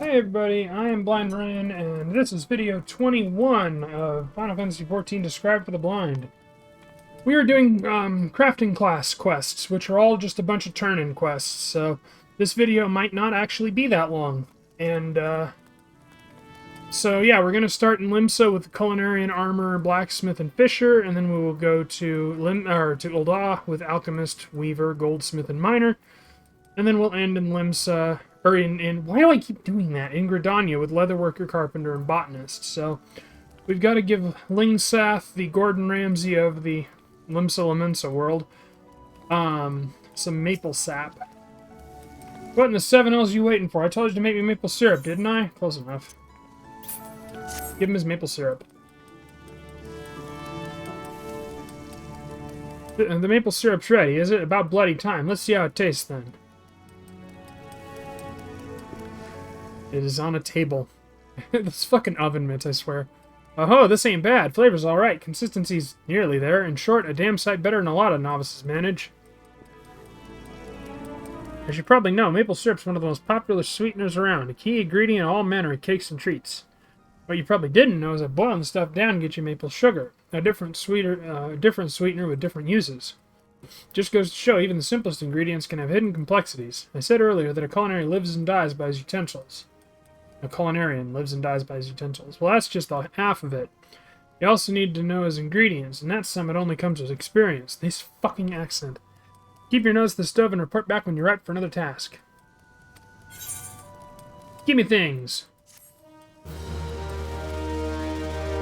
Hey everybody, I am Blind Ryan, and this is video 21 of Final Fantasy XIV Described for the Blind. We are doing crafting class quests, which are all just a bunch of turn-in quests, so this video might not actually be that long. And, so yeah, we're going to start in Limsa with Culinarian, Armor, Blacksmith, and Fisher, and then we will go to Ul'dah with Alchemist, Weaver, Goldsmith, and Miner, and then we'll end in Limsa... Or why do I keep doing that? In Gridania with Leatherworker, Carpenter, and Botanist. So, we've got to give Lingsath, the Gordon Ramsay of the Limsa Lamensa world, some maple sap. What in the 7 L's you waiting for? I told you to make me maple syrup, didn't I? Close enough. Give him his maple syrup. The maple syrup's ready, is it? About bloody time. Let's see how it tastes then. It is on a table. This fucking oven mitts, I swear. Oh, this ain't bad. Flavor's alright. Consistency's nearly there. In short, a damn sight better than a lot of novices manage. As you probably know, maple syrup's one of the most popular sweeteners around. A key ingredient in all manner of cakes and treats. What you probably didn't know is that boiling the stuff down gets you maple sugar. A different sweetener with different uses. Just goes to show even the simplest ingredients can have hidden complexities. I said earlier that a culinary lives and dies by his utensils. A culinarian lives and dies by his utensils. Well, that's just the half of it. You also need to know his ingredients, and that summit only comes with experience. This fucking accent. Keep your nose to the stove and report back when you're ripe for another task. Give me things.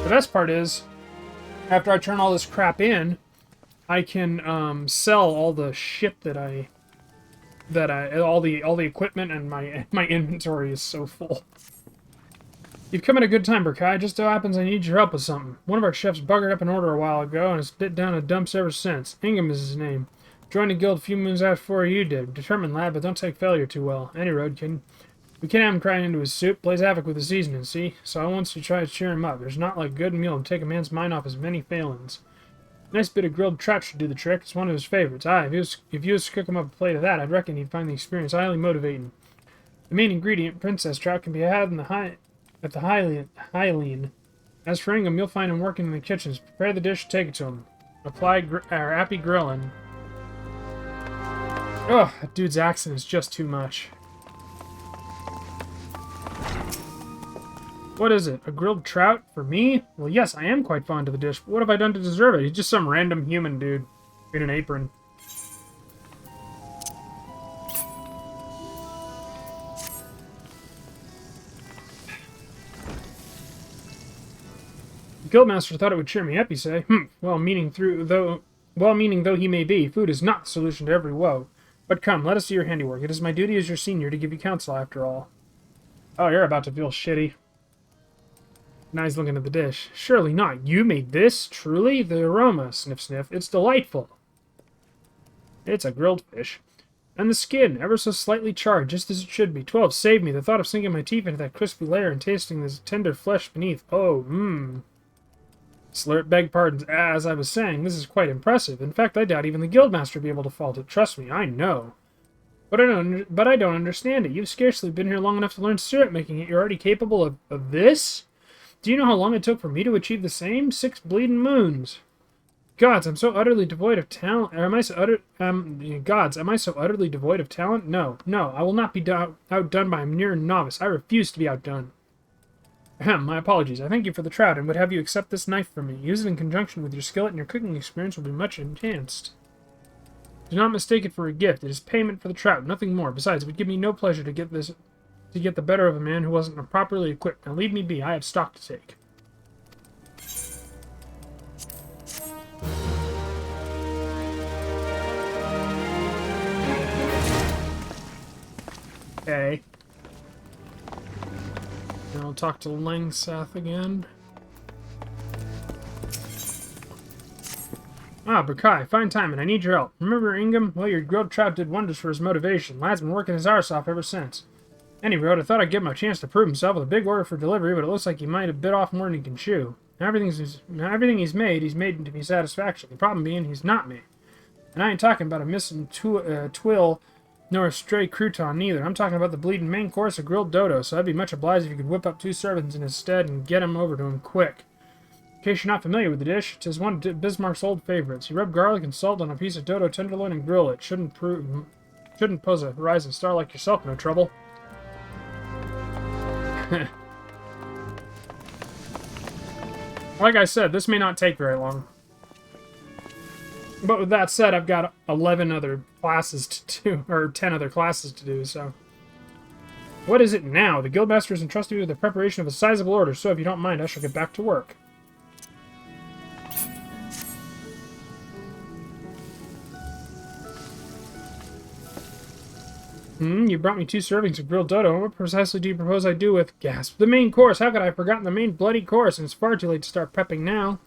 The best part is, after I turn all this crap in, I can sell all the shit all the equipment, and my inventory is so full. You've come at a good time, Burkai. Just so happens I need your help with something. One of our chefs buggered up an order a while ago and has bit down the dumps ever since. Ingham is his name. Joined the guild a few moons after you did. Determined lad, but don't take failure too well. Any road, kid. We can't have him crying into his soup. Plays havoc with the seasoning, see? So I want you to try to cheer him up. There's not like a good meal to take a man's mind off his many failings. Nice bit of grilled trout should do the trick. It's one of his favorites. If you was to cook him up a plate of that, I'd reckon he'd find the experience highly motivating. The main ingredient, princess trout, can be had at the Hylian. As for Ingham, you'll find him working in the kitchens. Prepare the dish, take it to him. Apply Appy Grillin. Ugh, that dude's accent is just too much. What is it? A grilled trout? For me? Well, yes, I am quite fond of the dish, but what have I done to deserve it? He's just some random human dude in an apron. The guildmaster thought it would cheer me up, you say? Well-meaning though he may be, food is not the solution to every woe. But come, let us see your handiwork. It is my duty as your senior to give you counsel, after all. Oh, you're about to feel shitty. Now he's looking at the dish. Surely not. You made this? Truly? The aroma. Sniff, sniff. It's delightful. It's a grilled fish. And the skin, ever so slightly charred, just as it should be. 12, save me. The thought of sinking my teeth into that crispy layer and tasting this tender flesh beneath. Oh, Slurp, beg pardons. As I was saying, this is quite impressive. In fact, I doubt even the guildmaster would be able to fault it. Trust me, I know. But I don't understand it. You've scarcely been here long enough to learn syrup making, yet you're already capable of this? Do you know how long it took for me to achieve the same? 6 bleeding moons. Gods, I'm so utterly devoid of talent. Gods, am I so utterly devoid of talent? No, I will not be outdone by a mere novice. I refuse to be outdone. Ahem, my apologies. I thank you for the trout, and would have you accept this knife from me. Use it in conjunction with your skillet, and your cooking experience will be much enhanced. Do not mistake it for a gift. It is payment for the trout, nothing more. Besides, it would give me no pleasure to get the better of a man who wasn't properly equipped. Now leave me be. I have stock to take. Okay. Then I'll talk to Lingsath again. Ah, Burkai, fine timing. I need your help. Remember Ingham? Well, your grilled trout did wonders for his motivation. Lad's been working his arse off ever since. Any road, I thought I'd give him a chance to prove himself with a big order for delivery, but it looks like he might have bit off more than he can chew. Everything he's made to be satisfaction. The problem being, he's not me. And I ain't talking about a missing twill Nor a stray crouton, neither. I'm talking about the bleeding main course of grilled dodo, so I'd be much obliged if you could whip up 2 servants in his stead and get him over to him quick. In case you're not familiar with the dish, it is one of Bismarck's old favorites. You rub garlic and salt on a piece of dodo tenderloin and grill it. Shouldn't pose a rising star like yourself no trouble. Like I said, this may not take very long. But with that said, I've got 11 other classes to do, or 10 other classes to do, so... What is it now? The Guildmaster has entrusted me with the preparation of a sizable order, so if you don't mind, I shall get back to work. You brought me 2 servings of grilled dodo. What precisely do you propose I do with... Gasp. The main course! How could I have forgotten the main bloody course? And it's far too late to start prepping now.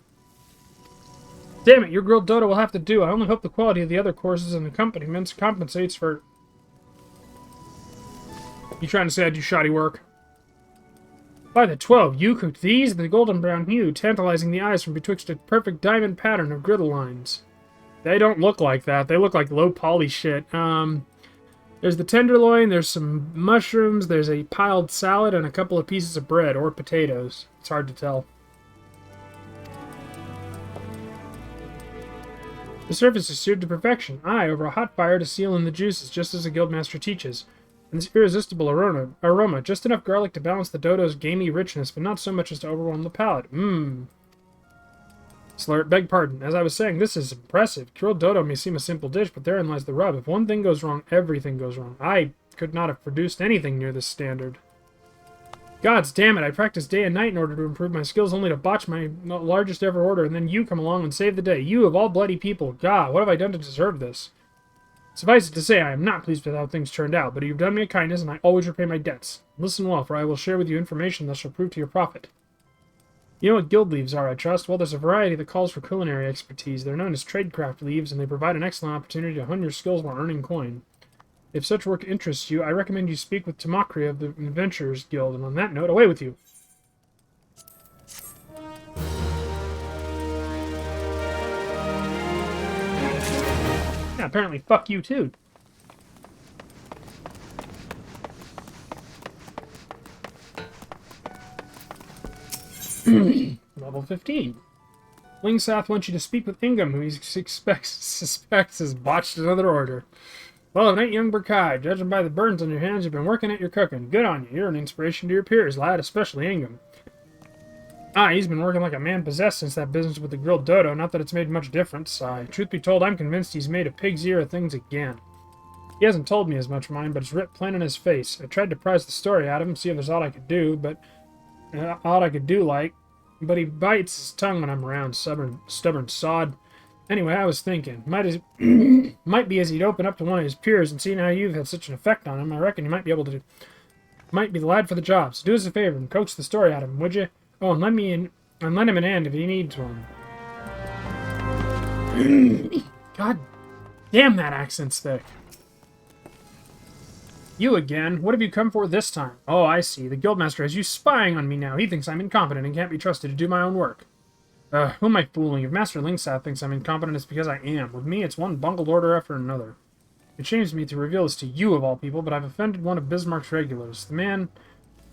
Damn it, your grilled dodo will have to do. I only hope the quality of the other courses and accompaniments compensates for... You trying to say I do shoddy work? By the 12, you cooked these? The golden brown hue, tantalizing the eyes from betwixt a perfect diamond pattern of griddle lines. They don't look like that. They look like low poly shit. There's the tenderloin, there's some mushrooms, there's a piled salad, and a couple of pieces of bread, or potatoes. It's hard to tell. The surface is seared to perfection. Aye, over a hot fire to seal in the juices, just as the Guildmaster teaches. And this irresistible aroma, just enough garlic to balance the dodo's gamey richness, but not so much as to overwhelm the palate. Slur, beg pardon. As I was saying, this is impressive. Grilled dodo may seem a simple dish, but therein lies the rub. If one thing goes wrong, everything goes wrong. I could not have produced anything near this standard. Gods damn it, I practiced day and night in order to improve my skills, only to botch my largest ever order, and then you come along and save the day. You, of all bloody people. God, what have I done to deserve this? Suffice it to say, I am not pleased with how things turned out, but you've done me a kindness, and I always repay my debts. Listen well, for I will share with you information that shall prove to your profit. You know what guild leaves are, I trust? Well, there's a variety that calls for culinary expertise. They're known as tradecraft leaves, and they provide an excellent opportunity to hone your skills while earning coin. If such work interests you, I recommend you speak with Tamakri of the Adventurers Guild, and on that note, away with you. Yeah, apparently fuck you too. Level 15. Lingsath wants you to speak with Ingham, who he suspects has botched another order. Well, it ain't young Burkai. Judging by the burns on your hands, you've been working at your cooking. Good on you. You're an inspiration to your peers, lad, especially Ingham. He's been working like a man possessed since that business with the grilled dodo. Not that it's made much difference. Truth be told, I'm convinced he's made a pig's ear of things again. He hasn't told me as much, mind, but it's writ plain on his face. I tried to prise the story out of him, see if there's aught I could do, but but he bites his tongue when I'm around, stubborn sod. Anyway, I was thinking, might be as he'd open up to one of his peers and see how you've had such an effect on him. I reckon you might be the lad for the job. So do us a favor and coax the story out of him, would you? Oh, and let him an hand if he needs one. God damn, that accent's thick. You again? What have you come for this time? Oh, I see. The Guildmaster has you spying on me now. He thinks I'm incompetent and can't be trusted to do my own work. Who am I fooling? If Master Lingsath thinks I'm incompetent, it's because I am. With me, it's one bungled order after another. It shames me to reveal this to you, of all people, but I've offended one of Bismarck's regulars. The man,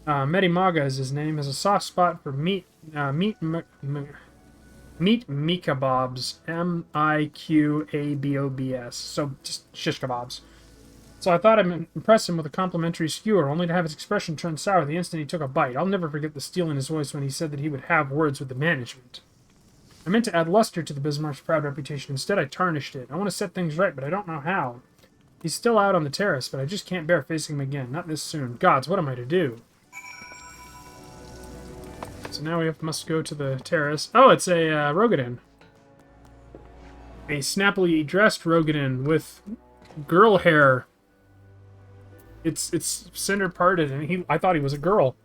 Medimaga is his name, has a soft spot for meat mikabobs. M-I-Q-A-B-O-B-S. So, just shish kebabs. So I thought I'd impress him with a complimentary skewer, only to have his expression turn sour the instant he took a bite. I'll never forget the steel in his voice when he said that he would have words with the management. I meant to add luster to the Bismarck's proud reputation. Instead, I tarnished it. I want to set things right, but I don't know how. He's still out on the terrace, but I just can't bear facing him again. Not this soon. Gods, what am I to do? So now we must go to the terrace. Oh, it's a Rogadin. A snappily dressed Rogadin with girl hair. It's center parted, and I thought he was a girl.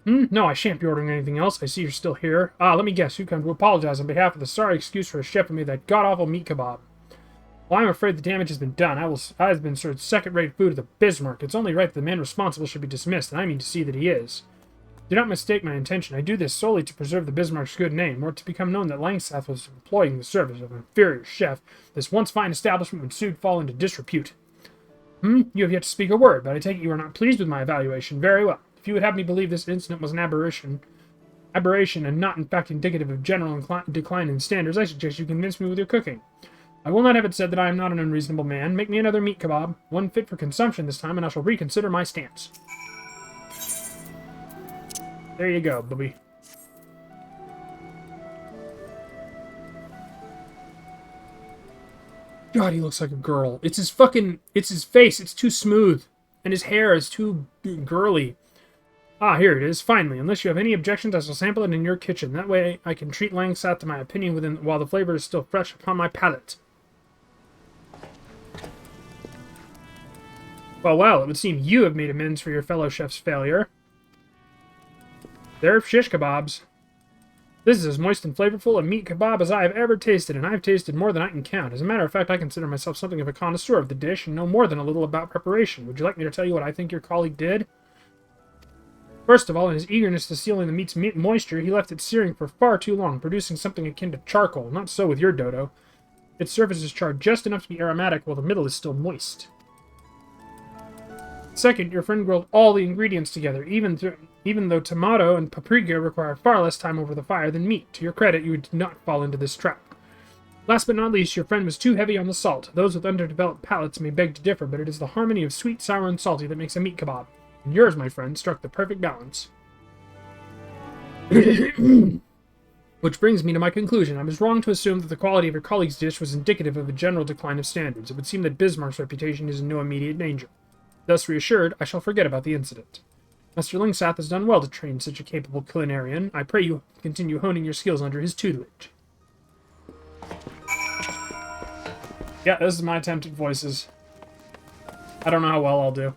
No, I shan't be ordering anything else. I see you're still here. Let me guess. You come to apologize on behalf of the sorry excuse for a chef who made that god-awful meat kebab. Well, I'm afraid the damage has been done. I have been served second-rate food at the Bismarck. It's only right that the man responsible should be dismissed, and I mean to see that he is. Do not mistake my intention. I do this solely to preserve the Bismarck's good name, or to become known that Lingsath was employing the service of an inferior chef. This once fine establishment would soon fall into disrepute. You have yet to speak a word, but I take it you are not pleased with my evaluation. Very well. If you would have me believe this incident was an aberration, and not in fact indicative of general decline in standards, I suggest you convince me with your cooking. I will not have it said that I am not an unreasonable man. Make me another meat kebab, one fit for consumption this time, and I shall reconsider my stance. There you go, Bubby. God, he looks like a girl. It's his face. It's too smooth. And his hair is too girly. Ah, here it is, finally. Unless you have any objections, I shall sample it in your kitchen. That way I can treat Langsat to my opinion while the flavor is still fresh upon my palate. Well, it would seem you have made amends for your fellow chef's failure. They're shish kebabs. This is as moist and flavorful a meat kebab as I have ever tasted, and I've tasted more than I can count. As a matter of fact, I consider myself something of a connoisseur of the dish and know more than a little about preparation. Would you like me to tell you what I think your colleague did? First of all, in his eagerness to seal in the meat's moisture, he left it searing for far too long, producing something akin to charcoal. Not so with your dodo. Its surface is charred just enough to be aromatic, while the middle is still moist. Second, your friend grilled all the ingredients together, even though tomato and paprika require far less time over the fire than meat. To your credit, you did not fall into this trap. Last but not least, your friend was too heavy on the salt. Those with underdeveloped palates may beg to differ, but it is the harmony of sweet, sour, and salty that makes a meat kebab. And yours, my friend, struck the perfect balance. Which brings me to my conclusion. I was wrong to assume that the quality of your colleague's dish was indicative of a general decline of standards. It would seem that Bismarck's reputation is in no immediate danger. Thus reassured, I shall forget about the incident. Master Lingsath has done well to train such a capable culinarian. I pray you continue honing your skills under his tutelage. Yeah, this is my attempt at voices. I don't know how well I'll do.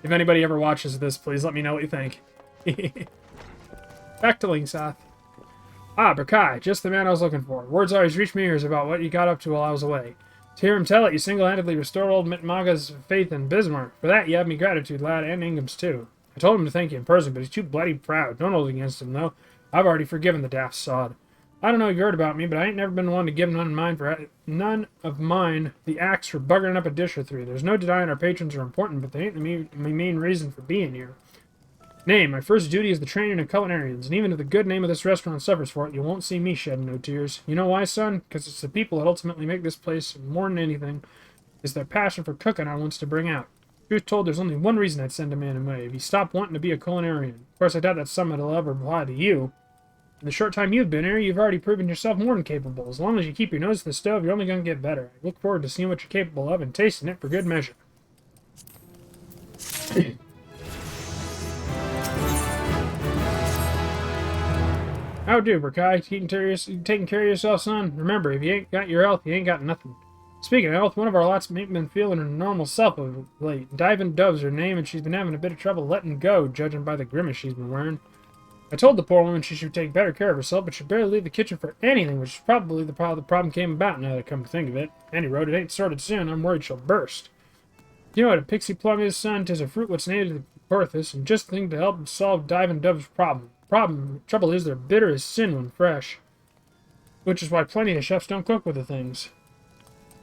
If anybody ever watches this, please let me know what you think. Back to Lingsath. Ah, Berkai, just the man I was looking for. Words always reach my ears about what you got up to while I was away. To hear him tell it, you single-handedly restored old Mitmaga's faith in Bismarck. For that, you have me gratitude, lad, and Ingham's, too. I told him to thank you in person, but he's too bloody proud. Don't hold it against him, though. I've already forgiven the daft sod. I don't know if you heard about me, but I ain't never been one to give none of mine the axe for buggering up a dish or three. There's no denying our patrons are important, but they ain't the main reason for being here. Nay, my first duty is the training of culinarians, and even if the good name of this restaurant suffers for it, you won't see me shedding no tears. You know why, son? Because it's the people that ultimately make this place, more than anything, is their passion for cooking I wants to bring out. Truth told, there's only one reason I'd send a man away, if he stopped wanting to be a culinarian. Of course, I doubt that some will ever apply to you. In the short time you've been here, you've already proven yourself more than capable. As long as you keep your nose to the stove, you're only going to get better. I look forward to seeing what you're capable of and tasting it for good measure. How do, Berkai? Taking care of yourself, son? Remember, if you ain't got your health, you ain't got nothing. Speaking of health, one of our lots ain't been feeling her normal self of late. Diving Dove's her name, and she's been having a bit of trouble letting go, judging by the grimace she's been wearing. I told the poor woman she should take better care of herself, but she'd barely leave the kitchen for anything, which is probably the problem came about, now that I come to think of it. Any road, it ain't sorted soon. I'm worried she'll burst. You know what a pixie plum is, son? 'Tis a fruit what's native to Porthos, and just the thing to help solve Diving Dove's problem. Trouble is they're bitter as sin when fresh. Which is why plenty of chefs don't cook with the things.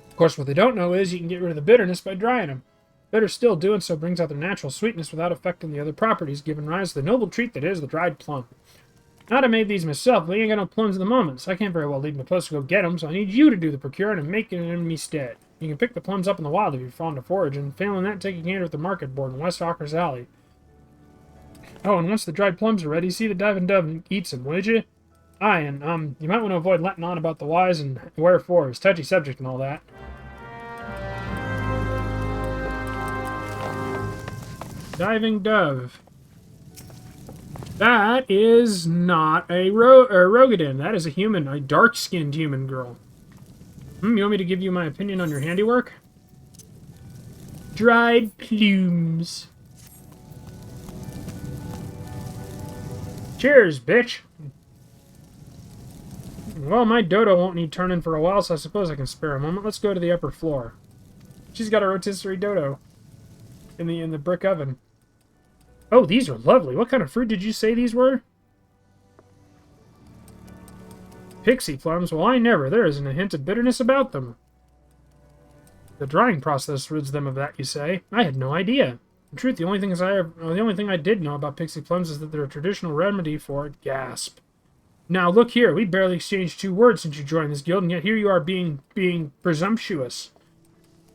Of course, what they don't know is you can get rid of the bitterness by drying them. Better still, doing so brings out their natural sweetness without affecting the other properties, giving rise to the noble treat that is the dried plum. Not I made these myself, but I ain't got no plums at the moment, so I can't very well leave my post to go get them, so I need you to do the procuring and making it in me stead. You can pick the plums up in the wild if you're fond of foraging, failing that, take a gander at the market board in West Hawker's Alley. Oh, and once the dried plums are ready, see the Diving Dove and eats them, would you? Aye, and, you might want to avoid letting on about the whys and wherefores, touchy subject and all that. Diving Dove. That is not a Rogadin. That is a human, a dark-skinned human girl. You want me to give you my opinion on your handiwork? Dried plumes. Cheers, bitch. Well, my dodo won't need turning for a while, so I suppose I can spare a moment. Let's go to the upper floor. She's got a rotisserie dodo in the brick oven. Oh, these are lovely. What kind of fruit did you say these were? Pixie plums? Well, I never. There isn't a hint of bitterness about them. The drying process rids them of that, you say? I had no idea. In truth, the only thing I did know about pixie plums is that they're a traditional remedy for gasp. Now look here, we barely exchanged 2 words since you joined this guild, and yet here you are being presumptuous.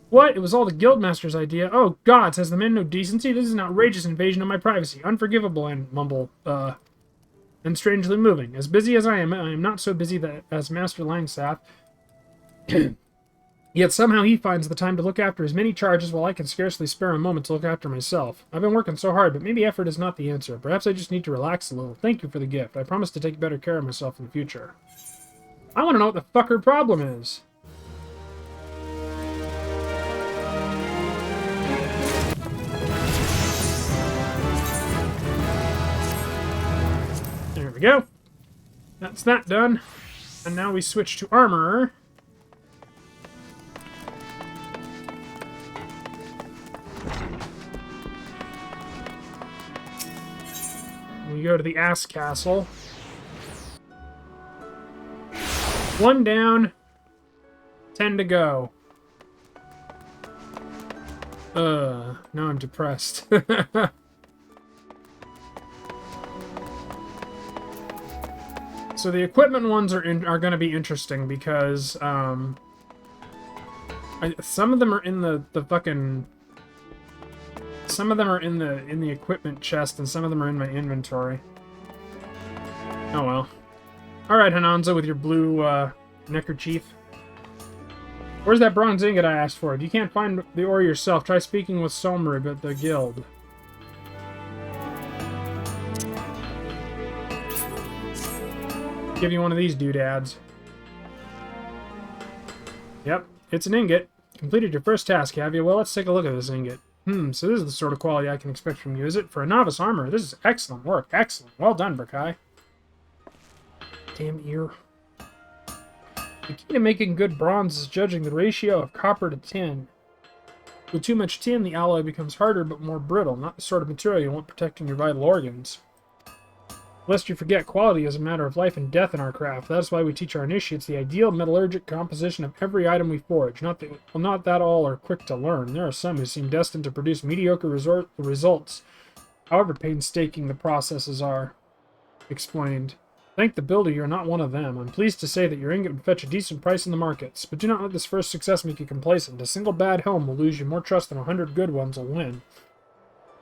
What? It was all the guildmaster's idea. Oh gods, has the man no decency? This is an outrageous invasion of my privacy. Unforgivable, and mumble, and strangely moving. As busy as I am not so busy as Master Langstaff. Yet somehow he finds the time to look after his many charges while I can scarcely spare a moment to look after myself. I've been working so hard, but maybe effort is not the answer. Perhaps I just need to relax a little. Thank you for the gift. I promise to take better care of myself in the future. I want to know what the fuck her problem is. There we go. That's that done. And now we switch to armor. We go to the Ass Castle. 1 down, 10 to go. Now I'm depressed. So the equipment ones are going to be interesting because some of them are in the fucking. Some of them are in the equipment chest, and some of them are in my inventory. Oh well. Alright, Hananzo, with your blue neckerchief. Where's that bronze ingot I asked for? If you can't find the ore yourself, try speaking with Somrib at the guild. Give you one of these doodads. Yep, it's an ingot. Completed your first task, have you? Well, let's take a look at this ingot. So this is the sort of quality I can expect from you, is it? For a novice armorer, this is excellent work. Excellent. Well done, Berkai. Damn ear. The key to making good bronze is judging the ratio of copper to tin. With too much tin, the alloy becomes harder but more brittle, not the sort of material you want protecting your vital organs. Lest you forget, quality is a matter of life and death in our craft. That's why we teach our initiates the ideal metallurgic composition of every item we forge. Not that all are quick to learn. There are some who seem destined to produce mediocre results, however painstaking the processes are. Explained. Thank the builder you are not one of them. I'm pleased to say that your ingot would fetch a decent price in the markets. But do not let this first success make you complacent. A single bad helm will lose you more trust than 100 good ones will win.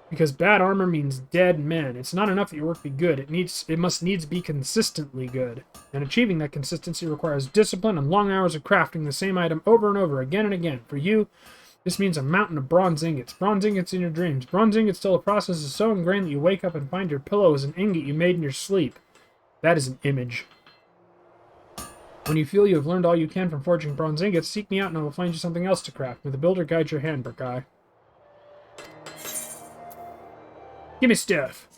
Because bad armor means dead men. It's not enough that your work be good. It must needs be consistently good. And achieving that consistency requires discipline and long hours of crafting the same item over and over, again and again. For you, this means a mountain of bronze ingots. Bronze ingots in your dreams. Bronze ingots till the process is so ingrained that you wake up and find your pillow is an ingot you made in your sleep. That is an image. When you feel you have learned all you can from forging bronze ingots, seek me out and I will find you something else to craft. May the builder guide your hand, Berkai. Give me stuff.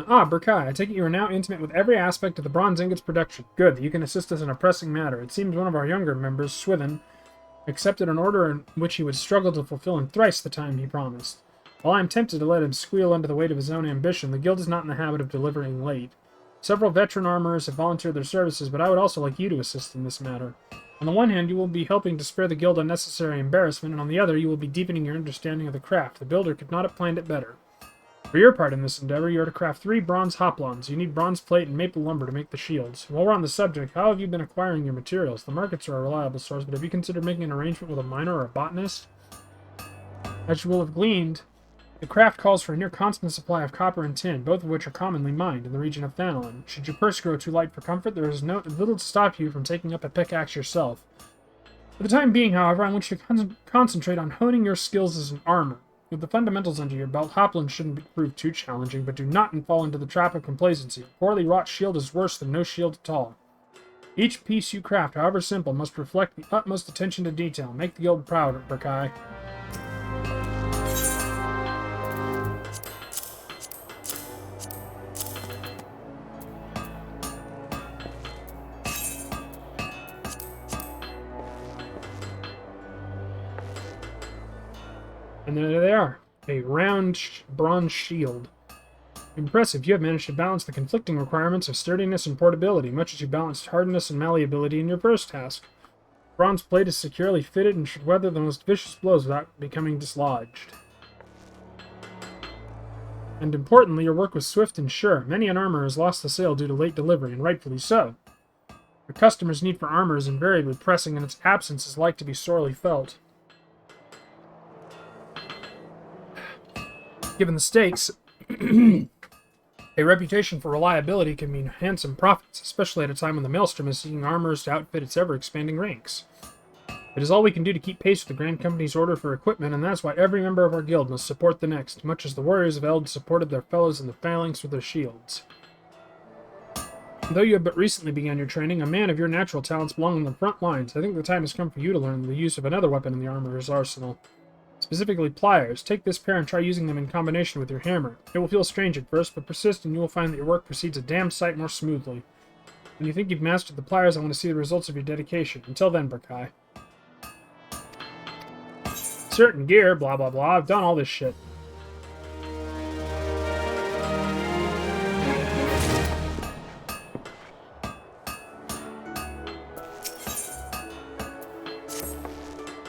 Berkai, I take it you are now intimate with every aspect of the bronze ingots production. Good, that you can assist us in a pressing matter. It seems one of our younger members, Swithin, accepted an order in which he would struggle to fulfill in thrice the time he promised. While I am tempted to let him squeal under the weight of his own ambition, the guild is not in the habit of delivering late. Several veteran armorers have volunteered their services, but I would also like you to assist in this matter. On the one hand, you will be helping to spare the guild unnecessary embarrassment, and on the other, you will be deepening your understanding of the craft. The builder could not have planned it better. For your part in this endeavor, you are to craft 3 bronze hoplons. You need bronze plate and maple lumber to make the shields. While we're on the subject, how have you been acquiring your materials? The markets are a reliable source, but have you considered making an arrangement with a miner or a botanist? As you will have gleaned, the craft calls for a near constant supply of copper and tin, both of which are commonly mined in the region of Thanalin. Should your purse grow too light for comfort, there is little to stop you from taking up a pickaxe yourself. For the time being, however, I want you to concentrate on honing your skills as an armor. With the fundamentals under your belt, Hoplons shouldn't prove too challenging, but do not fall into the trap of complacency. A poorly wrought shield is worse than no shield at all. Each piece you craft, however simple, must reflect the utmost attention to detail. Make the guild proud, Berkai. And there they are. A round bronze shield. Impressive. You have managed to balance the conflicting requirements of sturdiness and portability, much as you balanced hardness and malleability in your first task. Bronze plate is securely fitted and should weather the most vicious blows without becoming dislodged. And importantly, your work was swift and sure. Many an armor has lost the sale due to late delivery, and rightfully so. A customer's need for armor is invariably pressing, and its absence is like to be sorely felt. Given the stakes, a reputation for reliability can mean handsome profits, especially at a time when the Maelstrom is seeking armorers to outfit its ever-expanding ranks. It is all we can do to keep pace with the Grand Company's order for equipment, and that's why every member of our guild must support the next, much as the warriors of Eld supported their fellows in the phalanx with their shields. Though you have but recently begun your training, a man of your natural talents belong on the front lines. I think the time has come for you to learn the use of another weapon in the armorer's arsenal. Specifically pliers. Take this pair and try using them in combination with your hammer. It will feel strange at first, but persist and you will find that your work proceeds a damn sight more smoothly. When you think you've mastered the pliers, I want to see the results of your dedication. Until then, Burkai. Certain gear, blah blah blah. I've done all this shit.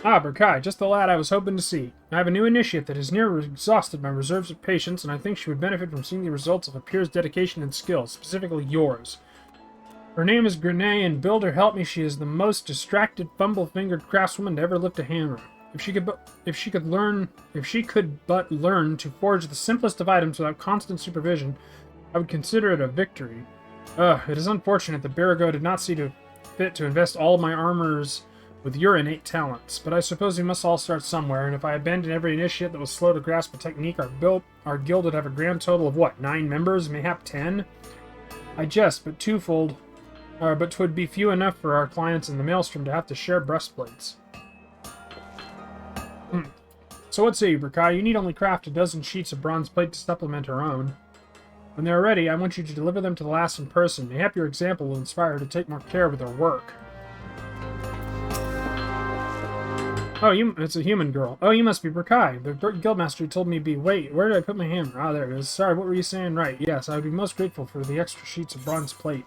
Ah, Burkai, just the lad I was hoping to see. I have a new initiate that has nearly exhausted my reserves of patience, and I think she would benefit from seeing the results of a peer's dedication and skill, specifically yours. Her name is Grenay, and build her help me, she is the most distracted, fumble-fingered craftswoman to ever lift a hammer. If she could but learn to forge the simplest of items without constant supervision, I would consider it a victory. It is unfortunate that Barago did not see fit to invest all of my armors with your innate talents, but I suppose we must all start somewhere, and if I abandoned every initiate that was slow to grasp a technique, our guild would have a grand total of what, 9 members, mayhap 10? I jest, but 'twould be few enough for our clients in the Maelstrom to have to share breastplates. So what say you, Burkai? You need only craft a dozen sheets of bronze plate to supplement our own. When they are ready, I want you to deliver them to the last in person. Mayhap your example will inspire her to take more care with her work. Oh, it's a human girl. Oh, you must be Burkai. The guildmaster told me to be. Wait, where did I put my hammer? Ah, there it is. Sorry, what were you saying? Right, yes, I would be most grateful for the extra sheets of bronze plate.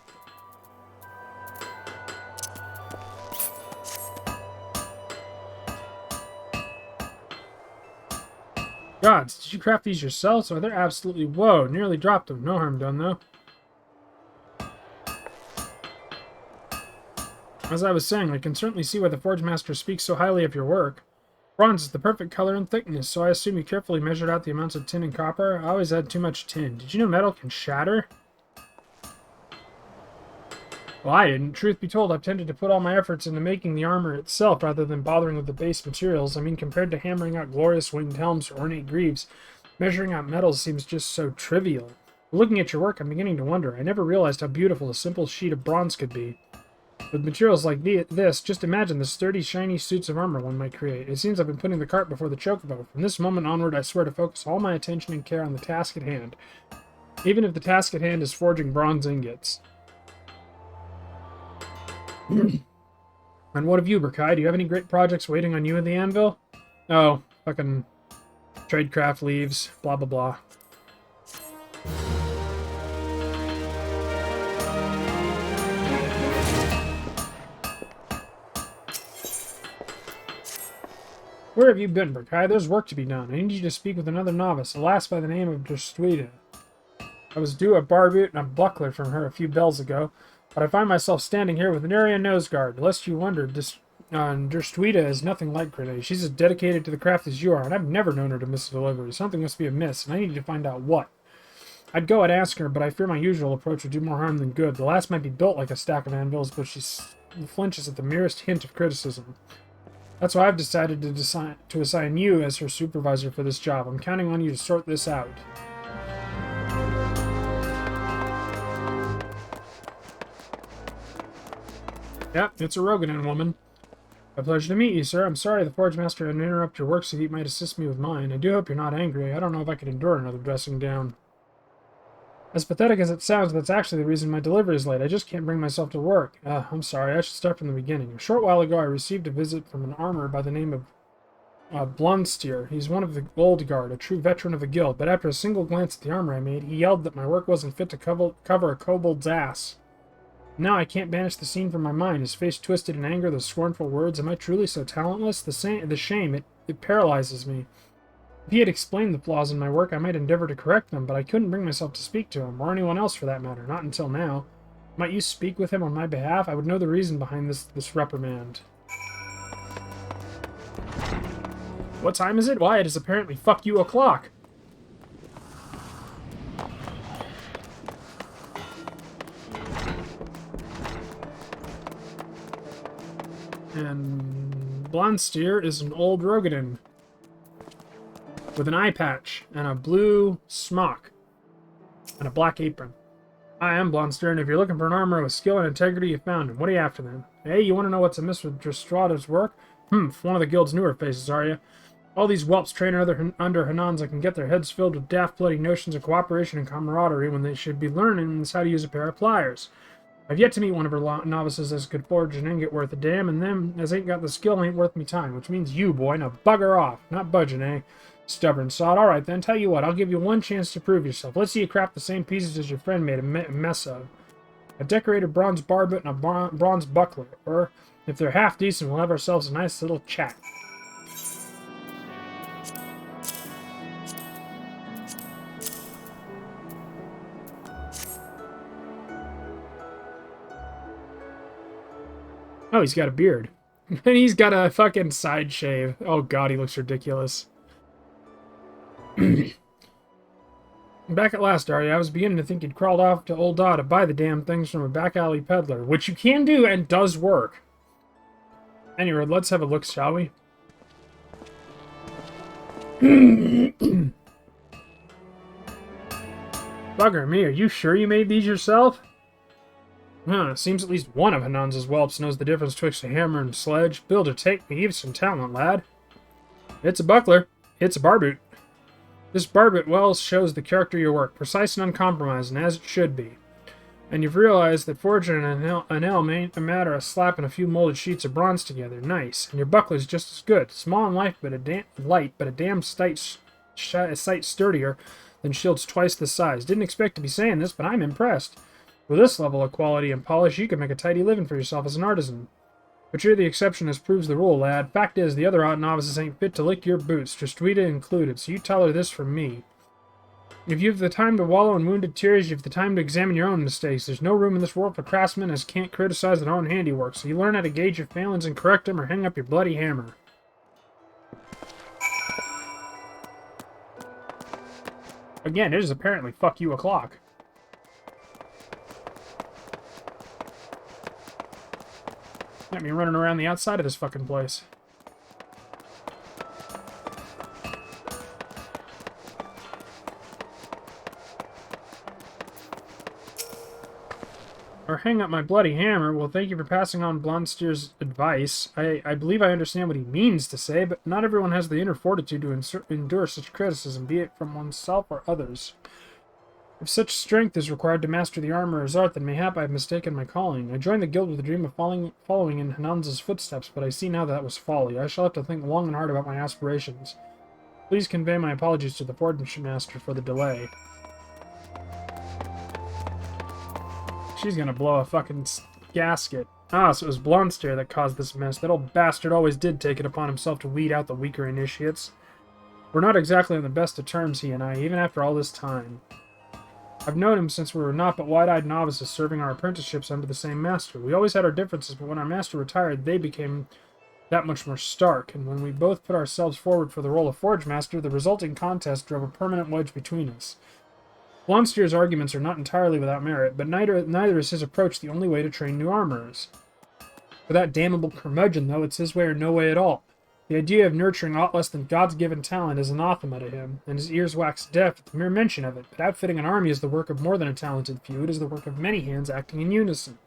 Gods, did you craft these yourselves? Oh, they're absolutely... Whoa, nearly dropped them. No harm done, though. As I was saying, I can certainly see why the Forge Master speaks so highly of your work. Bronze is the perfect color and thickness, so I assume you carefully measured out the amounts of tin and copper. I always add too much tin. Did you know metal can shatter? Well, I didn't. Truth be told, I've tended to put all my efforts into making the armor itself rather than bothering with the base materials. I mean, compared to hammering out glorious winged helms or ornate greaves, measuring out metals seems just so trivial. But looking at your work, I'm beginning to wonder. I never realized how beautiful a simple sheet of bronze could be. With materials like this, just imagine the sturdy, shiny suits of armor one might create. It seems I've been putting the cart before the chocobo. From this moment onward, I swear to focus all my attention and care on the task at hand. Even if the task at hand is forging bronze ingots. And what of you, Burkai? Do you have any great projects waiting on you in the anvil? Oh, fucking tradecraft leaves, blah blah blah. Where have you been, Burkai? There's work to be done. I need you to speak with another novice, a lass by the name of Derstuida. I was due a barbute and a buckler from her a few bells ago, but I find myself standing here with nary a nose guard. Lest you wonder, Derstuida is nothing like Grenade. She's as dedicated to the craft as you are, and I've never known her to miss a delivery. Something must be amiss, and I need to find out what. I'd go and ask her, but I fear my usual approach would do more harm than good. The lass might be built like a stack of anvils, but she flinches at the merest hint of criticism. That's why I've decided to assign you as her supervisor for this job. I'm counting on you to sort this out. Yep, it's a Roganan woman. A pleasure to meet you, sir. I'm sorry the Forge Master had to interrupt your work so that you might assist me with mine. I do hope you're not angry. I don't know if I could endure another dressing down. As pathetic as it sounds, that's actually the reason my delivery is late. I just can't bring myself to work. I'm sorry. I should start from the beginning. A short while ago, I received a visit from an armorer by the name of Blunsteer. He's one of the old guard, a true veteran of the guild, but after a single glance at the armor I made, he yelled that my work wasn't fit to cover a kobold's ass. Now I can't banish the scene from my mind, his face twisted in anger, those scornful words. Am I truly so talentless? The shame, it paralyzes me. If he had explained the flaws in my work, I might endeavor to correct them, but I couldn't bring myself to speak to him, or anyone else for that matter, not until now. Might you speak with him on my behalf? I would know the reason behind this reprimand. What time is it? Why, it is apparently fuck you o'clock. And Blunsteer is an old Rogadin with an eye patch and a blue smock and a black apron. I am Blunsteer, and if you're looking for an armor with skill and integrity, you found him. What are you after then? Hey, you want to know what's amiss with Drstrada's work? Humph, one of the guild's newer faces, are you? All these whelps train under Hananza can get their heads filled with daft bloody notions of cooperation and camaraderie when they should be learning how to use a pair of pliers. I've yet to meet one of her novices as could forge an ingot worth a damn, and them as ain't got the skill ain't worth me time, which means you, boy. Now bugger off. Not budging, eh? Stubborn sod. Alright then, tell you what, I'll give you one chance to prove yourself. Let's see you craft the same pieces as your friend made a mess of. A decorated bronze barbet and a bronze buckler. Or, if they're half decent, we'll have ourselves a nice little chat. Oh, he's got a beard. And he's got a fucking side shave. Oh god, he looks ridiculous. Back at last, Arya, I was beginning to think you'd crawled off to Old Da to buy the damn things from a back alley peddler, which you can do and does work. Anyway, let's have a look, shall we? Bugger me, are you sure you made these yourself? Huh, seems at least one of Hananza's whelps knows the difference twixt a hammer and sledge. Build or take me, you've some talent, lad. It's a buckler. It's a barbet. This barbet well shows the character of your work, precise and uncompromising, as it should be. And you've realized that forging an elm ain't a matter of slapping a few molded sheets of bronze together. Nice. And your buckler's just as good. Small and light, but a damn sight sturdier than shields twice the size. Didn't expect to be saying this, but I'm impressed. With this level of quality and polish, you can make a tidy living for yourself as an artisan. But you're the exception as proves the rule, lad. Fact is, the other odd novices ain't fit to lick your boots, Drstrada included, so you tell her this from me. If you've the time to wallow in wounded tears, you've the time to examine your own mistakes. There's no room in this world for craftsmen as can't criticize their own handiwork, so you learn how to gauge your failings and correct them or hang up your bloody hammer. Again, it is apparently fuck you o'clock. Got me running around the outside of this fucking place. Or hang up my bloody hammer. Well, thank you for passing on Blunsteer's advice. I believe I understand what he means to say, but not everyone has the inner fortitude to endure such criticism, be it from oneself or others. If such strength is required to master the armorer's art, then mayhap I have mistaken my calling. I joined the guild with the dream of following in Hananza's footsteps, but I see now that was folly. I shall have to think long and hard about my aspirations. Please convey my apologies to the forge master for the delay. She's gonna blow a fucking gasket. Ah, so it was Blunsteer that caused this mess. That old bastard always did take it upon himself to weed out the weaker initiates. We're not exactly on the best of terms, he and I, even after all this time. I've known him since we were naught but wide-eyed novices serving our apprenticeships under the same master. We always had our differences, but when our master retired, they became that much more stark, and when we both put ourselves forward for the role of Forge Master, the resulting contest drove a permanent wedge between us. Blunsteer's arguments are not entirely without merit, but neither is his approach the only way to train new armorers. For that damnable curmudgeon, though, it's his way or no way at all. The idea of nurturing aught less than God's given talent is anathema to him, and his ears wax deaf at the mere mention of it, but outfitting an army is the work of more than a talented few, it is the work of many hands acting in unison.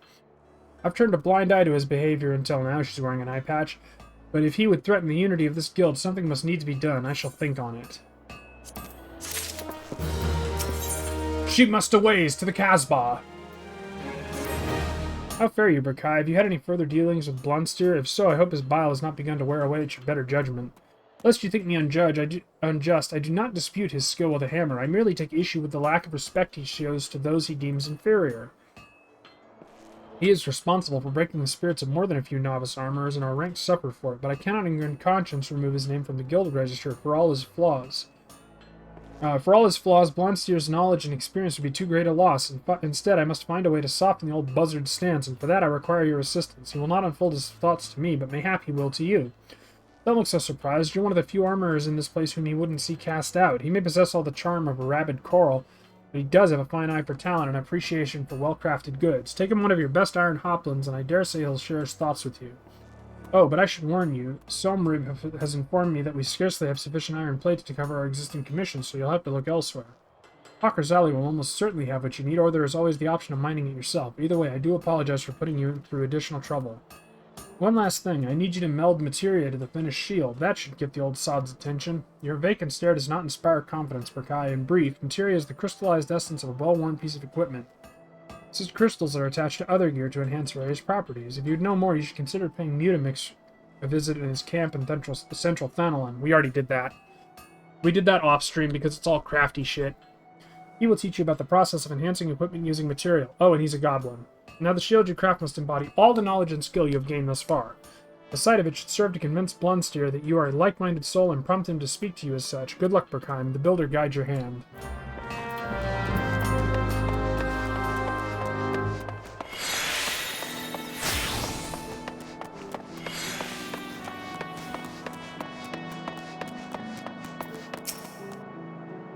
I've turned a blind eye to his behavior until now, she's wearing an eye patch, but if he would threaten the unity of this guild, something must needs be done. I shall think on it. Shoot muster ways to the Casbah! How fare you, Berkai? Have you had any further dealings with Blunsteer? If so, I hope his bile has not begun to wear away at your better judgment. Lest you think me unjust, I do not dispute his skill with a hammer. I merely take issue with the lack of respect he shows to those he deems inferior. He is responsible for breaking the spirits of more than a few novice armorers, and our ranks suffer for it, but I cannot in good conscience remove his name from the guild register for all his flaws. Blondsteer's knowledge and experience would be too great a loss. Instead, I must find a way to soften the old buzzard's stance, and for that I require your assistance. He will not unfold his thoughts to me, but mayhap he will to you. Don't look so surprised. You're one of the few armorers in this place whom he wouldn't see cast out. He may possess all the charm of a rabid coral, but he does have a fine eye for talent and appreciation for well-crafted goods. Take him one of your best iron hoplons, and I dare say he'll share his thoughts with you. Oh, but I should warn you, Somrib has informed me that we scarcely have sufficient iron plate to cover our existing commissions, so you'll have to look elsewhere. Hawker's Alley will almost certainly have what you need, or there is always the option of mining it yourself. Either way, I do apologize for putting you through additional trouble. One last thing, I need you to meld materia to the finished shield. That should get the old sod's attention. Your vacant stare does not inspire confidence, Berkai. In brief, materia is the crystallized essence of a well-worn piece of equipment. Such crystals are attached to other gear to enhance various properties. If you'd know more, you should consider paying Mutamix a visit in his camp in Central Thanalon. We already did that. We did that off-stream because it's all crafty shit. He will teach you about the process of enhancing equipment using material. Oh, and he's a goblin. Now the shield you craft must embody all the knowledge and skill you have gained thus far. The sight of it should serve to convince Blondsteer that you are a like-minded soul and prompt him to speak to you as such. Good luck, Berkheim. The builder guides your hand.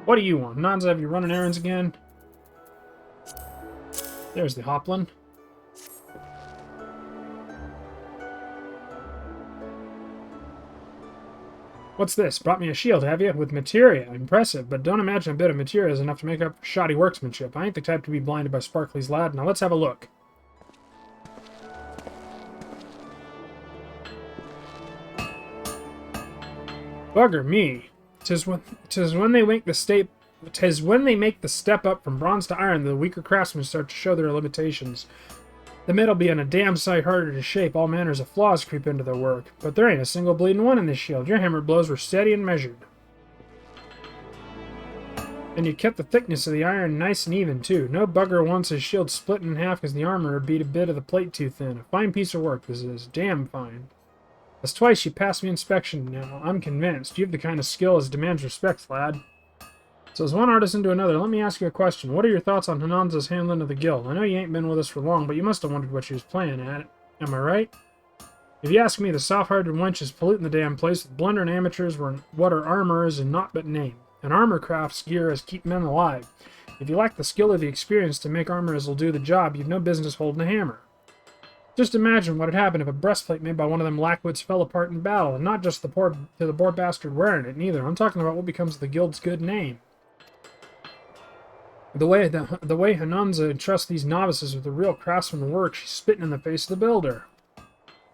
What do you want? Nonza, have you running errands again? There's the Hoplon. What's this? Brought me a shield, have you? With materia. Impressive, but don't imagine a bit of materia is enough to make up for shoddy workmanship. I ain't the type to be blinded by sparkly's lad. Now let's have a look. Bugger me. 'Tis when they make the step up from bronze to iron that the weaker craftsmen start to show their limitations. The metal being a damn sight harder to shape, all manners of flaws creep into their work. But there ain't a single bleeding one in this shield. Your hammer blows were steady and measured. And you kept the thickness of the iron nice and even, too. No bugger wants his shield split in half because the armor beat a bit of the plate too thin. A fine piece of work, this is. Damn fine. That's twice you passed me inspection now. I'm convinced. You have the kind of skill as demands respect, lad. So as one artisan to another, let me ask you a question. What are your thoughts on Hananza's handling of the guild? I know you ain't been with us for long, but you must have wondered what she was playing at. Am I right? If you ask me, the soft-hearted wench is polluting the damn place with blundering amateurs what are armorers and naught but name. And armor crafts gear as keep men alive. If you lack the skill or the experience to make armor as will do the job, you've no business holding a hammer. Just imagine what would happen if a breastplate made by one of them lackwoods fell apart in battle, and not just the poor bastard wearing it, neither. I'm talking about what becomes of the guild's good name. The way Hananza entrusts these novices with the real craftsman work, she's spitting in the face of the builder.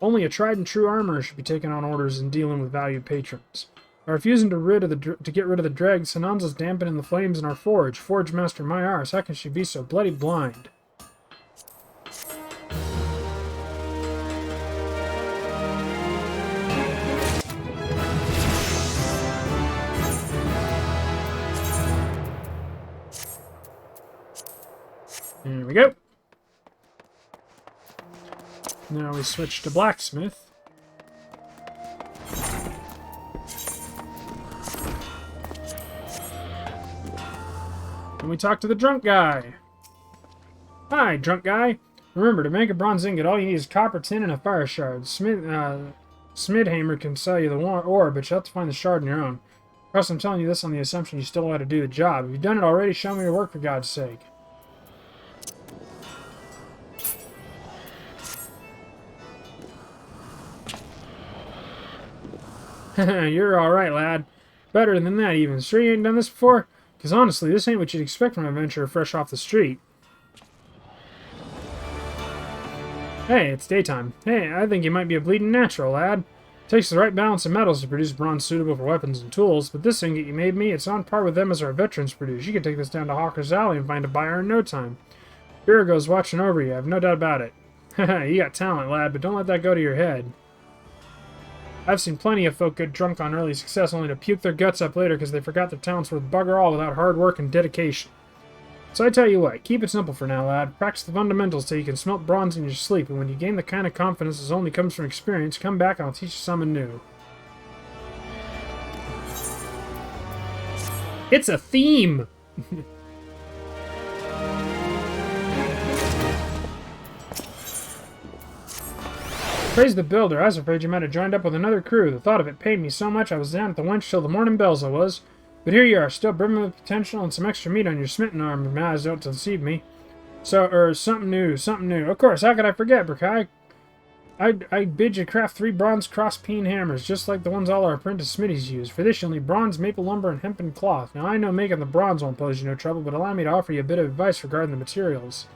Only a tried and true armorer should be taking on orders and dealing with valued patrons. By refusing to get rid of the dregs, Hananza's dampening the flames in our forge. Forge master my arse, how can she be so bloody blind? There we go. Now we switch to blacksmith. And we talk to the drunk guy. Hi, drunk guy. Remember, to make a bronze ingot, all you need is copper, tin, and a fire shard. Smidhammer can sell you the ore, but you'll have to find the shard on your own. Of course, I'm telling you this on the assumption you still know how to do the job. If you've done it already, show me your work for God's sake. You're alright, lad. Better than that, even. Sure you ain't done this before? Because honestly, this ain't what you'd expect from an adventurer fresh off the street. Hey, it's daytime. Hey, I think you might be a bleeding natural, lad. Takes the right balance of metals to produce bronze suitable for weapons and tools, but this ingot you made me, it's on par with them as our veterans produce. You could take this down to Hawker's Alley and find a buyer in no time. Virago's watching over you, I've no doubt about it. You got talent, lad, but don't let that go to your head. I've seen plenty of folk get drunk on early success only to puke their guts up later because they forgot their talents worth bugger all without hard work and dedication. So I tell you what, keep it simple for now, lad. Practice the fundamentals till you can smelt bronze in your sleep, and when you gain the kind of confidence that only comes from experience, come back and I'll teach you something new. It's a theme! Praise the builder. I was afraid you might have joined up with another crew. The thought of it pained me so much I was down at the wench till the morning bells I was. But here you are, still brimming with potential and some extra meat on your smitten arm, if my eyes don't deceive me. So, something new, something new. Of course, how could I forget, Brakai? I bid you craft 3 bronze cross-peen hammers, just like the ones all our apprentice smithies use. For this, you'll need bronze, maple lumber, and hempen cloth. Now, I know making the bronze won't pose you no trouble, but allow me to offer you a bit of advice regarding the materials.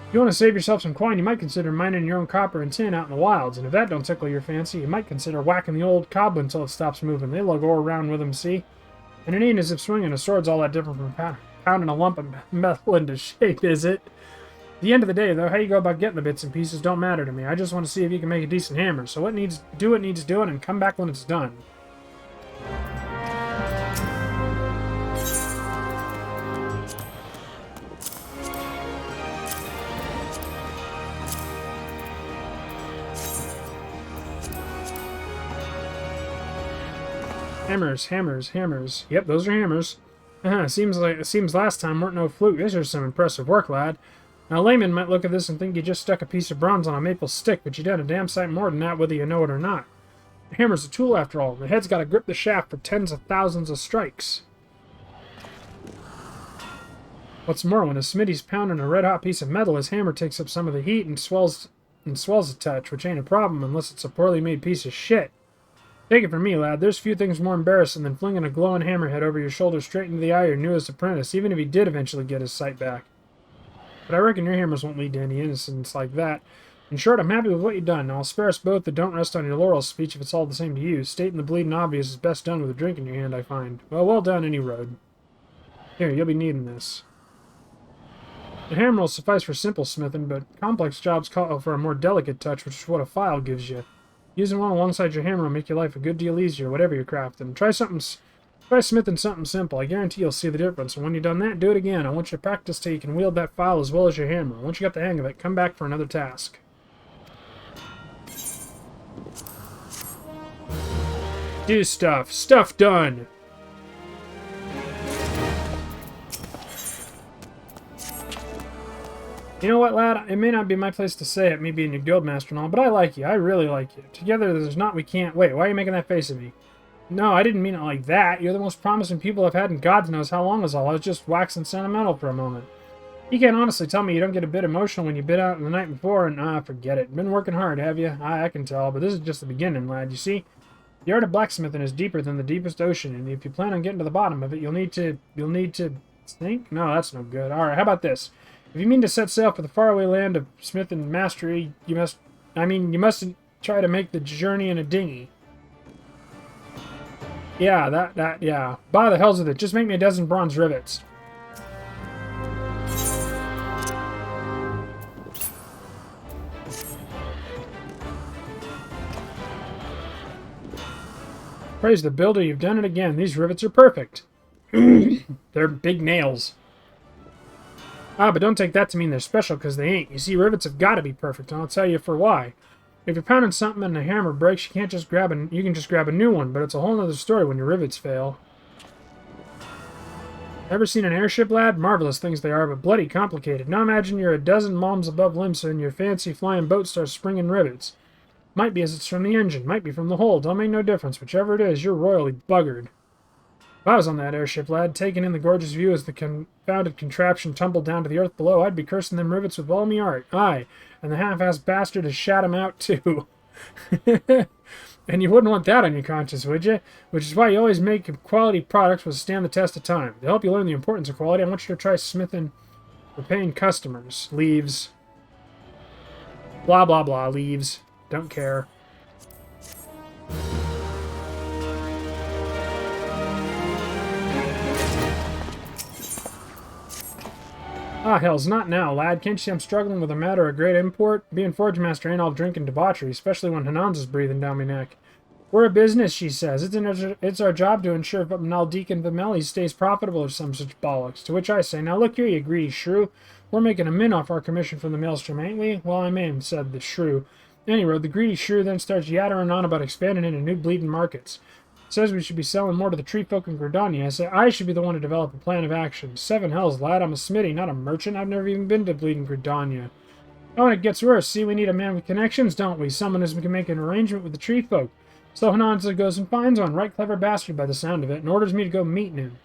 If you want to save yourself some coin, you might consider mining your own copper and tin out in the wilds, and if that don't tickle your fancy, you might consider whacking the old cobbler until it stops moving. They lug ore around with them, see? And it ain't as if swinging a sword's all that different from pounding a lump of metal into shape, is it? At the end of the day, though, how you go about getting the bits and pieces don't matter to me. I just want to see if you can make a decent hammer. So what needs doing, and come back when it's done. Hammers, hammers, hammers. Yep, those are hammers. Seems last time weren't no fluke. This is some impressive work, lad. Now, a layman might look at this and think you just stuck a piece of bronze on a maple stick, but you done a damn sight more than that, whether you know it or not. The hammer's a tool, after all. The head's got to grip the shaft for tens of thousands of strikes. What's more, when a smithy's pounding a red-hot piece of metal, his hammer takes up some of the heat and swells a touch, which ain't a problem unless it's a poorly made piece of shit. Take it from me, lad, there's few things more embarrassing than flinging a glowing hammerhead over your shoulder straight into the eye of your newest apprentice, even if he did eventually get his sight back. But I reckon your hammers won't lead to any innocence like that. In short, I'm happy with what you've done. Now, I'll spare us both the don't rest on your laurels speech if it's all the same to you. Stating the bleeding obvious is best done with a drink in your hand, I find. Well done, any road. Here, you'll be needing this. The hammer will suffice for simple smithing, but complex jobs call for a more delicate touch, which is what a file gives you. Using one alongside your hammer will make your life a good deal easier, whatever you're crafting. Try smithing something simple. I guarantee you'll see the difference. And when you've done that, do it again. I want you to practice till you can wield that file as well as your hammer. Once you got the hang of it, come back for another task. Do stuff. Stuff done. You know what, lad? It may not be my place to say it, me being your guildmaster and all, but I like you. I really like you. Together, there's not we can't... Wait, why are you making that face at me? No, I didn't mean it like that. You're the most promising people I've had in God knows how long is all. I was just waxing sentimental for a moment. You can't honestly tell me you don't get a bit emotional when you bid out the night before, and forget it. Been working hard, have you? I can tell, but this is just the beginning, lad. You see, the art of blacksmithing is deeper than the deepest ocean, and if you plan on getting to the bottom of it, you'll need to think? No, that's no good. All right, how about this? If you mean to set sail for the faraway land of smithing mastery, you mustn't try to make the journey in a dinghy. Yeah, yeah. By the hells with it, just make me a dozen bronze rivets. Praise the builder, you've done it again. These rivets are perfect. They're big nails. But don't take that to mean they're special, because they ain't. You see, rivets have got to be perfect, and I'll tell you for why. If you're pounding something and the hammer breaks, you can just grab a new one, but it's a whole other story when your rivets fail. Ever seen an airship, lad? Marvelous things they are, but bloody complicated. Now imagine you're a dozen malms above Limsa and your fancy flying boat starts springing rivets. Might be as it's from the engine, might be from the hull, don't make no difference. Whichever it is, you're royally buggered. If I was on that airship, lad, taking in the gorgeous view as the confounded contraption tumbled down to the earth below, I'd be cursing them rivets with all me art. Aye, and the half-assed bastard has shat 'em out, too. And you wouldn't want that on your conscience, would you? Which is why you always make quality products which stand the test of time. To help you learn the importance of quality, I want you to try smithing for paying customers. Leaves. Blah, blah, blah. Leaves. Don't care. Hells, not now, lad. Can't you see I'm struggling with a matter of great import? Being Forge Master ain't all drink and debauchery, especially when Hanan's is breathing down my neck. We're a business, she says. It's our job to ensure Naldeacon Vimelli stays profitable or some such bollocks. To which I say, now look here, you greedy shrew. We're making a min off our commission from the maelstrom, ain't we? Well, I may, said the shrew. Anyway, the greedy shrew then starts yattering on about expanding into new bleeding markets. Says we should be selling more to the tree folk in Gridania. I say I should be the one to develop a plan of action. Seven hells, lad, I'm a smithy, not a merchant. I've never even been to bleeding Gridania. Oh, and it gets worse. See, we need a man with connections, don't we? Someone who can make an arrangement with the tree folk. So Hananza goes and finds one, right clever bastard by the sound of it, and orders me to go meet him.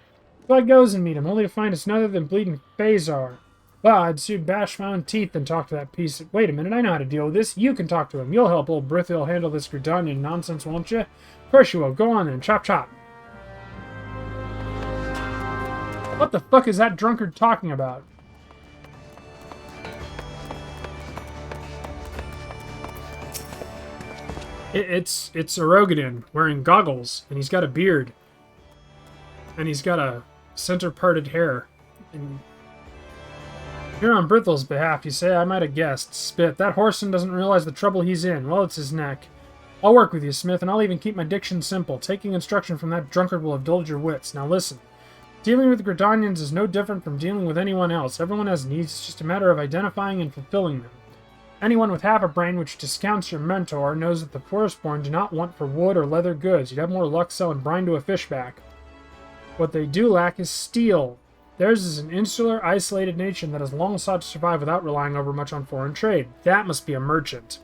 So I goes and meet him, only to find it's none other than bleeding Phasar. Well, I'd soon bash my own teeth than talk to that piece. Wait a minute, I know how to deal with this. You can talk to him. You'll help old Brithil handle this Gridanian nonsense, won't you? Of course you will. Go on then. Chop chop. What the fuck is that drunkard talking about? It's Orogadin wearing goggles, and he's got a beard, and he's got a center-parted hair. And here on Brithil's behalf, you say, I might have guessed. Spit, that whoreson doesn't realize the trouble he's in. Well, it's his neck. I'll work with you, Smith, and I'll even keep my diction simple. Taking instruction from that drunkard will have dulled your wits. Now listen. Dealing with Gridanians is no different from dealing with anyone else. Everyone has needs, it's just a matter of identifying and fulfilling them. Anyone with half a brain which discounts your mentor knows that the Forestborn do not want for wood or leather goods. You'd have more luck selling brine to a fishback. What they do lack is steel. Theirs is an insular, isolated nation that has long sought to survive without relying overmuch on foreign trade. That must be a merchant.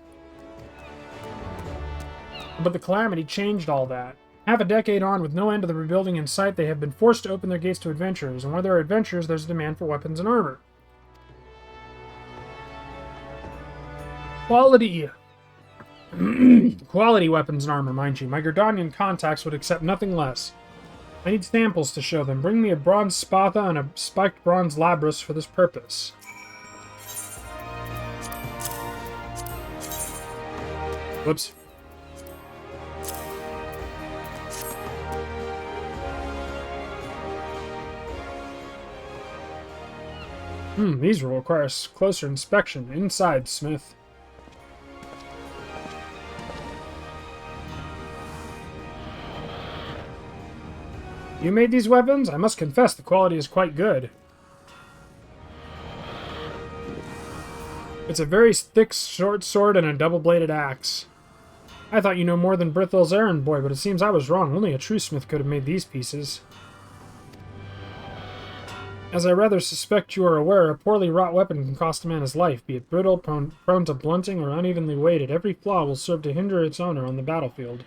But the Calamity changed all that. Half a decade on, with no end to the rebuilding in sight, they have been forced to open their gates to adventurers, and where there are adventurers, there's a demand for weapons and armor. Quality weapons and armor, mind you. My Gridanian contacts would accept nothing less. I need samples to show them. Bring me a bronze spatha and a spiked bronze labrys for this purpose. Whoops. These will require closer inspection. Inside, Smith. You made these weapons? I must confess the quality is quite good. It's a very thick short sword and a double-bladed axe. I thought you know more than Brithil's errand boy, but it seems I was wrong. Only a true smith could have made these pieces. As I rather suspect you are aware, a poorly wrought weapon can cost a man his life, be it brittle, prone to blunting, or unevenly weighted. Every flaw will serve to hinder its owner on the battlefield.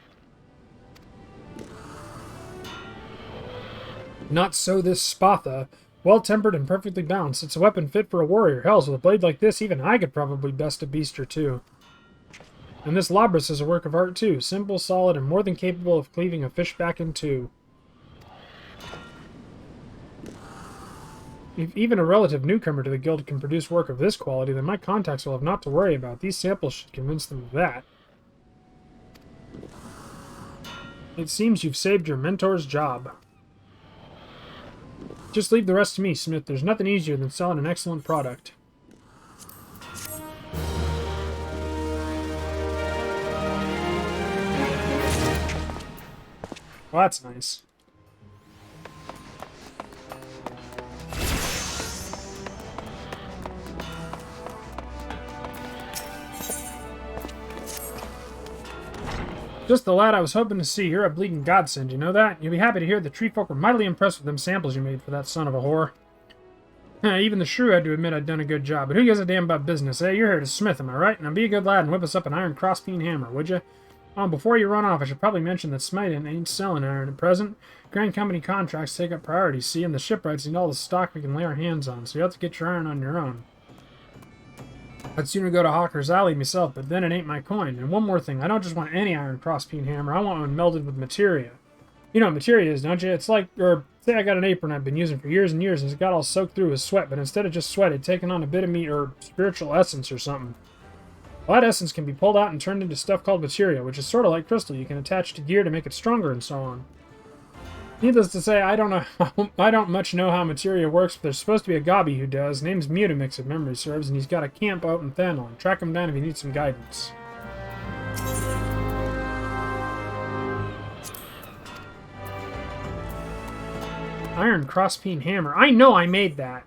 Not so this spatha. Well-tempered and perfectly balanced. It's a weapon fit for a warrior. Hells, with a blade like this, even I could probably best a beast or two. And this labrys is a work of art, too. Simple, solid, and more than capable of cleaving a fishback in two. If even a relative newcomer to the guild can produce work of this quality, then my contacts will have naught to worry about. These samples should convince them of that. It seems you've saved your mentor's job. Just leave the rest to me, Smith. There's nothing easier than selling an excellent product. Well, that's nice. Just the lad I was hoping to see. You're a bleeding godsend, you know that? You'll be happy to hear the tree folk were mightily impressed with them samples you made for that son of a whore. Even the shrew had to admit I'd done a good job, but who gives a damn about business, eh? You're here to smith, am I right? Now be a good lad and whip us up an iron crossbeam hammer, would you? Oh, before you run off, I should probably mention that Smyton ain't selling iron at present. Grand Company contracts take up priority, see, and the shipwrights need all the stock we can lay our hands on, so you have to get your iron on your own. I'd sooner go to Hawker's Alley myself, but then it ain't my coin. And one more thing, I don't just want any iron crossbeam hammer, I want one melded with materia. You know what materia is, don't you? It's like, or say I got an apron I've been using for years and years, and it's got all soaked through with sweat, but instead of just sweat, it's taken on a bit of meat or spiritual essence or something. Well, that essence can be pulled out and turned into stuff called materia, which is sort of like crystal you can attach to gear to make it stronger and so on. Needless to say, I don't much know how materia works, but there's supposed to be a gobby who does. Name's Mutamix, if memory serves, and he's got a camp out in Thanlon. Track him down if you need some guidance. Iron cross-peen hammer. I know I made that.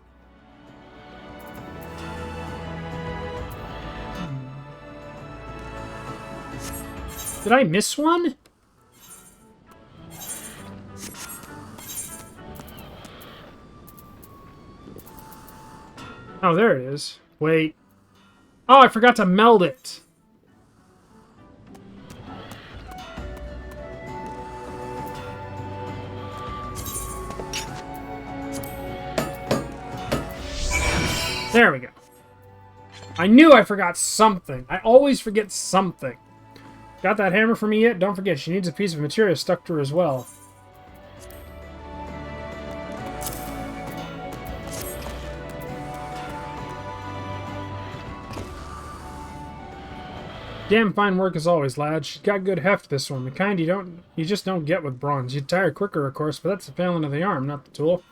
Did I miss one? Oh, there it is. Wait. Oh, I forgot to meld it. There we go. I knew I forgot something. I always forget something. Got that hammer for me yet? Don't forget, she needs a piece of material stuck to her as well. Damn fine work as always, lad. She's got good heft, this one. The kind you just don't get with bronze. You'd tire quicker, of course, but that's the failing of the arm, not the tool.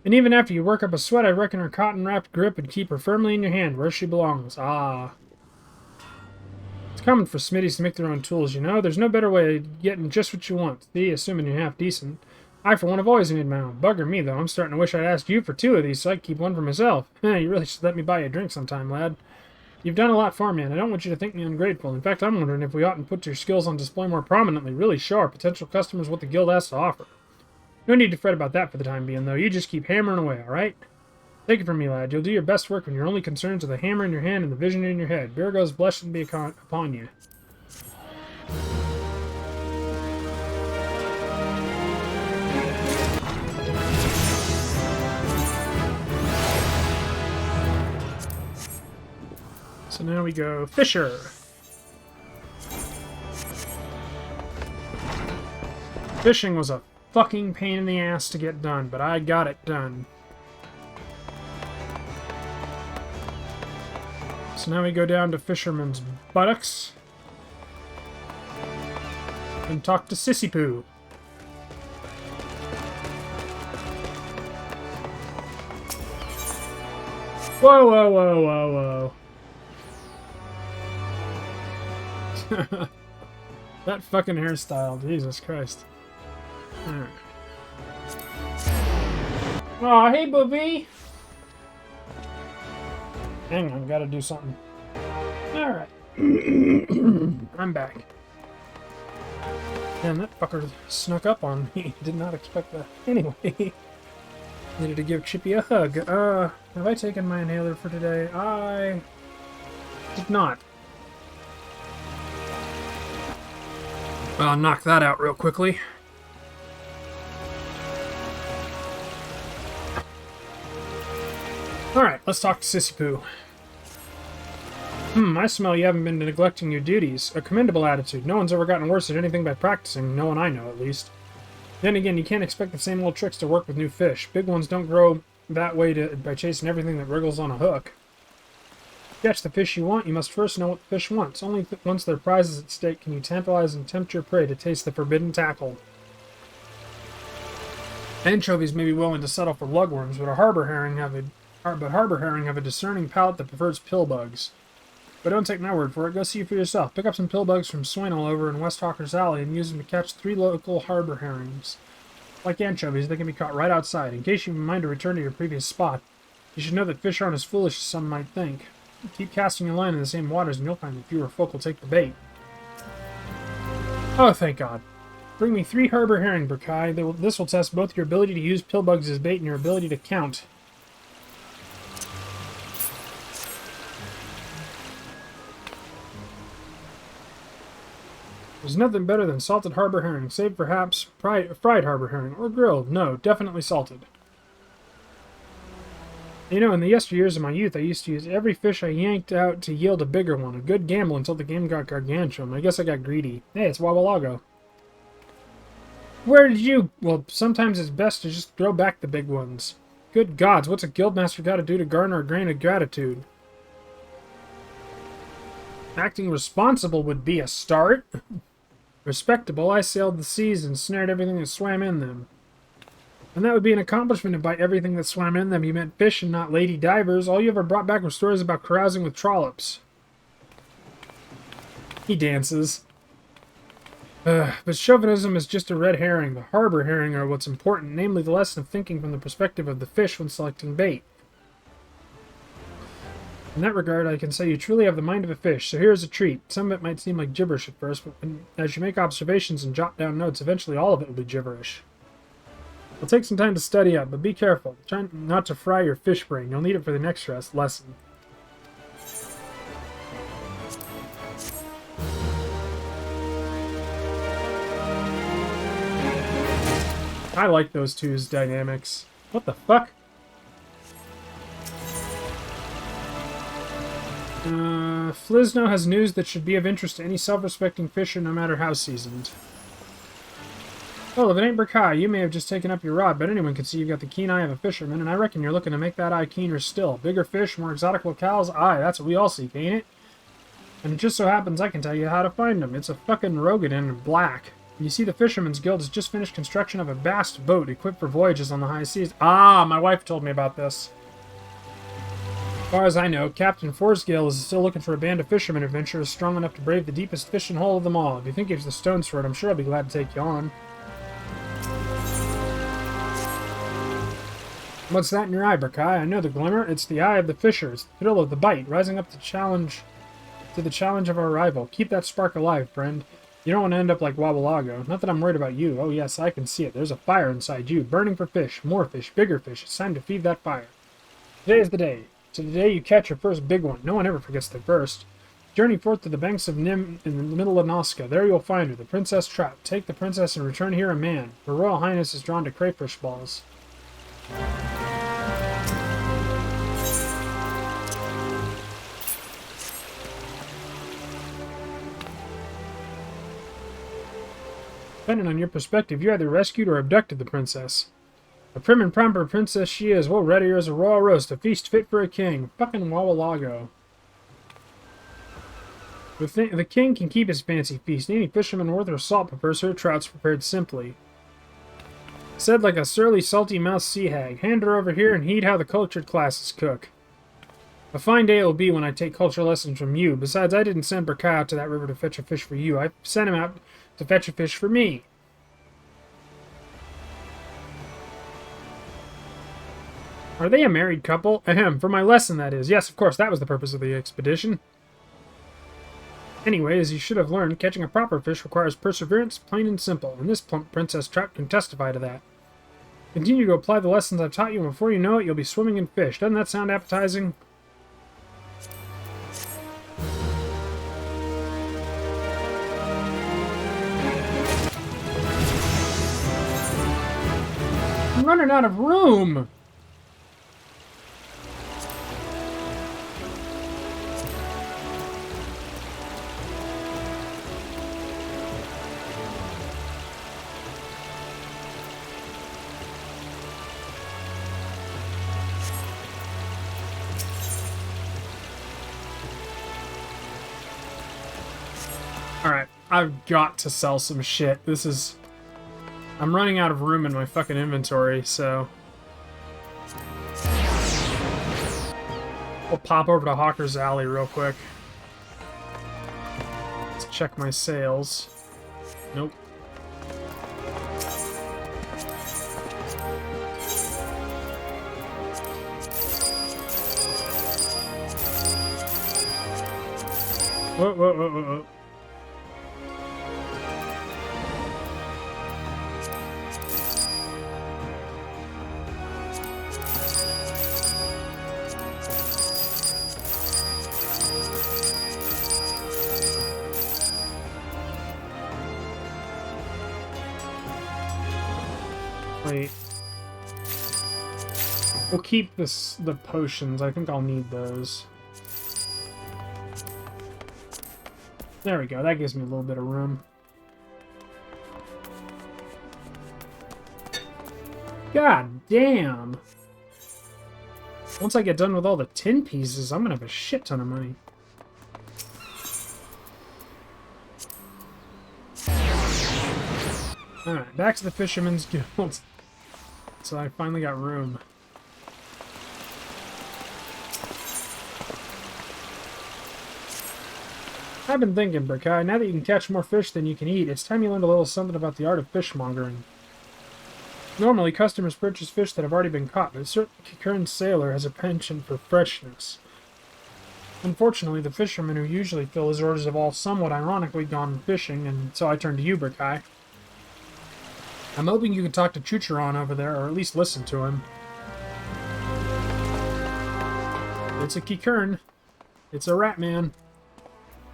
And even after you work up a sweat, I reckon her cotton-wrapped grip would keep her firmly in your hand, where she belongs. Ah. It's common for smithies to make their own tools, you know. There's no better way of getting just what you want. See, assuming you're half decent. I, for one, have always made my own. Bugger me, though. I'm starting to wish I'd asked you for 2 of these so I could keep one for myself. You really should let me buy you a drink sometime, lad. You've done a lot for me, and I don't want you to think me ungrateful. In fact, I'm wondering if we oughtn't put your skills on display more prominently. Really show our potential customers what the guild has to offer. No need to fret about that for the time being, though. You just keep hammering away, alright? Take it from me, lad. You'll do your best work when your only concerns are the hammer in your hand and the vision in your head. Virgo's blessing be upon you. So now we go Fisher. Fishing was a fucking pain in the ass to get done, but I got it done. So now we go down to Fisherman's Buttocks and talk to Sissy Poo. Whoa, whoa, whoa, whoa, whoa. That fucking hairstyle, Jesus Christ. Alright. Aw, hey, booby! Hang on, gotta do something. Alright. I'm back. Damn, that fucker snuck up on me. Did not expect that. Anyway. Needed to give Chippy a hug. Have I taken my inhaler for today? I did not. Well, I'll knock that out real quickly. Alright, let's talk to Sissy Poo. I smell you haven't been neglecting your duties. A commendable attitude. No one's ever gotten worse at anything by practicing. No one I know, at least. Then again, you can't expect the same old tricks to work with new fish. Big ones don't grow that way by chasing everything that wriggles on a hook. To catch the fish you want, you must first know what the fish wants. Only once their prize is at stake can you tantalize and tempt your prey to taste the forbidden tackle. Anchovies may be willing to settle for lugworms, but harbor herring have a discerning palate that prefers pillbugs. But don't take my word for it. Go see for yourself. Pick up some pillbugs from Swinell over in West Hawker's Alley and use them to catch 3 local harbor herrings. Like anchovies, they can be caught right outside. In case you mind to return to your previous spot, you should know that fish aren't as foolish as some might think. Keep casting your line in the same waters and you'll find that fewer folk will take the bait. Oh, thank God. Bring me 3 harbor herring, Burkai. This will test both your ability to use pillbugs as bait and your ability to count. There's nothing better than salted harbor herring, save perhaps fried harbor herring, or grilled. No, definitely salted. You know, in the yesteryears of my youth, I used to use every fish I yanked out to yield a bigger one. A good gamble until the game got gargantuan. I guess I got greedy. Hey, it's Wawalago. Where did you... Well, sometimes it's best to just throw back the big ones. Good gods, what's a guildmaster got to do to garner a grain of gratitude? Acting responsible would be a start. Respectable, I sailed the seas and snared everything that swam in them. And that would be an accomplishment if by everything that swam in them you meant fish and not lady divers. All you ever brought back were stories about carousing with trollops. He dances. But chauvinism is just a red herring. The harbor herring are what's important, namely the lesson of thinking from the perspective of the fish when selecting bait. In that regard, I can say you truly have the mind of a fish, so here is a treat. Some of it might seem like gibberish at first, but as you make observations and jot down notes, eventually all of it will be gibberish. It'll take some time to study up, but be careful. Try not to fry your fish brain. You'll need it for the next lesson. I like those two's dynamics. What the fuck? Flisno has news that should be of interest to any self-respecting fisher, no matter how seasoned. Well, if it ain't Burkai, you may have just taken up your rod, but anyone can see you've got the keen eye of a fisherman, and I reckon you're looking to make that eye keener still. Bigger fish, more exotic locales? Aye, that's what we all seek, ain't it? And it just so happens I can tell you how to find them. It's a fucking Rogadin in black. You see, the Fisherman's Guild has just finished construction of a vast boat equipped for voyages on the high seas. Ah, my wife told me about this. As far as I know, Captain Forsgale is still looking for a band of fishermen adventurers strong enough to brave the deepest fishing hole of them all. If you think he has the stones for it, I'm sure I'll be glad to take you on. What's that in your eye, Burkai? I know the glimmer. It's the eye of the fisher. It's the thrill of the bite, rising up to the challenge of our rival. Keep that spark alive, friend. You don't want to end up like Wabbalago. Not that I'm worried about you. Oh yes, I can see it. There's a fire inside you, burning for fish. More fish, bigger fish. It's time to feed that fire. Today is the day. To the day you catch your first big one. No one ever forgets their first. Journey forth to the banks of Nim in the middle of Nazca. There you'll find her, the Princess Trout. Take the princess and return here a man. Her Royal Highness is drawn to crayfish balls. Depending on your perspective, you either rescued or abducted the princess. A prim and proper princess she is, well ready as a royal roast, a feast fit for a king. Fucking Wallago. The king can keep his fancy feast. Any fisherman worth her salt prefers her trouts prepared simply. Said like a surly, salty-mouthed sea hag. Hand her over here and heed how the cultured classes cook. A fine day it will be when I take culture lessons from you. Besides, I didn't send Burkai out to that river to fetch a fish for you. I sent him out to fetch a fish for me. Are they a married couple? Ahem, for my lesson, that is. Yes, of course, that was the purpose of the expedition. Anyway, as you should have learned, catching a proper fish requires perseverance, plain and simple, and this plump Princess Trout can testify to that. Continue to apply the lessons I've taught you, and before you know it, you'll be swimming in fish. Doesn't that sound appetizing? I'm running out of room! Alright, I've got to sell some shit. I'm running out of room in my fucking inventory, so... We'll pop over to Hawker's Alley real quick. Let's check my sales. Nope. Whoa, whoa, whoa, whoa, whoa. Wait. We'll keep the potions. I think I'll need those. There we go. That gives me a little bit of room. God damn! Once I get done with all the tin pieces, I'm gonna have a shit ton of money. Alright, back to the Fisherman's Guild. So I finally got room. I've been thinking, Berkai, now that you can catch more fish than you can eat, it's time you learned a little something about the art of fishmongering. Normally, customers purchase fish that have already been caught, but a certain current sailor has a penchant for freshness. Unfortunately, the fishermen who usually fill his orders have all somewhat ironically gone fishing, and so I turn to you, Berkai. I'm hoping you can talk to Chucharon over there, or at least listen to him. It's a Kikern. It's a rat man.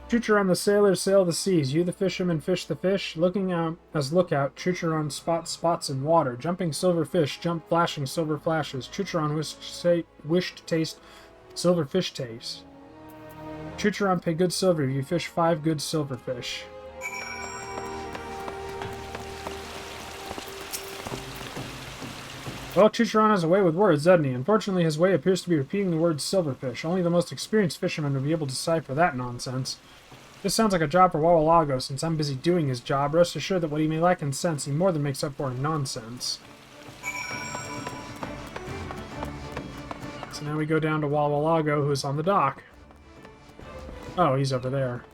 Chucharon the sailor sail the seas. You the fisherman fish the fish. Looking out as lookout, Chucharon spots spots in water. Jumping silver fish, jump flashing silver flashes. Chucharon wish to taste silver fish taste. Chucharon pay good silver. You fish 5 good silver fish. Well, Chucharon has a way with words, doesn't he? Unfortunately, his way appears to be repeating the word silverfish. Only the most experienced fisherman would be able to decipher that nonsense. This sounds like a job for Wawalago. Since I'm busy doing his job, rest assured that what he may lack in sense, he more than makes up for in nonsense. So now we go down to Wawalago, who's on the dock. Oh, he's over there.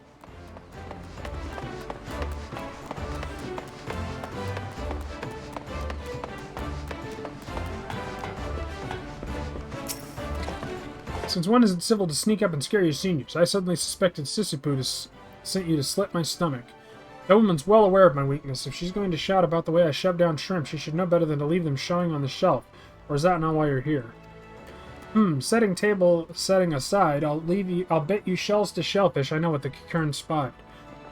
Since when is it civil to sneak up and scare your seniors? I suddenly suspected Sisipu sent you to slit my stomach. That woman's well aware of my weakness. If she's going to shout about the way I shove down shrimp, she should know better than to leave them showing on the shelf. Or is that not why you're here? Setting aside, I'll bet you shells to shellfish I know what the Kikern spied.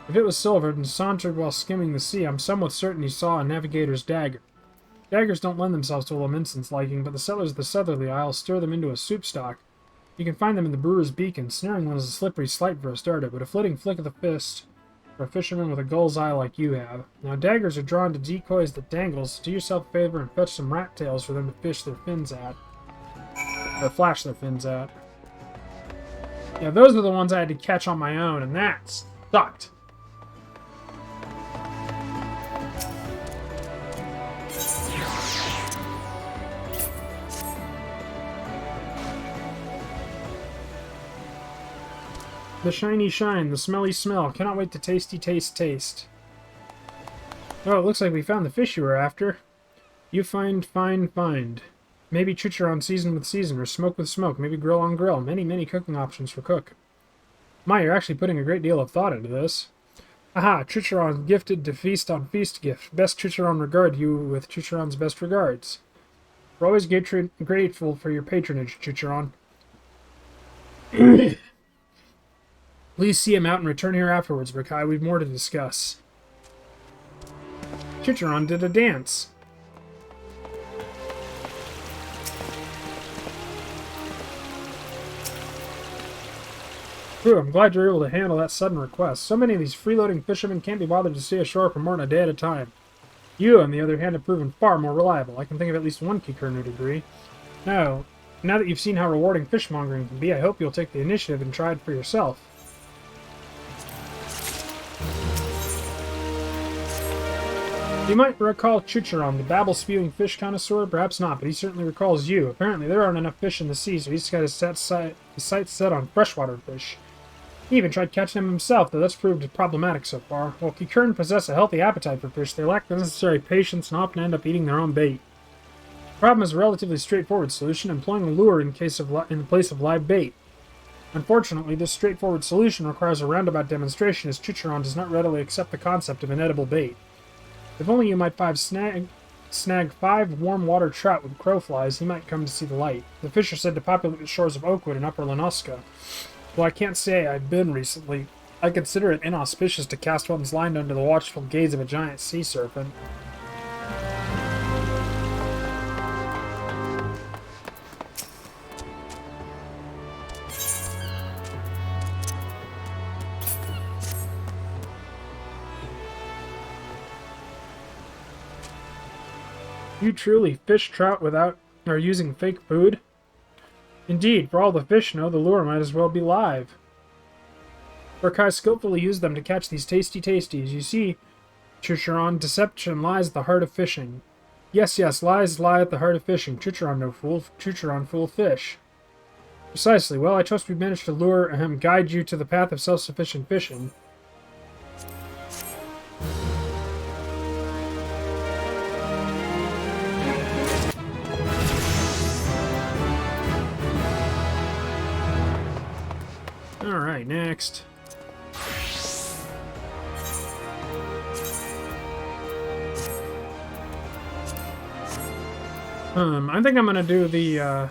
If it was silvered and sauntered while skimming the sea, I'm somewhat certain he saw a navigator's dagger. Daggers don't lend themselves to Williamson's liking, but the settlers of the southerly isles stir them into a soup stock. You can find them in the brewer's beacon. Snaring one is a slippery slight for a starter, but a flitting flick of the fist for a fisherman with a gull's eye like you have. Now, daggers are drawn to decoys that dangle, so do yourself a favor and fetch some rat tails for them to fish their fins at. Or flash their fins at. Yeah, those are the ones I had to catch on my own, and that sucked. The shiny shine, the smelly smell. Cannot wait to tasty taste. Oh, it looks like we found the fish you were after. You find. Maybe Chucharon season with season, or smoke with smoke. Maybe grill on grill. Many cooking options for cook. My, you're actually putting a great deal of thought into this. Aha, Chucharon gifted to feast on feast gift. Best Chucharon regard you with Chucharon's best regards. We're always grateful for your patronage, Chucharon. Please see him out and return here afterwards, Berkai. We've more to discuss. Chucharon did a dance. Phew, I'm glad you're able to handle that sudden request. So many of these freeloading fishermen can't be bothered to stay ashore for more than a day at a time. You, on the other hand, have proven far more reliable. I can think of at least one Kikern who'd agree. Now that you've seen how rewarding fishmongering can be, I hope you'll take the initiative and try it for yourself. You might recall Chucharon, the babble-spewing fish connoisseur. Perhaps not, but he certainly recalls you. Apparently, there aren't enough fish in the sea, so he's got his sights set on freshwater fish. He even tried catching them himself, though that's proved problematic so far. While Kikern possess a healthy appetite for fish, they lack the necessary patience and often end up eating their own bait. The problem is a relatively straightforward solution, employing a lure in the place of live bait. Unfortunately, this straightforward solution requires a roundabout demonstration, as Chucharon does not readily accept the concept of an edible bait. If only you might snag 5 warm water trout with crowflies, he might come to see the light. The fish are said to populate the shores of Oakwood and Upper Lenoska. Though I can't say I've been recently, I consider it inauspicious to cast one's line under the watchful gaze of a giant sea serpent. You truly fish trout without using fake food? Indeed, for all the fish know, the lure might as well be live. Berkai skillfully used them to catch these tasty tasties. You see, Chucharon, deception lies at the heart of fishing. Yes, lies lie at the heart of fishing. Chucharon no fool. Chucharon fool fish. Precisely. Well, I trust we've managed to lure him, guide you to the path of self-sufficient fishing. Alright, next. I think I'm gonna do the,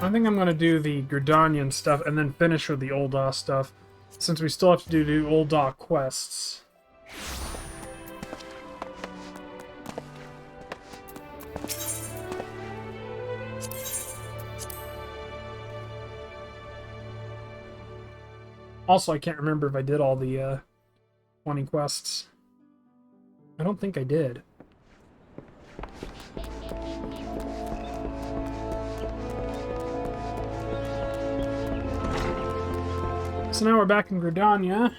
I think I'm gonna do the Gridanian stuff and then finish with the Ul'dah stuff, since we still have to do Ul'dah quests. Also, I can't remember if I did all the 20 quests. I don't think I did. So now we're back in Gridania.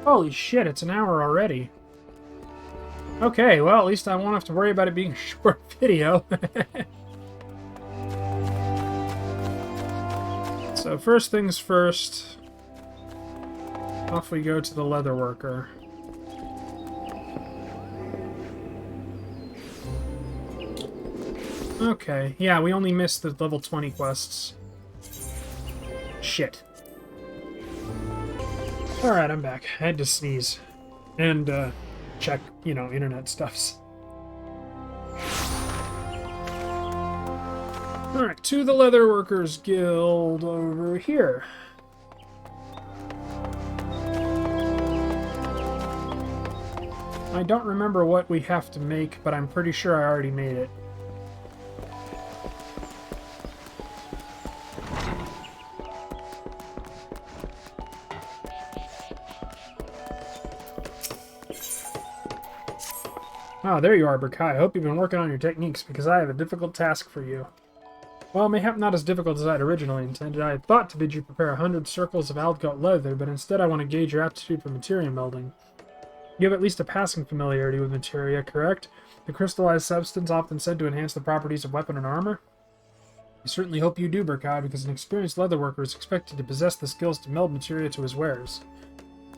Holy shit, it's an hour already. Okay, well, at least I won't have to worry about it being a short video. So first things first, off we go to the leatherworker. Okay, yeah, we only missed the level 20 quests. Shit. Alright, I'm back. I had to sneeze. And, check, you know, internet stuffs. Alright, to the Leatherworkers Guild over here. I don't remember what we have to make, but I'm pretty sure I already made it. Ah, there you are, Berkai. I hope you've been working on your techniques, because I have a difficult task for you. Well, mayhap not as difficult as I had originally intended. I had thought to bid you prepare 100 circles of Aldgoat leather, but instead I want to gauge your aptitude for materia melding. You have at least a passing familiarity with materia, correct? The crystallized substance often said to enhance the properties of weapon and armor? I certainly hope you do, Berkai, because an experienced leatherworker is expected to possess the skills to meld materia to his wares.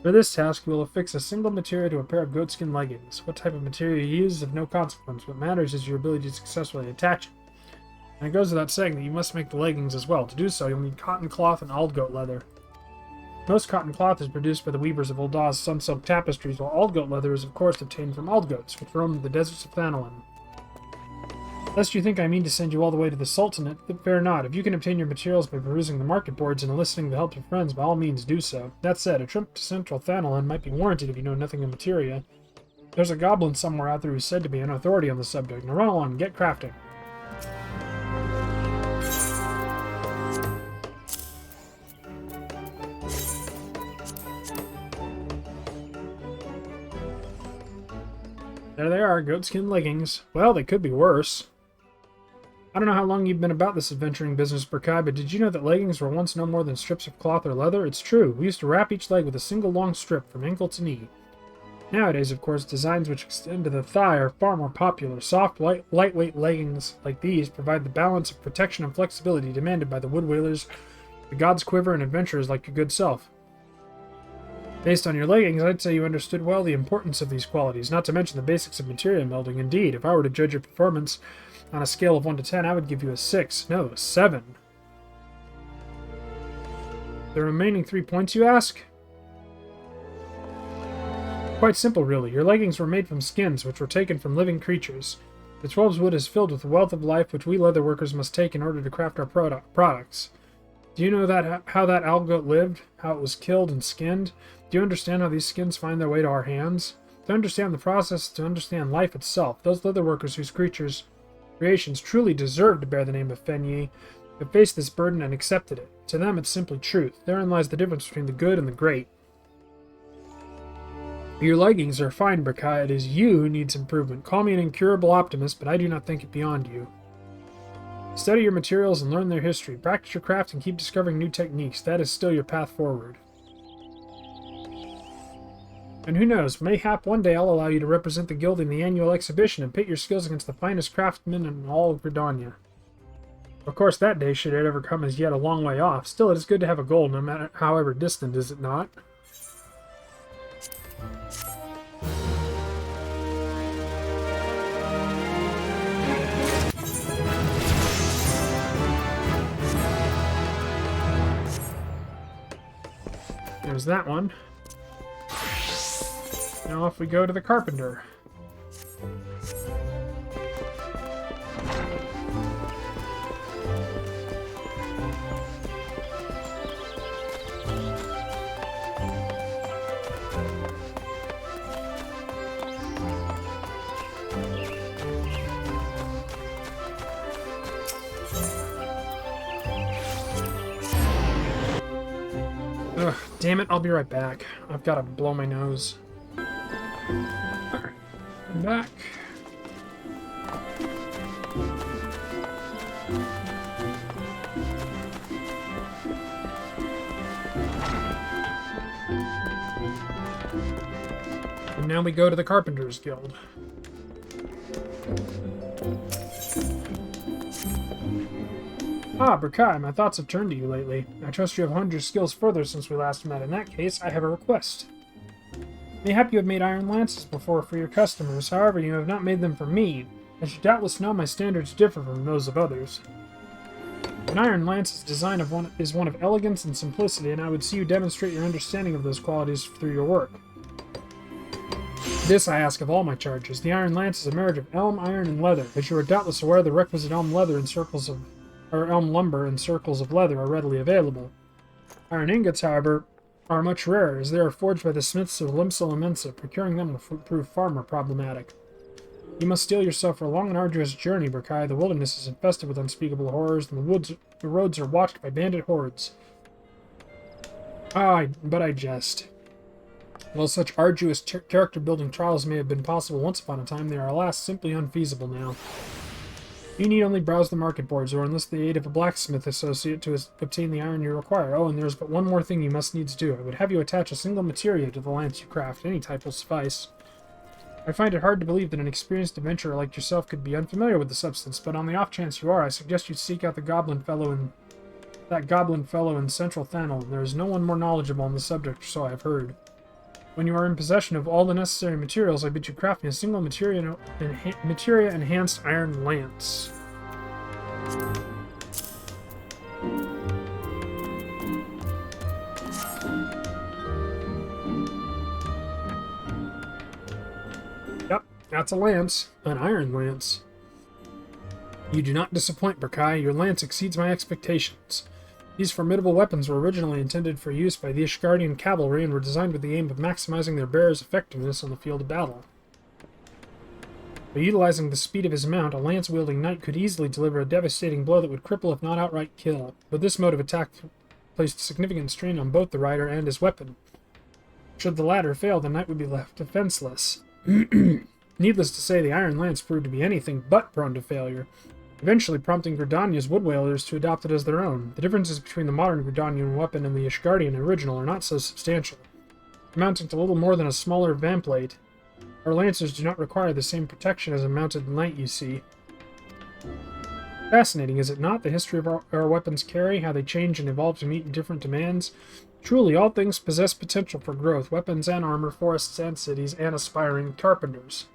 For this task, we will affix a single materia to a pair of goatskin leggings. What type of materia you use is of no consequence. What matters is your ability to successfully attach it. And it goes without saying that you must make the leggings as well. To do so, you'll need cotton cloth and Aldgoat leather. Most cotton cloth is produced by the weavers of Uldah's sun-silk tapestries, while Aldgoat leather is of course obtained from Aldgoats, which roam the deserts of Thanalan. Lest you think I mean to send you all the way to the Sultanate, fear not. If you can obtain your materials by perusing the market boards and enlisting the help of friends, by all means do so. That said, a trip to central Thanalan might be warranted if you know nothing of materia. There's a goblin somewhere out there who's said to be an authority on the subject. Now run along and get crafting. There they are, goatskin leggings. Well, they could be worse. I don't know how long you've been about this adventuring business, Berkai, but did you know that leggings were once no more than strips of cloth or leather? It's true. We used to wrap each leg with a single long strip from ankle to knee. Nowadays, of course, designs which extend to the thigh are far more popular. Soft, lightweight leggings like these provide the balance of protection and flexibility demanded by the woodwheelers, the gods' quiver, and adventurers like your good self. Based on your leggings, I'd say you understood well the importance of these qualities, not to mention the basics of materia melding. Indeed, if I were to judge your performance on a scale of 1 to 10, I would give you a 6. No, a 7. The remaining 3 points, you ask? Quite simple, really. Your leggings were made from skins, which were taken from living creatures. The 12's wood is filled with the wealth of life which we leatherworkers must take in order to craft our products. Do you know how that Aldgoat lived? How it was killed and skinned? Do you understand how these skins find their way to our hands? To understand the process, to understand life itself, those leatherworkers whose creations truly deserve to bear the name of Fenyi have faced this burden and accepted it. To them, it's simply truth. Therein lies the difference between the good and the great. Your leggings are fine, Berkai. It is you who needs improvement. Call me an incurable optimist, but I do not think it beyond you. Study your materials and learn their history. Practice your craft and keep discovering new techniques. That is still your path forward. And who knows, mayhap one day I'll allow you to represent the guild in the annual exhibition and pit your skills against the finest craftsmen in all of Gridania. Of course, that day, should it ever come, is yet a long way off. Still, it is good to have a goal, no matter however distant, is it not? There's that one. Now off we go to the carpenter. Ugh, damn it, I'll be right back. I've got to blow my nose. Alright, I'm back. And now we go to the Carpenters Guild. Ah, Berkai, my thoughts have turned to you lately. I trust you have honed your skills further since we last met. In that case, I have a request. Mayhap you have made iron lances before for your customers, however, you have not made them for me. As you doubtless know, my standards differ from those of others. An iron lance's design is one of elegance and simplicity, and I would see you demonstrate your understanding of those qualities through your work. This I ask of all my charges. The iron lance is a marriage of elm, iron, and leather. As you are doubtless aware, the requisite elm lumber in circles of leather are readily available. Iron ingots, however, are much rarer, as they are forged by the smiths of Limsa Lamensa. Procuring them will prove far more problematic. You must steel yourself for a long and arduous journey, Berkai. The wilderness is infested with unspeakable horrors, and the roads are watched by bandit hordes. But I jest. While such arduous character-building trials may have been possible once upon a time, they are, alas, simply unfeasible now. You need only browse the market boards, or enlist the aid of a blacksmith associate to obtain the iron you require. Oh, and there is but one more thing you must needs do. I would have you attach a single materia to the lance you craft. Any type will suffice. I find it hard to believe that an experienced adventurer like yourself could be unfamiliar with the substance, but on the off chance you are, I suggest you seek out that goblin fellow in Central Thanel. There is no one more knowledgeable on the subject, or so I have heard. When you are in possession of all the necessary materials, I bid you craft me a single materia-enhanced iron lance. Yep, that's a lance. An iron lance. You do not disappoint, Berkai. Your lance exceeds my expectations. These formidable weapons were originally intended for use by the Ishgardian cavalry and were designed with the aim of maximizing their bearer's effectiveness on the field of battle. By utilizing the speed of his mount, a lance-wielding knight could easily deliver a devastating blow that would cripple if not outright kill, but this mode of attack placed significant strain on both the rider and his weapon. Should the latter fail, the knight would be left defenseless. Needless to say, the iron lance proved to be anything but prone to failure, eventually prompting Gridania's woodwailers to adopt it as their own. The differences between the modern Gridanian weapon and the Ishgardian original are not so substantial, amounting to little more than a smaller vamplate. Our lancers do not require the same protection as a mounted knight, you see. Fascinating, is it not, the history of our weapons carry, how they change and evolve to meet different demands? Truly, all things possess potential for growth, weapons and armor, forests and cities, and aspiring carpenters.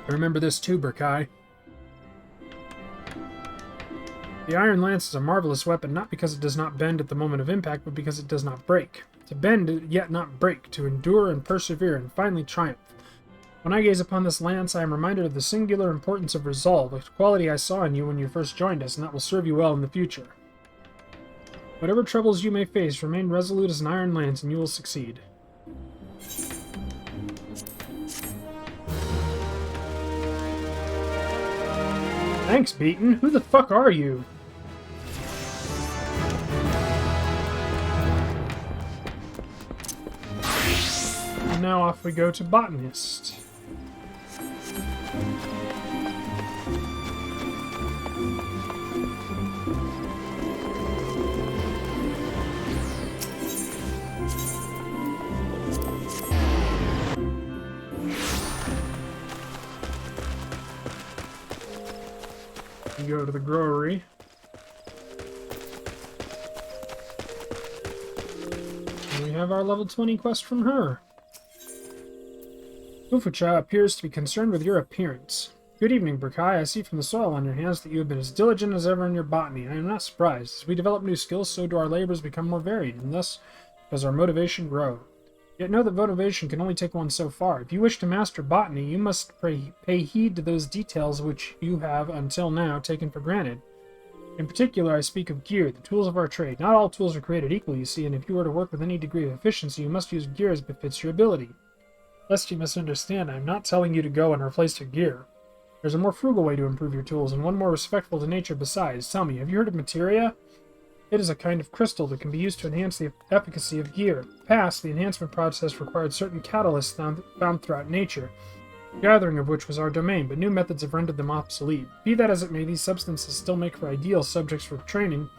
Remember this too, Berkai. The iron lance is a marvelous weapon, not because it does not bend at the moment of impact, but because it does not break. To bend, yet not break, to endure and persevere, and finally triumph. When I gaze upon this lance, I am reminded of the singular importance of resolve, a quality I saw in you when you first joined us, and that will serve you well in the future. Whatever troubles you may face, remain resolute as an iron lance, and you will succeed. Thanks, Beaton. Who the fuck are you? And now off we go to Botanist. go to the growery. And we have our level 20 quest from her. Ufucha appears to be concerned with your appearance. Good evening, Burkai. I see from the soil on your hands that you have been as diligent as ever in your botany. I am not surprised. As we develop new skills, so do our labors become more varied, and thus does our motivation grow. Yet know that motivation can only take one so far. If you wish to master botany, you must pay heed to those details which you have, until now, taken for granted. In particular, I speak of gear, the tools of our trade. Not all tools are created equal, you see, and if you are to work with any degree of efficiency, you must use gear as befits your ability. Lest you misunderstand, I am not telling you to go and replace your gear. There's a more frugal way to improve your tools, and one more respectful to nature besides. Tell me, have you heard of materia? It is a kind of crystal that can be used to enhance the efficacy of gear. In the past, the enhancement process required certain catalysts found throughout nature, the gathering of which was our domain, but new methods have rendered them obsolete. Be that as it may, these substances still make for ideal subjects for training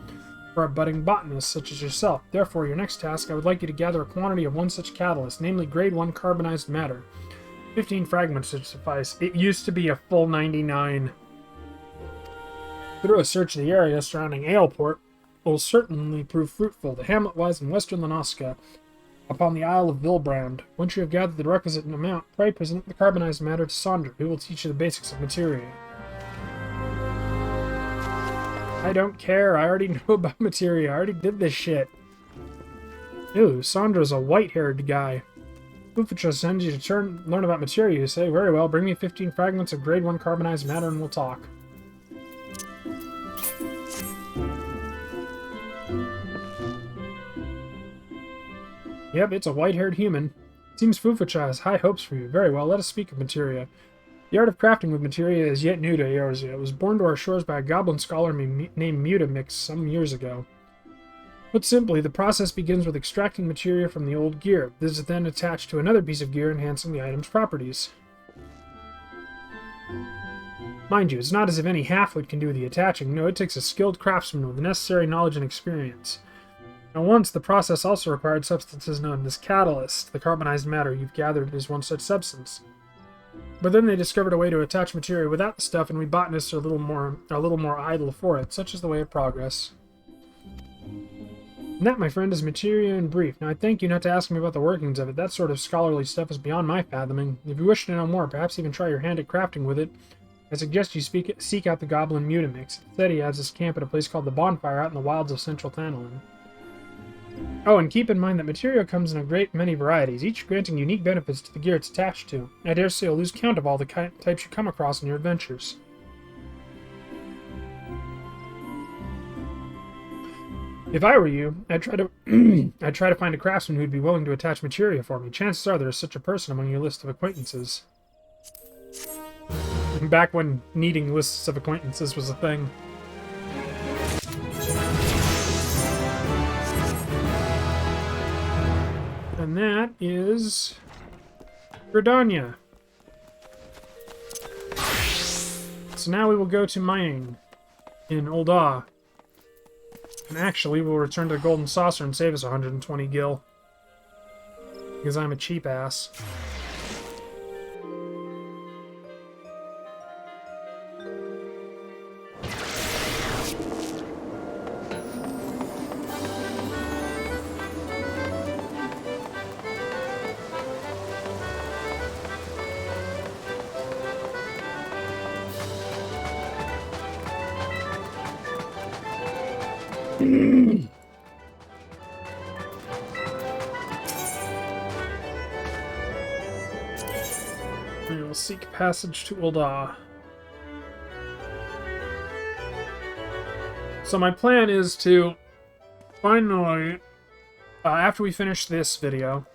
for a budding botanist such as yourself. Therefore, your next task, I would like you to gather a quantity of one such catalyst, namely grade 1 carbonized matter. 15 fragments should suffice. It used to be a full 99. Through a search of the area surrounding Aleport will certainly prove fruitful. The hamlet lies in western Lanoska, upon the Isle of Vilbrand. Once you have gathered the requisite amount, pray present the carbonized matter to Sandra, who will teach you the basics of materia. I don't care. I already know about materia. I already did this shit. Ew, Sandra's a white-haired guy. Ufucha sends you to learn about materia. You say, very well, bring me 15 fragments of grade 1 carbonized matter and we'll talk. Yep, it's a white-haired human. Seems Fufucha has high hopes for you. Very well, let us speak of materia. The art of crafting with materia is yet new to Eorzea. It was born to our shores by a goblin scholar named Mutamix some years ago. Put simply, the process begins with extracting materia from the old gear. This is then attached to another piece of gear, enhancing the item's properties. Mind you, it's not as if any halfwit can do the attaching. No, it takes a skilled craftsman with the necessary knowledge and experience. Now once, the process also required substances known as catalyst. The carbonized matter you've gathered is one such substance. But then they discovered a way to attach materia without the stuff, and we botanists are a little more idle for it. Such is the way of progress. And that, my friend, is materia in brief. Now I thank you not to ask me about the workings of it. That sort of scholarly stuff is beyond my fathoming. If you wish to know more, perhaps even try your hand at crafting with it, I suggest you seek out the goblin Mutamix. Instead, he has his camp at a place called the Bonfire out in the wilds of central Thanalan. Oh, and keep in mind that materia comes in a great many varieties, each granting unique benefits to the gear it's attached to. I dare say you'll lose count of all the types you come across in your adventures. If I were you, I'd try to find a craftsman who'd be willing to attach materia for me. Chances are there's such a person among your list of acquaintances. Back when needing lists of acquaintances was a thing. And that is Gridania. So now we will go to mining in Ul'dah. And actually, we'll return to the Golden Saucer and save us 120 gil. Because I'm a cheap ass. We will seek passage to Ul'dah. So my plan is to finally, after we finish this video,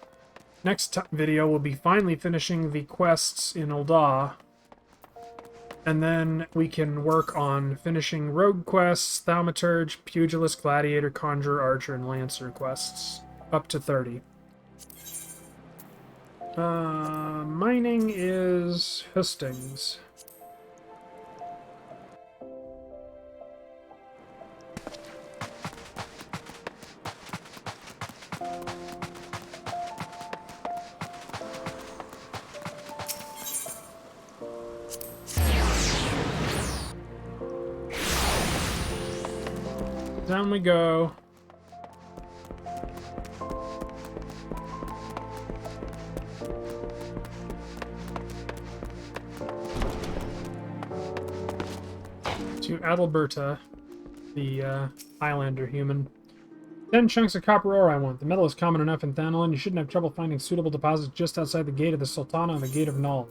next video will be finally finishing the quests in Ul'dah, and then we can work on finishing rogue quests, thaumaturge, pugilist, gladiator, conjurer, archer, and lancer quests, up to 30. Mining is hustings. Down we go. To Adalberta, the Highlander human. 10 chunks of copper ore I want. The metal is common enough in Thanolin. You shouldn't have trouble finding suitable deposits just outside the gate of the Sultana and the gate of Nald.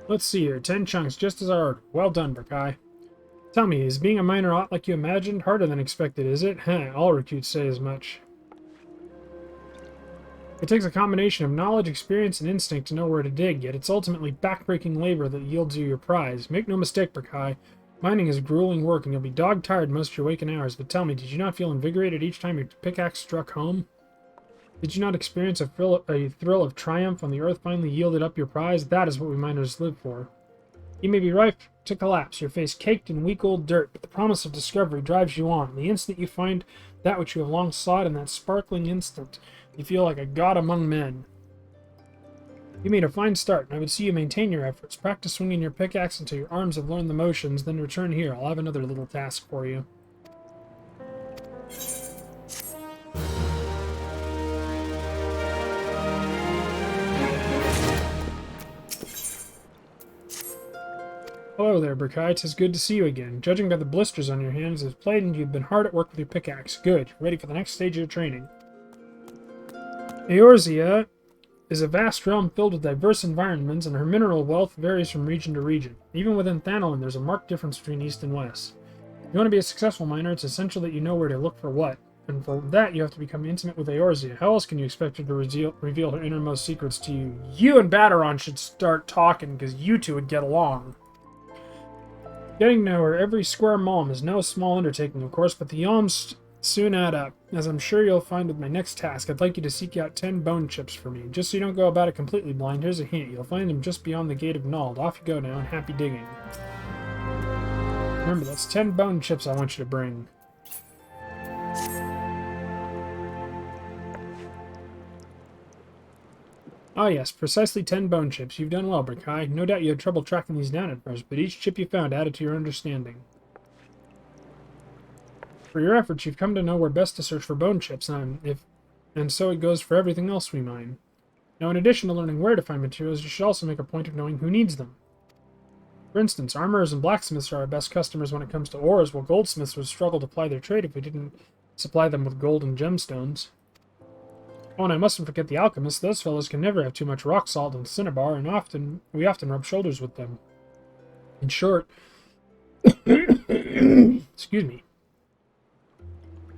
Let's see here. 10 chunks, just as I ordered. Well done, Brakai. Tell me, is being a miner aught like you imagined? Harder than expected, is it? Heh, all recruits say as much. It takes a combination of knowledge, experience, and instinct to know where to dig, yet it's ultimately back-breaking labor that yields you your prize. Make no mistake, Brakai. Mining is grueling work, and you'll be dog-tired most of your waking hours, but tell me, did you not feel invigorated each time your pickaxe struck home? Did you not experience a thrill of triumph when the earth finally yielded up your prize? That is what we miners live for. You may be ripe to collapse, your face caked in weak old dirt, but the promise of discovery drives you on. The instant you find that which you have long sought, in that sparkling instant, you feel like a god among men. You made a fine start, and I would see you maintain your efforts. Practice swinging your pickaxe until your arms have learned the motions, then return here. I'll have another little task for you. Hello there, Brakai. 'Tis good to see you again. Judging by the blisters on your hands, it's plain you've been hard at work with your pickaxe. Good. Ready for the next stage of your training. Eorzea is a vast realm filled with diverse environments, and her mineral wealth varies from region to region. Even within Thanolin, there's a marked difference between east and west. If you want to be a successful miner, it's essential that you know where to look for what, and for that you have to become intimate with Eorzea. How else can you expect her to reveal her innermost secrets to you? You and Baderon should start talking, because you two would get along. Getting to know her every square mom is no small undertaking, of course, but the yalms soon add up. As I'm sure you'll find with my next task, I'd like you to seek out 10 bone chips for me. Just so you don't go about it completely blind, here's a hint. You'll find them just beyond the gate of Nald. Off you go now, and happy digging. Remember, that's 10 bone chips I want you to bring. Ah yes, precisely 10 bone chips. You've done well, Brakai. No doubt you had trouble tracking these down at first, but each chip you found added to your understanding. For your efforts, you've come to know where best to search for bone chips, and so it goes for everything else we mine. Now, in addition to learning where to find materials, you should also make a point of knowing who needs them. For instance, armorers and blacksmiths are our best customers when it comes to ores, while goldsmiths would struggle to ply their trade if we didn't supply them with gold and gemstones. Oh, and I mustn't forget the alchemists. Those fellows can never have too much rock salt and cinnabar, and we often rub shoulders with them. In short, excuse me.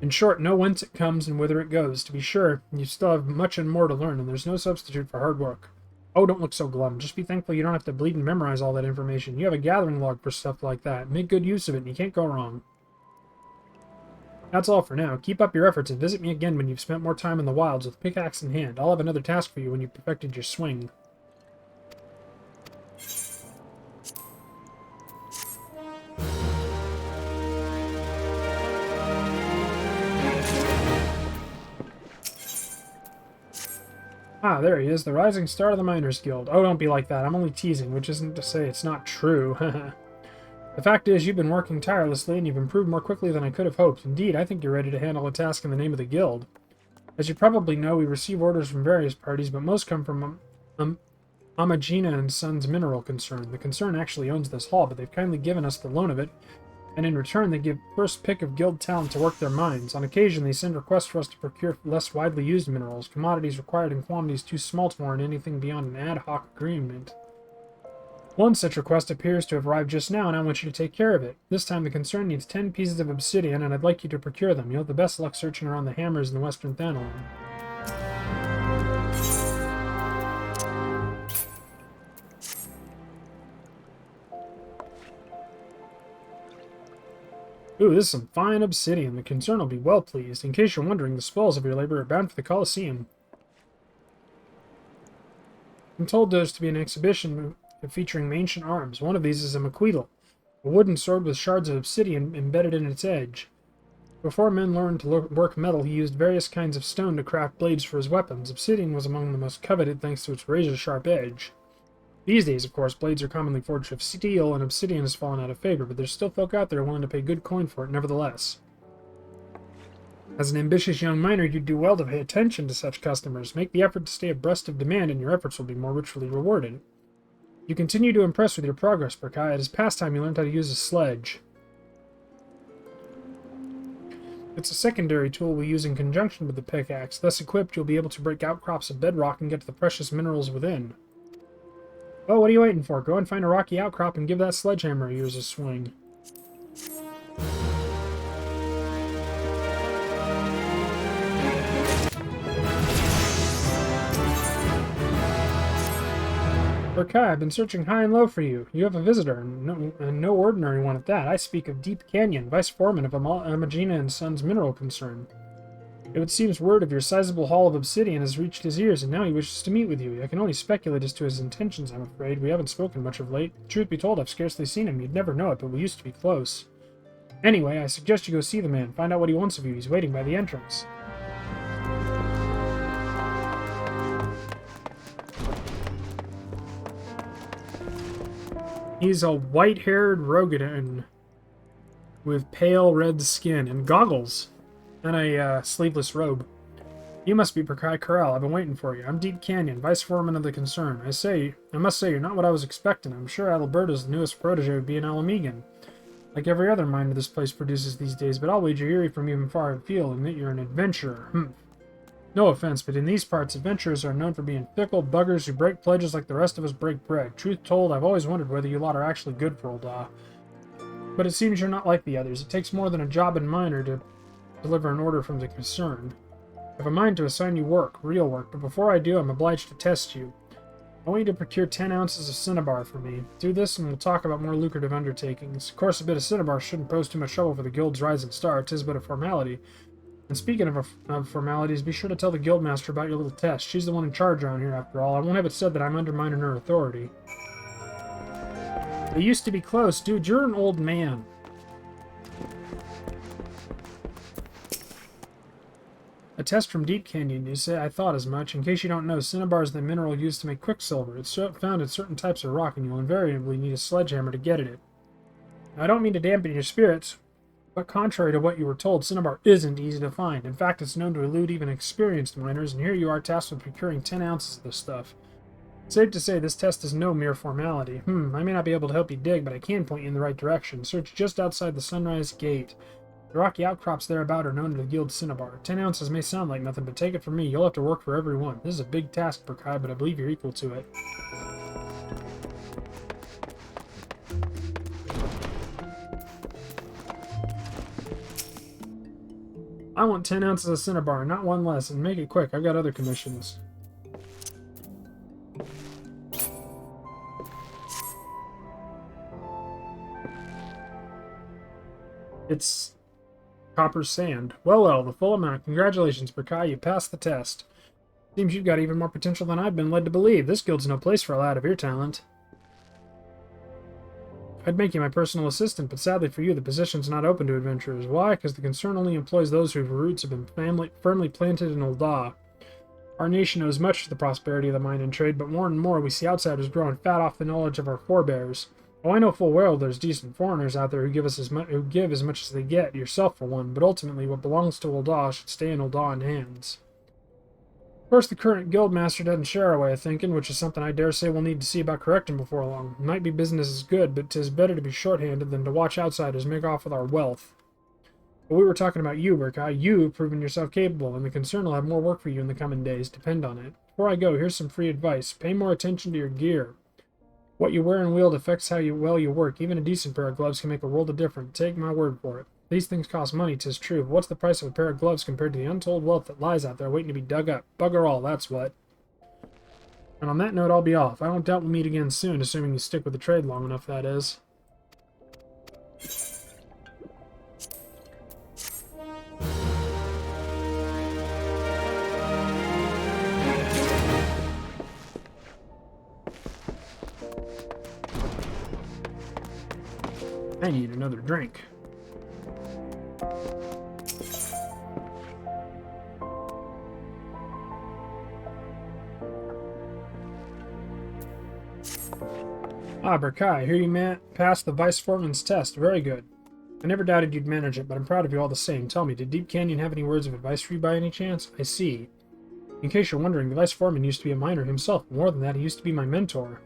In short, know whence it comes and whither it goes. To be sure, you still have much and more to learn, and there's no substitute for hard work. Oh, don't look so glum. Just be thankful you don't have to bleed and memorize all that information. You have a gathering log for stuff like that. Make good use of it, and you can't go wrong. That's all for now. Keep up your efforts and visit me again when you've spent more time in the wilds with pickaxe in hand. I'll have another task for you when you've perfected your swing. Ah, there he is, the rising star of the Miners Guild. Oh, don't be like that. I'm only teasing, which isn't to say it's not true. The fact is, you've been working tirelessly, and you've improved more quickly than I could have hoped. Indeed, I think you're ready to handle a task in the name of the guild. As you probably know, we receive orders from various parties, but most come from Amagina and Sons Mineral Concern. The concern actually owns this hall, but they've kindly given us the loan of it, and in return they give first pick of guild talent to work their mines. On occasion, they send requests for us to procure less widely used minerals, commodities required in quantities too small to warrant anything beyond an ad hoc agreement. One such request appears to have arrived just now, and I want you to take care of it. This time the concern needs 10 pieces of obsidian, and I'd like you to procure them. You'll have the best luck searching around the hammers in the western Thanolin. Ooh, this is some fine obsidian. The concern will be well pleased. In case you're wondering, the spoils of your labor are bound for the Colosseum. I'm told there's to be an exhibition featuring ancient arms. One of these is a maquedal, a wooden sword with shards of obsidian embedded in its edge. Before men learned to work metal, he used various kinds of stone to craft blades for his weapons. Obsidian was among the most coveted thanks to its razor-sharp edge. These days, of course, blades are commonly forged of steel, and obsidian has fallen out of favor, but there's still folk out there willing to pay good coin for it nevertheless. As an ambitious young miner, you'd do well to pay attention to such customers. Make the effort to stay abreast of demand, and your efforts will be more richly rewarded. You continue to impress with your progress, Berkai. It is past time you learned how to use a sledge. It's a secondary tool we use in conjunction with the pickaxe. Thus equipped, you'll be able to break outcrops of bedrock and get to the precious minerals within. Oh, what are you waiting for? Go and find a rocky outcrop and give that sledgehammer of yours a swing. Berkai, I've been searching high and low for you. You have a visitor, and no ordinary one at that. I speak of Deep Canyon, vice foreman of Amagina and Sons Mineral Concern. It would seem word of your sizable haul of obsidian has reached his ears, and now he wishes to meet with you. I can only speculate as to his intentions, I'm afraid. We haven't spoken much of late. Truth be told, I've scarcely seen him. You'd never know it, but we used to be close. Anyway, I suggest you go see the man. Find out what he wants of you. He's waiting by the entrance. He's a white-haired Rogadan with pale red skin and goggles and a sleeveless robe. You must be Berkai Corral. I've been waiting for you. I'm Deep Canyon, vice foreman of the concern. I must say, you're not what I was expecting. I'm sure Adalberta's newest protege would be an Alamegan, like every other miner this place produces these days, but I'll wager you're from even far afield and that you're an adventurer. No offense, but in these parts, adventurers are known for being fickle buggers who break pledges like the rest of us break bread. Truth told, I've always wondered whether you lot are actually good for Ul'dah. But it seems you're not like the others. It takes more than a job in miner to deliver an order from the concern. I have a mind to assign you work, real work, but before I do, I'm obliged to test you. I want you to procure 10 ounces of cinnabar for me. Do this, and we'll talk about more lucrative undertakings. Of course, a bit of cinnabar shouldn't pose too much trouble for the guild's rising star. 'Tis but a formality. And speaking of formalities, be sure to tell the guildmaster about your little test. She's the one in charge around here, after all. I won't have it said that I'm undermining her authority. They used to be close. Dude, you're an old man. A test from Deep Canyon, you say? I thought as much. In case you don't know, cinnabar is the mineral used to make quicksilver. It's found in certain types of rock, and you'll invariably need a sledgehammer to get at it. Now, I don't mean to dampen your spirits, but contrary to what you were told, cinnabar isn't easy to find. In fact, it's known to elude even experienced miners, and here you are tasked with procuring 10 ounces of this stuff. Safe to say, this test is no mere formality. I may not be able to help you dig, but I can point you in the right direction. Search just outside the Sunrise Gate. The rocky outcrops thereabout are known to the guild cinnabar. 10 ounces may sound like nothing, but take it from me, you'll have to work for every one. This is a big task, Berkai, but I believe you're equal to it. I want 10 ounces of cinnabar, not one less, and make it quick. I've got other commissions. It's copper sand. Well, the full amount. Congratulations, Berkai. You passed the test. Seems you've got even more potential than I've been led to believe. This guild's no place for a lad of your talent. I'd make you my personal assistant, but sadly for you, the position's not open to adventurers. Why? Because the concern only employs those whose roots have been firmly planted in Ul'dah. Our nation owes much to the prosperity of the mine and trade, but more and more we see outsiders growing fat off the knowledge of our forebears. Oh, I know full well there's decent foreigners out there who give as much as they get, yourself for one, but ultimately what belongs to Ul'dah should stay in Ul'dah hands. Of course, the current guildmaster doesn't share our way of thinking, which is something I dare say we'll need to see about correcting before long. It might be business is good, but 'tis better to be short-handed than to watch outsiders make off with our wealth. But we were talking about you, Berkai. You've proven yourself capable, and the concern will have more work for you in the coming days. Depend on it. Before I go, here's some free advice. Pay more attention to your gear. What you wear and wield affects how well you work. Even a decent pair of gloves can make a world of difference. Take my word for it. These things cost money, 'tis true, but what's the price of a pair of gloves compared to the untold wealth that lies out there waiting to be dug up? Bugger all, that's what. And on that note, I'll be off. I don't doubt we'll meet again soon, assuming you stick with the trade long enough, that is. I need another drink. Ah, Berkai, I hear you passed the Vice Foreman's test. Very good. I never doubted you'd manage it, but I'm proud of you all the same. Tell me, did Deep Canyon have any words of advice for you by any chance? I see. In case you're wondering, the Vice Foreman used to be a miner himself. More than that, he used to be my mentor.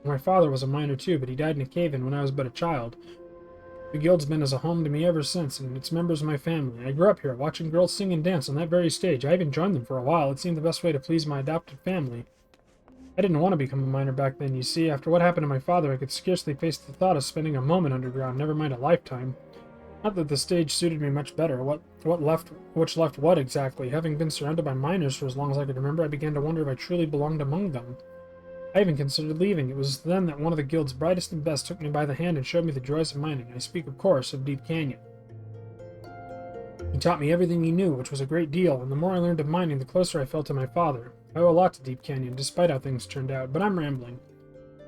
My father was a miner too, but he died in a cave-in when I was but a child. The guild's been as a home to me ever since, and it's members of my family. I grew up here, watching girls sing and dance on that very stage. I even joined them for a while. It seemed the best way to please my adopted family. I didn't want to become a miner back then, you see. After what happened to my father, I could scarcely face the thought of spending a moment underground, never mind a lifetime. Not that the stage suited me much better. Which left what exactly? Having been surrounded by miners for as long as I could remember, I began to wonder if I truly belonged among them. I even considered leaving. It was then that one of the guild's brightest and best took me by the hand and showed me the joys of mining. I speak, of course, of Deep Canyon. He taught me everything he knew, which was a great deal, and the more I learned of mining, the closer I felt to my father. I owe a lot to Deep Canyon, despite how things turned out, but I'm rambling.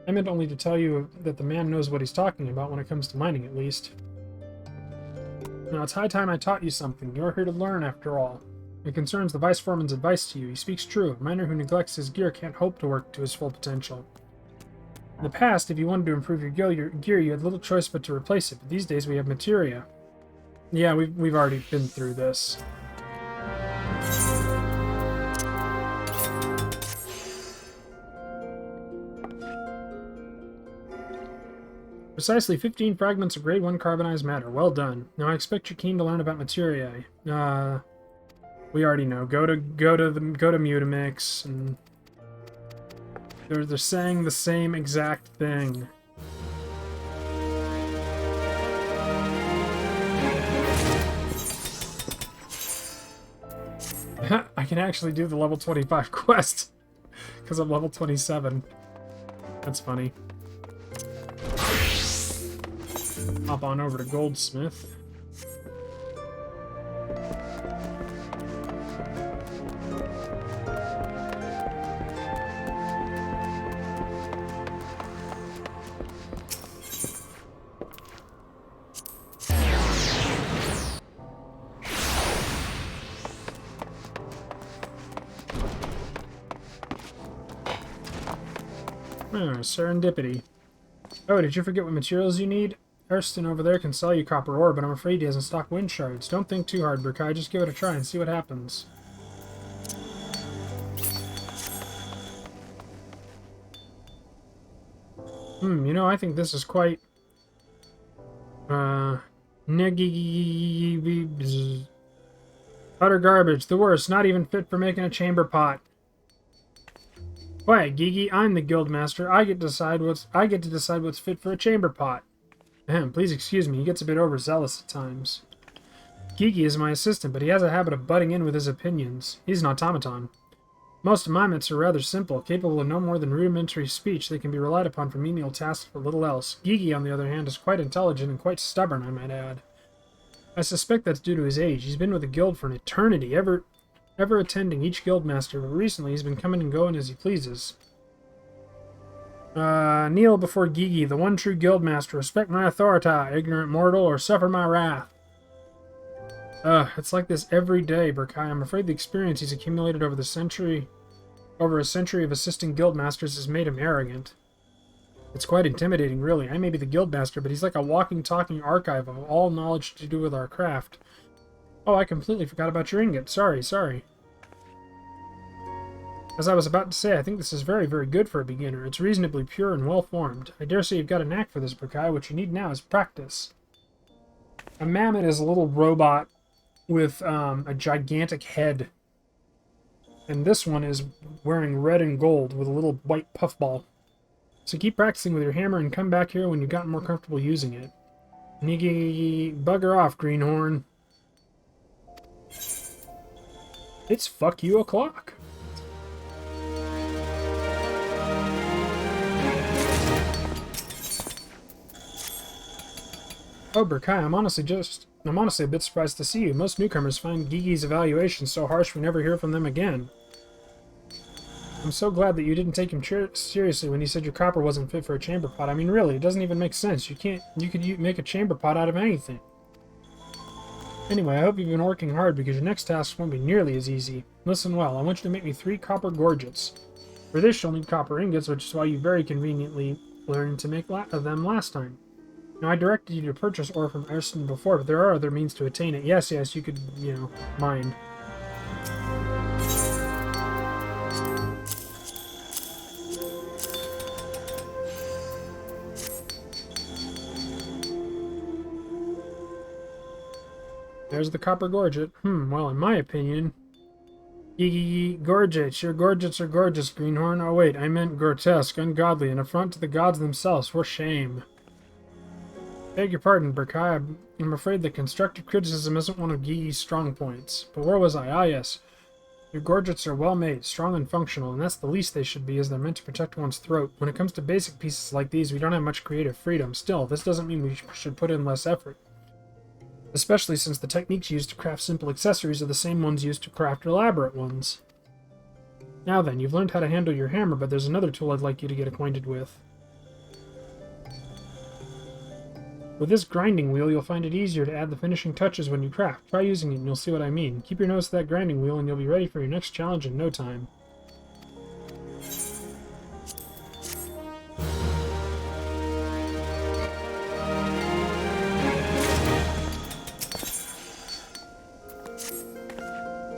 I meant only to tell you that the man knows what he's talking about when it comes to mining, at least. Now, it's high time I taught you something. You're here to learn, after all. It concerns the Vice Foreman's advice to you. He speaks true. A miner who neglects his gear can't hope to work to his full potential. In the past, if you wanted to improve your gear, you had little choice but to replace it, but these days we have materia. Yeah, we've already been through this. Precisely 15 fragments of grade 1 carbonized matter. Well done. Now I expect you're keen to learn about materia. We already know. Go to Mutamix, and they're saying the same exact thing. I can actually do the level 25 quest because I'm level 27. That's funny. Hop on over to Goldsmith. Serendipity. Oh, did you forget what materials you need? Hurston over there can sell you copper ore, but I'm afraid he hasn't stocked wind shards. Don't think too hard, Berkai. Just give it a try and see what happens. You know, I think this is quite... utter garbage. The worst. Not even fit for making a chamber pot. Quiet, Gigi. I'm the guildmaster. I get to decide what's fit for a chamber pot. Ahem, please excuse me. He gets a bit overzealous at times. Gigi is my assistant, but he has a habit of butting in with his opinions. He's an automaton. Most mimettes are rather simple, capable of no more than rudimentary speech. They can be relied upon for menial tasks for little else. Gigi, on the other hand, is quite intelligent and quite stubborn, I might add. I suspect that's due to his age. He's been with the guild for an eternity, ever attending each guildmaster, but recently he's been coming and going as he pleases. Kneel before Gigi, the one true guildmaster. Respect my authority, ignorant mortal, or suffer my wrath. It's like this every day, Berkai. I'm afraid the experience he's accumulated over a century of assisting guildmasters has made him arrogant. It's quite intimidating, really. I may be the guildmaster, but he's like a walking, talking archive of all knowledge to do with our craft. Oh, I completely forgot about your ingot. Sorry. As I was about to say, I think this is very, very good for a beginner. It's reasonably pure and well-formed. I dare say you've got a knack for this, Berkai. What you need now is practice. A mammoth is a little robot with a gigantic head. And this one is wearing red and gold with a little white puffball. So keep practicing with your hammer and come back here when you've gotten more comfortable using it. Bugger off, Greenhorn. It's fuck you o'clock. Oh, Berkai, I'm honestly a bit surprised to see you. Most newcomers find Gigi's evaluations so harsh we never hear from them again. I'm so glad that you didn't take him seriously when he said your copper wasn't fit for a chamber pot. I mean, really, it doesn't even make sense. You could make a chamber pot out of anything. Anyway, I hope you've been working hard because your next task won't be nearly as easy. Listen well, I want you to make me 3 copper gorgets. For this, you'll need copper ingots, which is why you very conveniently learning to make of them last time. Now, I directed you to purchase ore from Ersten before, but there are other means to attain it. Yes, you could, mine. There's the copper gorget. Well, in my opinion... Gorgets. Your gorgets are gorgeous, Greenhorn. Oh, wait, I meant grotesque, ungodly, an affront to the gods themselves. For shame. Beg your pardon, Berkai. I'm afraid that constructive criticism isn't one of Gigi's strong points. But where was I? Ah, yes. Your gorgets are well made, strong and functional, and that's the least they should be, as they're meant to protect one's throat. When it comes to basic pieces like these, we don't have much creative freedom. Still, this doesn't mean we should put in less effort. Especially since the techniques used to craft simple accessories are the same ones used to craft elaborate ones. Now then, you've learned how to handle your hammer, but there's another tool I'd like you to get acquainted with. With this grinding wheel, you'll find it easier to add the finishing touches when you craft. Try using it and you'll see what I mean. Keep your nose to that grinding wheel and you'll be ready for your next challenge in no time.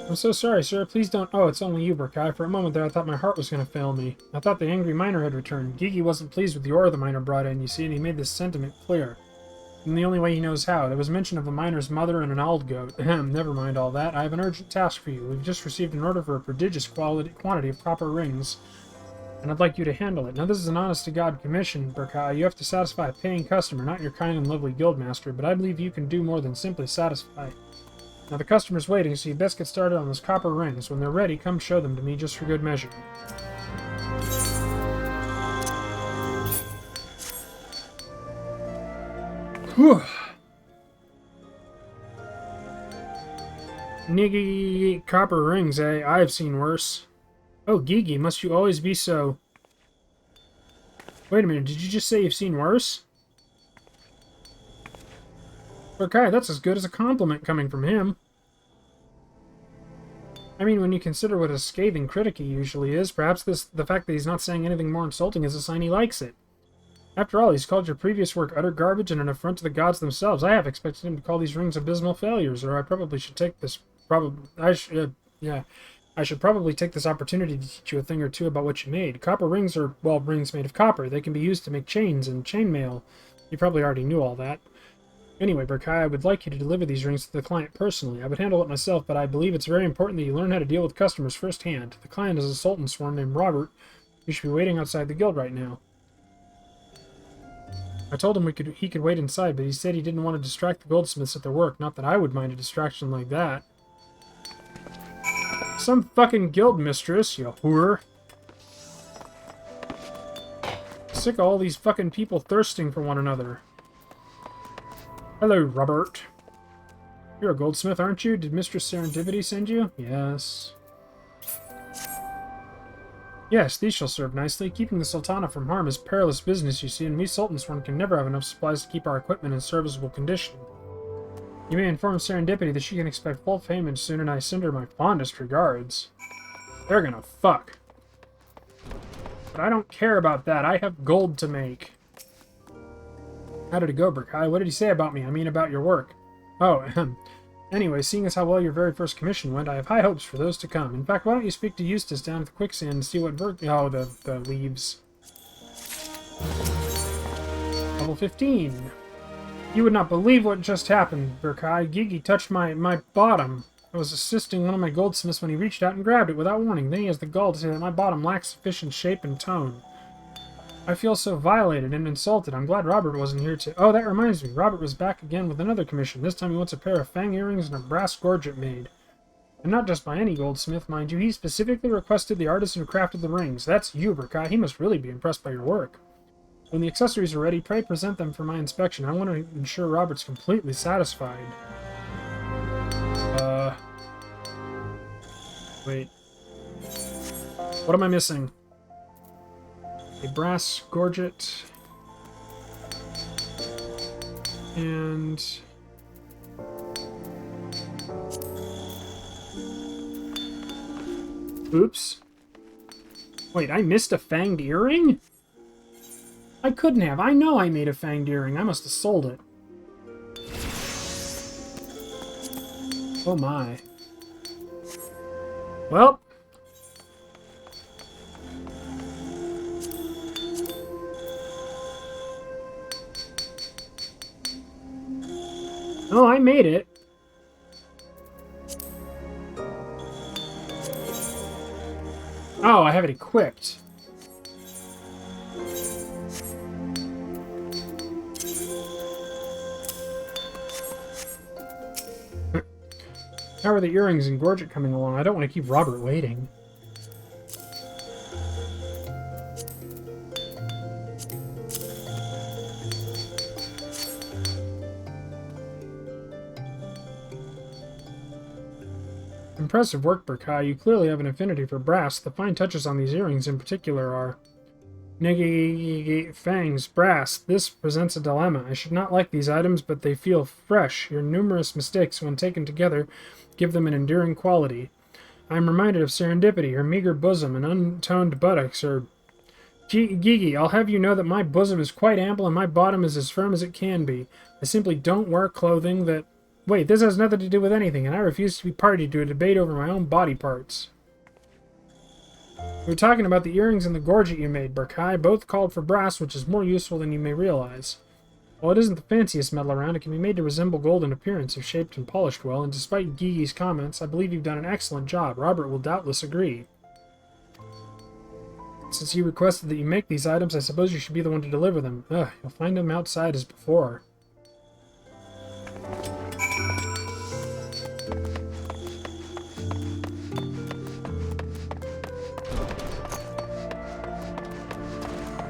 I'm so sorry, sir. Please don't... Oh, it's only you, Berkai. For a moment there, I thought my heart was going to fail me. I thought the angry miner had returned. Gigi wasn't pleased with the ore the miner brought in, you see, and he made this sentiment clear. In the only way he knows how. There was mention of a miner's mother and an old goat. Never mind all that. I have an urgent task for you. We've just received an order for a prodigious quantity of copper rings, and I'd like you to handle it. Now, this is an honest-to-God commission, Berkai. You have to satisfy a paying customer, not your kind and lovely guildmaster, but I believe you can do more than simply satisfy. Now, the customer's waiting, so you best get started on those copper rings. When they're ready, come show them to me just for good measure. Whew. Niggy copper rings, eh? I've seen worse. Oh, Gigi, must you always be so... Wait a minute, did you just say you've seen worse? Okay, that's as good as a compliment coming from him. I mean, when you consider what a scathing critic he usually is, perhaps the fact that he's not saying anything more insulting is a sign he likes it. After all, he's called your previous work utter garbage and an affront to the gods themselves. I half expected him to call these rings abysmal failures, or I probably should take this... I should probably take this opportunity to teach you a thing or two about what you made. Copper rings are, well, rings made of copper. They can be used to make chains and chainmail. You probably already knew all that. Anyway, Berkai, I would like you to deliver these rings to the client personally. I would handle it myself, but I believe it's very important that you learn how to deal with customers firsthand. The client is a sultan sworn named Robert. You should be waiting outside the guild right now. I told him he could wait inside, but he said he didn't want to distract the goldsmiths at their work. Not that I would mind a distraction like that. Some fucking guild mistress, you whore. Sick of all these fucking people thirsting for one another. Hello, Robert. You're a goldsmith, aren't you? Did Mistress Serendipity send you? Yes. Yes, these shall serve nicely. Keeping the Sultana from harm is perilous business, you see, and we Sultansworn can never have enough supplies to keep our equipment in serviceable condition. You may inform Serendipity that she can expect full payment soon, and I send her my fondest regards. They're gonna fuck. But I don't care about that. I have gold to make. How did it go, Berkai? What did he say about me? I mean, about your work. Oh, Anyway, seeing as how well your very first commission went, I have high hopes for those to come. In fact, why don't you speak to Eustace down at the quicksand and see what Oh, the leaves. Level 15. You would not believe what just happened, Berkai. Gigi touched my bottom. I was assisting one of my goldsmiths when he reached out and grabbed it without warning. Then he has the gall to say that my bottom lacks sufficient shape and tone. I feel so violated and insulted. I'm glad Robert wasn't here to... Oh, that reminds me. Robert was back again with another commission. This time he wants a pair of fang earrings and a brass gorget made. And not just by any goldsmith, mind you. He specifically requested the artisan who crafted the rings. That's you, Berkai. He must really be impressed by your work. When the accessories are ready, pray present them for my inspection. I want to ensure Robert's completely satisfied. Wait. What am I missing? A brass gorget. And... Oops. Wait, I missed a fanged earring? I couldn't have. I know I made a fanged earring. I must have sold it. Oh my. Well. Oh, I made it. Oh, I have it equipped. How are the earrings and gorget coming along? I don't want to keep Robert waiting. Impressive work, Burkai. You clearly have an affinity for brass. The fine touches on these earrings in particular are... Negi fangs, brass. This presents a dilemma. I should not like these items, but they feel fresh. Your numerous mistakes, when taken together, give them an enduring quality. I am reminded of serendipity, her meager bosom, and untoned buttocks, her... Gigi, I'll have you know that my bosom is quite ample and my bottom is as firm as it can be. I simply don't wear clothing that... Wait, this has nothing to do with anything, and I refuse to be party to a debate over my own body parts. We were talking about the earrings and the gorget you made, Burkai. Both called for brass, which is more useful than you may realize. While it isn't the fanciest metal around, it can be made to resemble gold in appearance if shaped and polished well, and despite Gigi's comments, I believe you've done an excellent job. Robert will doubtless agree. Since you requested that you make these items, I suppose you should be the one to deliver them. Ugh, you'll find them outside as before.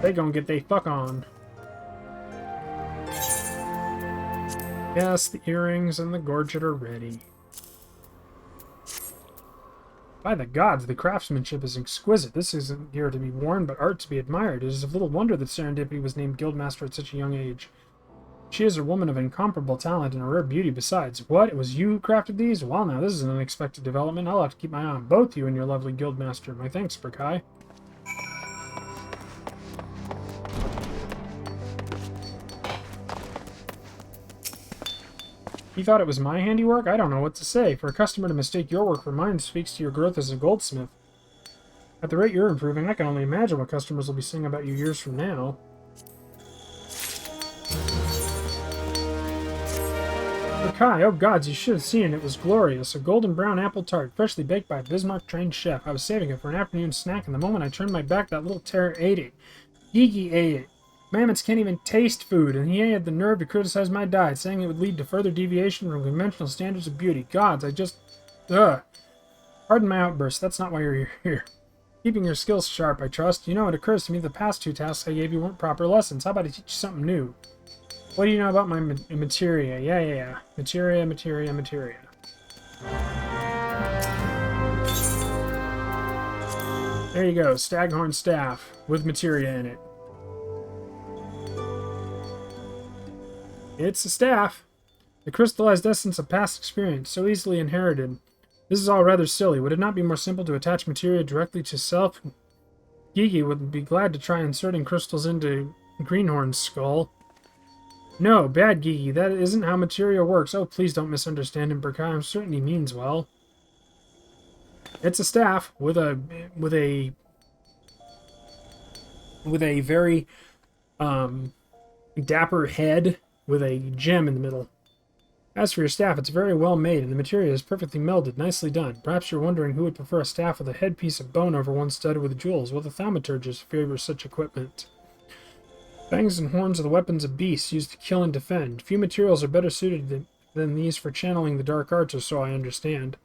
They gonna get they fuck on. Yes, the earrings and the gorget are ready. By the gods, the craftsmanship is exquisite. This isn't gear to be worn, but art to be admired. It is of little wonder that Serendipity was named Guildmaster at such a young age. She is a woman of incomparable talent and a rare beauty besides. What? It was you who crafted these? Well now, this is an unexpected development. I'll have to keep my eye on both you and your lovely Guildmaster. My thanks, Burkai. You thought it was my handiwork? I don't know what to say. For a customer to mistake your work for mine speaks to your growth as a goldsmith. At the rate you're improving, I can only imagine what customers will be saying about you years from now. Burkai, oh gods, you should have seen it. It was glorious. A golden brown apple tart, freshly baked by a Bismarck-trained chef. I was saving it for an afternoon snack, and the moment I turned my back, that little terror ate it. Gigi ate it. Mammoths can't even taste food, and he had the nerve to criticize my diet, saying it would lead to further deviation from conventional standards of beauty. Gods, I just... Ugh. Pardon my outburst. That's not why you're here. Keeping your skills sharp, I trust. You know, it occurs to me the past 2 tasks I gave you weren't proper lessons. How about I teach you something new? What do you know about my materia? Yeah. Materia. There you go. Staghorn staff with materia in it. It's a staff. The crystallized essence of past experience, so easily inherited. This is all rather silly. Would it not be more simple to attach materia directly to self? Gigi would be glad to try inserting crystals into Greenhorn's skull. No, bad Gigi. That isn't how materia works. Oh, please don't misunderstand him, Burkai. I'm certain he means well. It's a staff with a very dapper head with a gem in the middle. As for your staff, it's very well made, and the materia is perfectly melded. Nicely done. Perhaps you're wondering who would prefer a staff with a headpiece of bone over one studded with jewels. Well, the thaumaturgist favors such equipment. Fangs and horns are the weapons of beasts used to kill and defend. Few materials are better suited than these for channeling the dark arts, or so I understand.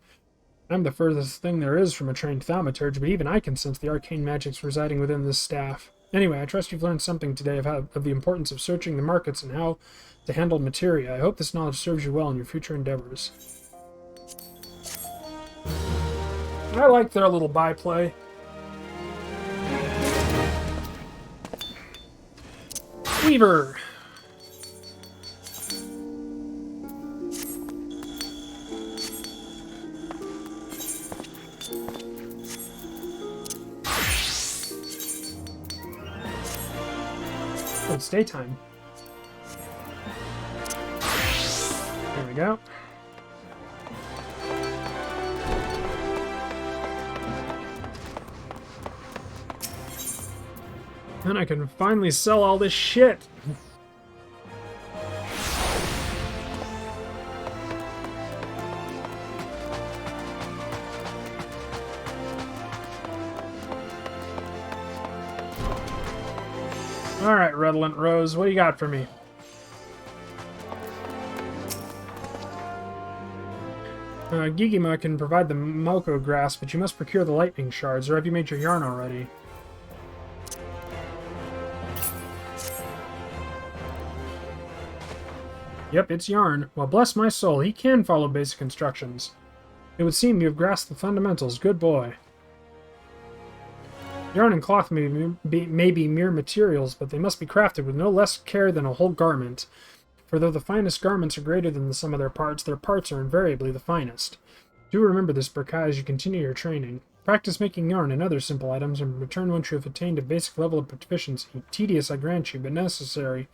I'm the furthest thing there is from a trained thaumaturge, but even I can sense the arcane magics residing within this staff. Anyway, I trust you've learned something today of the importance of searching the markets and how to handle materia. I hope this knowledge serves you well in your future endeavors. I like their little byplay. Weaver! it's daytime. There we go. Then I can finally sell all this shit. Alright, Redolent Rose, what do you got for me? Gigima can provide the Moko grass, but you must procure the lightning shards, or have you made your yarn already? Yep, it's yarn. Well, bless my soul, he can follow basic instructions. It would seem you have grasped the fundamentals. Good boy. Yarn and cloth may be mere materials, but they must be crafted with no less care than a whole garment. For though the finest garments are greater than the sum of their parts are invariably the finest. Do remember this, Berkai, as you continue your training. Practice making yarn and other simple items, and return once you have attained a basic level of proficiency. Tedious, I grant you, but necessary.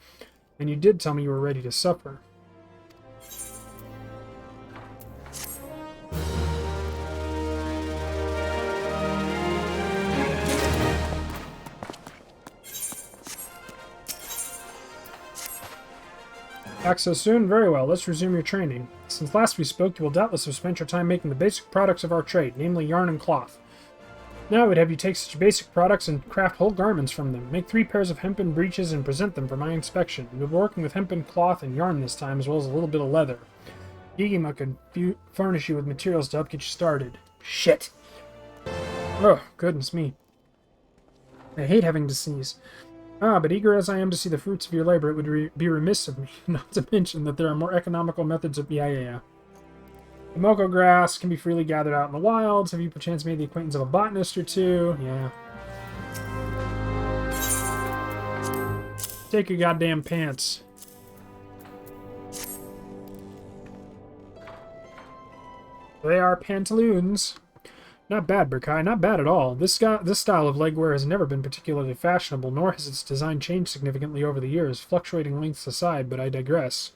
And you did tell me you were ready to suffer. Back so soon? Very well, let's resume your training. Since last we spoke, you will doubtless have spent your time making the basic products of our trade, namely yarn and cloth. Now I would have you take such basic products and craft whole garments from them. Make 3 pairs of hempen breeches and present them for my inspection. You'll be working with hempen cloth and yarn this time, as well as a little bit of leather. Gigima can furnish you with materials to help get you started. Shit! Oh, goodness me. I hate having to sneeze. But eager as I am to see the fruits of your labor, it would be remiss of me not to mention that there are more economical methods of... Yeah. The Moko grass can be freely gathered out in the wilds. Have you perchance made the acquaintance of a botanist or two? Yeah. Take your goddamn pants. They are pantaloons. Not bad, Berkai. Not bad at all. This style of legwear has never been particularly fashionable, nor has its design changed significantly over the years, fluctuating lengths aside, but I digress.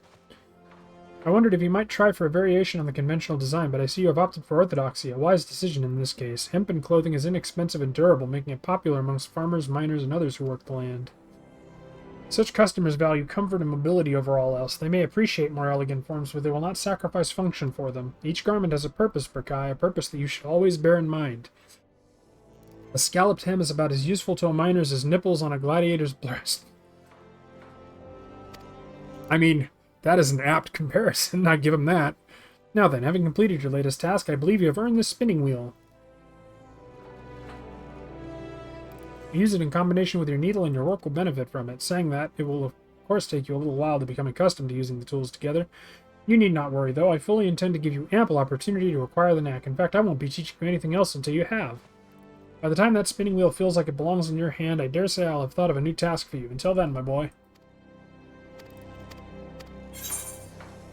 I wondered if you might try for a variation on the conventional design, but I see you have opted for orthodoxy, a wise decision in this case. Hempen clothing is inexpensive and durable, making it popular amongst farmers, miners, and others who work the land. Such customers value comfort and mobility over all else. They may appreciate more elegant forms, but they will not sacrifice function for them. Each garment has a purpose, Berkai, a purpose that you should always bear in mind. A scalloped hem is about as useful to a miner's as nipples on a gladiator's breast. I mean, that is an apt comparison, I give him that. Now then, having completed your latest task, I believe you have earned this spinning wheel. Use it in combination with your needle and your work will benefit from it. Saying that, it will of course take you a little while to become accustomed to using the tools together. You need not worry, though. I fully intend to give you ample opportunity to acquire the knack. In fact, I won't be teaching you anything else until you have. By the time that spinning wheel feels like it belongs in your hand, I dare say I'll have thought of a new task for you. Until then, my boy.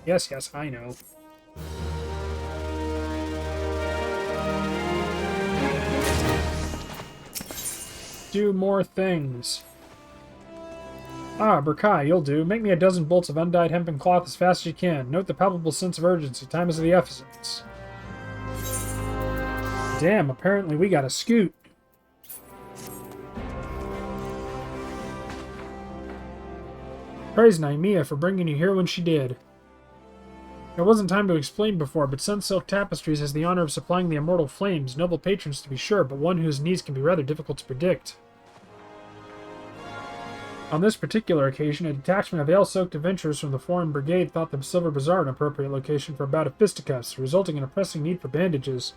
Yes, I know. Do more things. Berkai, you'll do. Make me a dozen bolts of undyed hempen cloth as fast as you can. Note the palpable sense of urgency. Time is of the essence. Damn, apparently we got a scoot. Praise Naimia for bringing you here when she did. There wasn't time to explain before, but Sunsilk Tapestries has the honor of supplying the immortal flames. Noble patrons to be sure, but one whose needs can be rather difficult to predict. On this particular occasion, a detachment of ale-soaked adventurers from the Foreign Brigade thought the Silver Bazaar an appropriate location for a bout of fisticuffs, resulting in a pressing need for bandages.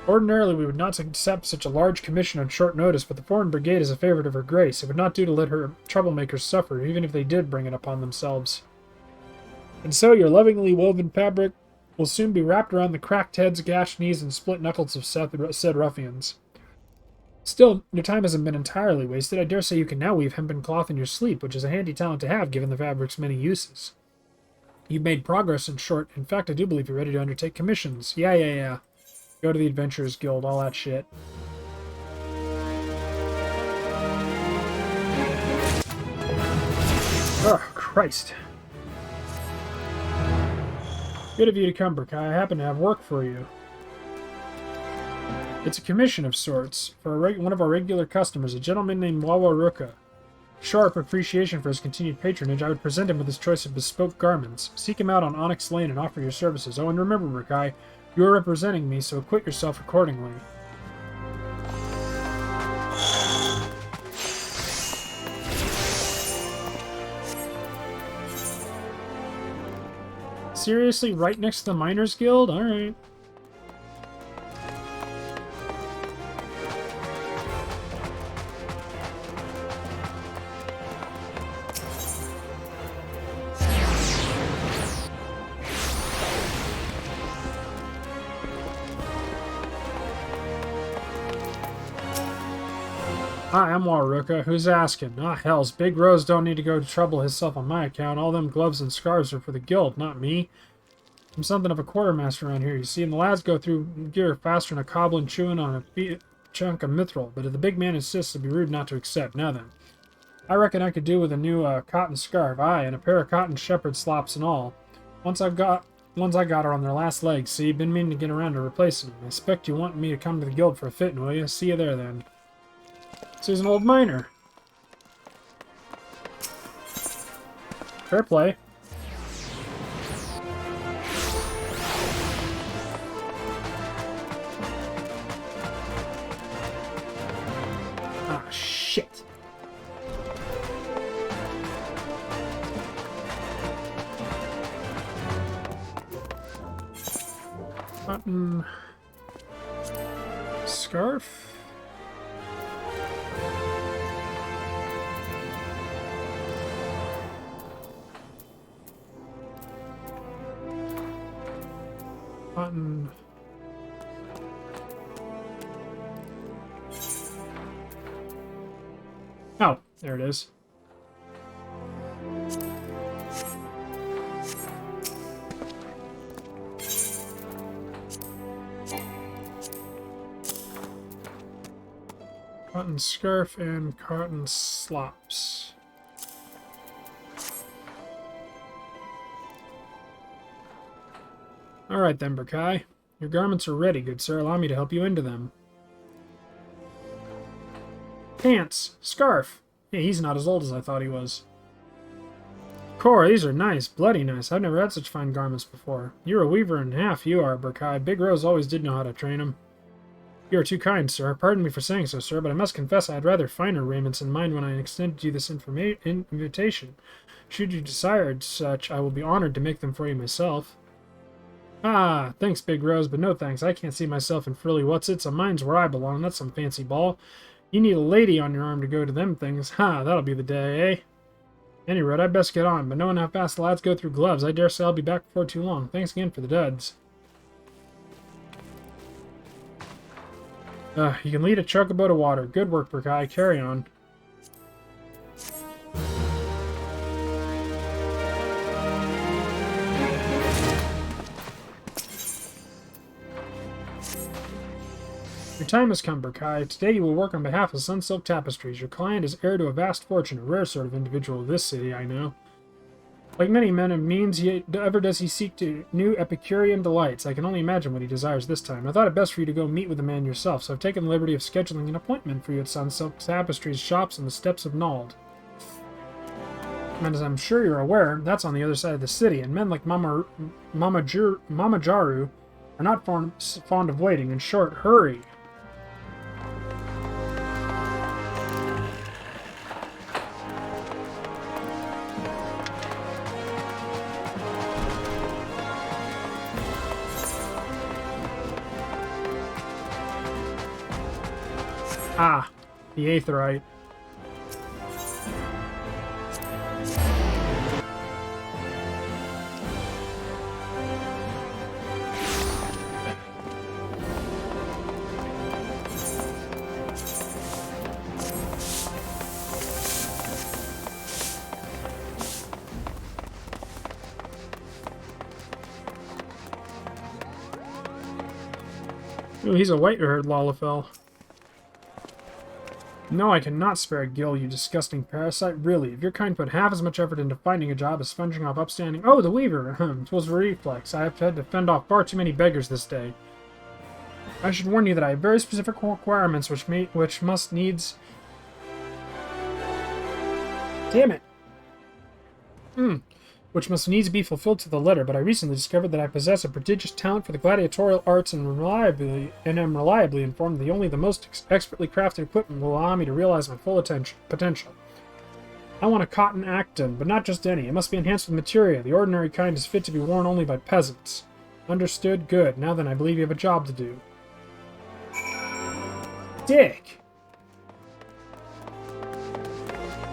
Ordinarily, we would not accept such a large commission on short notice, but the Foreign Brigade is a favorite of her grace. It would not do to let her troublemakers suffer, even if they did bring it upon themselves. And so your lovingly woven fabric will soon be wrapped around the cracked heads, gashed knees, and split knuckles of said ruffians. Still, your time hasn't been entirely wasted. I dare say you can now weave hempen cloth in your sleep, which is a handy talent to have given the fabric's many uses. You've made progress, in short. In fact, I do believe you're ready to undertake commissions. Yeah. Go to the Adventurers Guild, all that shit. Oh, Christ. Good of you to come, Burkai. I happen to have work for you. It's a commission of sorts for one of our regular customers, a gentleman named Wawaruka. Sharp appreciation for his continued patronage, I would present him with his choice of bespoke garments. Seek him out on Onyx Lane and offer your services. Oh, and remember, Burkai, you are representing me, so acquit yourself accordingly. Seriously? Right next to the Miners Guild? Alright. Hi, I'm Waruka. Who's asking? Ah, hells. Big Rose don't need to go to trouble himself on my account. All them gloves and scarves are for the guild, not me. I'm something of a quartermaster around here, you see, and the lads go through gear faster than a goblin chewing on a chunk of mithril, but if the big man insists, it'd be rude not to accept. Now then, I reckon I could do with a new cotton scarf, aye, and a pair of cotton shepherd slops and all. Ones I got are on their last legs, see, been meaning to get around to replacing them. I expect you want me to come to the guild for a fitting, will you? See you there, then. So he's an old miner. Fair play. Ah, shit. Cotton scarf. Cotton. Oh, there it is. Cotton scarf and cotton slops. Alright then, Burkai. Your garments are ready, good sir. Allow me to help you into them. Pants. Scarf. Hey, he's not as old as I thought he was. Cora, these are nice. Bloody nice. I've never had such fine garments before. You're a weaver and a half, you are, Burkai. Big Rose always did know how to train him. You are too kind, sir. Pardon me for saying so, sir, but I must confess I had rather finer raiments in mind when I extended you this invitation. Should you desire such, I will be honored to make them for you myself. Ah, thanks, Big Rose, but no thanks. I can't see myself in frilly whatsits. A mine's where I belong, not some fancy ball. You need a lady on your arm to go to them things. Ha, that'll be the day, eh? Any road, I'd best get on, but knowing how fast the lads go through gloves, I dare say I'll be back before too long. Thanks again for the duds. You can lead a chocobo of water. Good work, Burkai. Carry on. Your time has come, Burkai. Today you will work on behalf of Sunsilk Tapestries. Your client is heir to a vast fortune, a rare sort of individual of this city, I know. Like many men of means, ever does he seek to new Epicurean delights. I can only imagine what he desires this time. I thought it best for you to go meet with the man yourself, so I've taken the liberty of scheduling an appointment for you at Sunsilk Tapestries shops on the steps of Nald. And as I'm sure you're aware, that's on the other side of the city, and men like Mama Jaru are not fond of waiting. In short, hurry! Ah, the Aetherite. Ooh, he's a white-haired Lalafell. No, I cannot spare a gill, you disgusting parasite. Really, if your kind put half as much effort into finding a job as sponging off upstanding... Oh, the weaver! It was a reflex. I have had to fend off far too many beggars this day. I should warn you that I have very specific requirements which must needs... Damn it! Which must needs be fulfilled to the letter, but I recently discovered that I possess a prodigious talent for the gladiatorial arts and am reliably informed that only the most expertly crafted equipment will allow me to realize my full potential. I want a cotton acton, but not just any. It must be enhanced with materia. The ordinary kind is fit to be worn only by peasants. Understood? Good. Now then, I believe you have a job to do. Dick!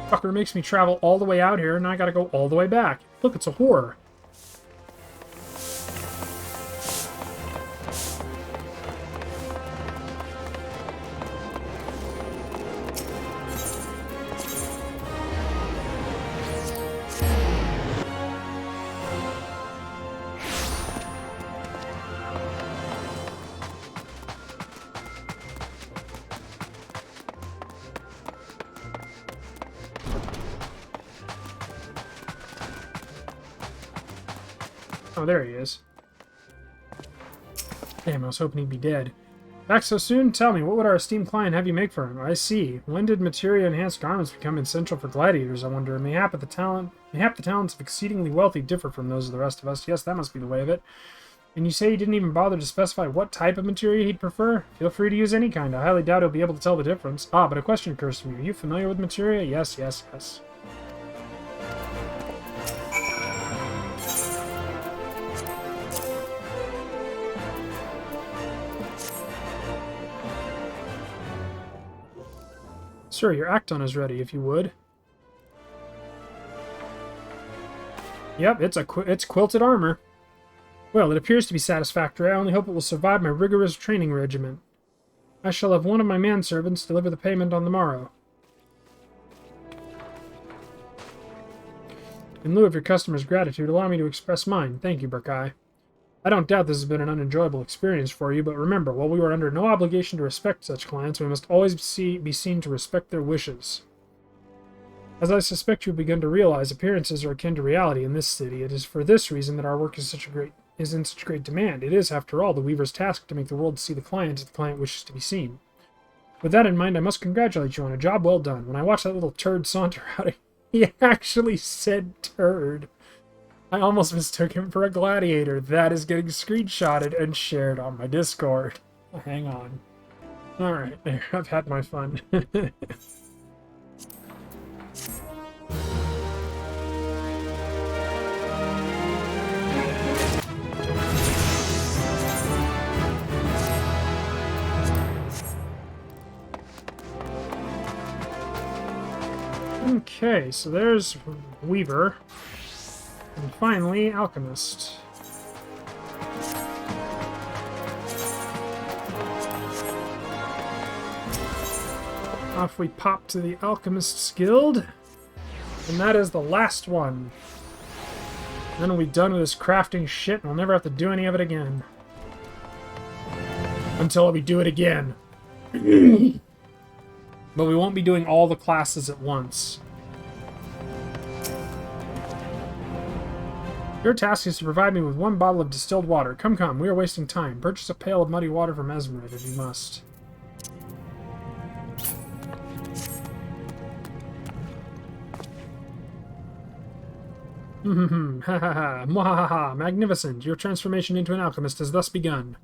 Fucker makes me travel all the way out here, and I gotta go all the way back. Look, it's a horror. Oh, there he is. Damn, I was hoping he'd be dead. Back so soon? Tell me, what would our esteemed client have you make for him? I see. When did materia-enhanced garments become essential for gladiators, I wonder? Mayhap the talents of exceedingly wealthy differ from those of the rest of us. Yes, that must be the way of it. And you say he didn't even bother to specify what type of materia he'd prefer? Feel free to use any kind. I highly doubt he'll be able to tell the difference. Ah, but a question occurs to me. Are you familiar with materia? Yes, yes, yes. Sir, your acton is ready, if you would. Yep, it's quilted armor. Well, it appears to be satisfactory. I only hope it will survive my rigorous training regimen. I shall have one of my manservants deliver the payment on the morrow. In lieu of your customer's gratitude, allow me to express mine. Thank you, Burkai. I don't doubt this has been an unenjoyable experience for you, but remember, while we are under no obligation to respect such clients, we must always be seen to respect their wishes. As I suspect you've begun to realize, appearances are akin to reality in this city. It is for this reason that our work is in such great demand. It is, after all, the weaver's task to make the world see the client as the client wishes to be seen. With that in mind, I must congratulate you on a job well done. When I watched that little turd saunter out, he actually said turd. I almost mistook him for a gladiator. That is getting screenshotted and shared on my Discord. Hang on. Alright, there. I've had my fun. Okay, so there's Weaver. And finally, Alchemist. Off we pop to the Alchemist's Guild. And that is the last one. Then we'll be done with this crafting shit and we'll never have to do any of it again. Until we do it again. But we won't be doing all the classes at once. Your task is to provide me with one bottle of distilled water. Come, come, we are wasting time. Purchase a pail of muddy water from Esmeralda if you must. Ha ha ha, mwahaha, magnificent. Your transformation into an alchemist has thus begun.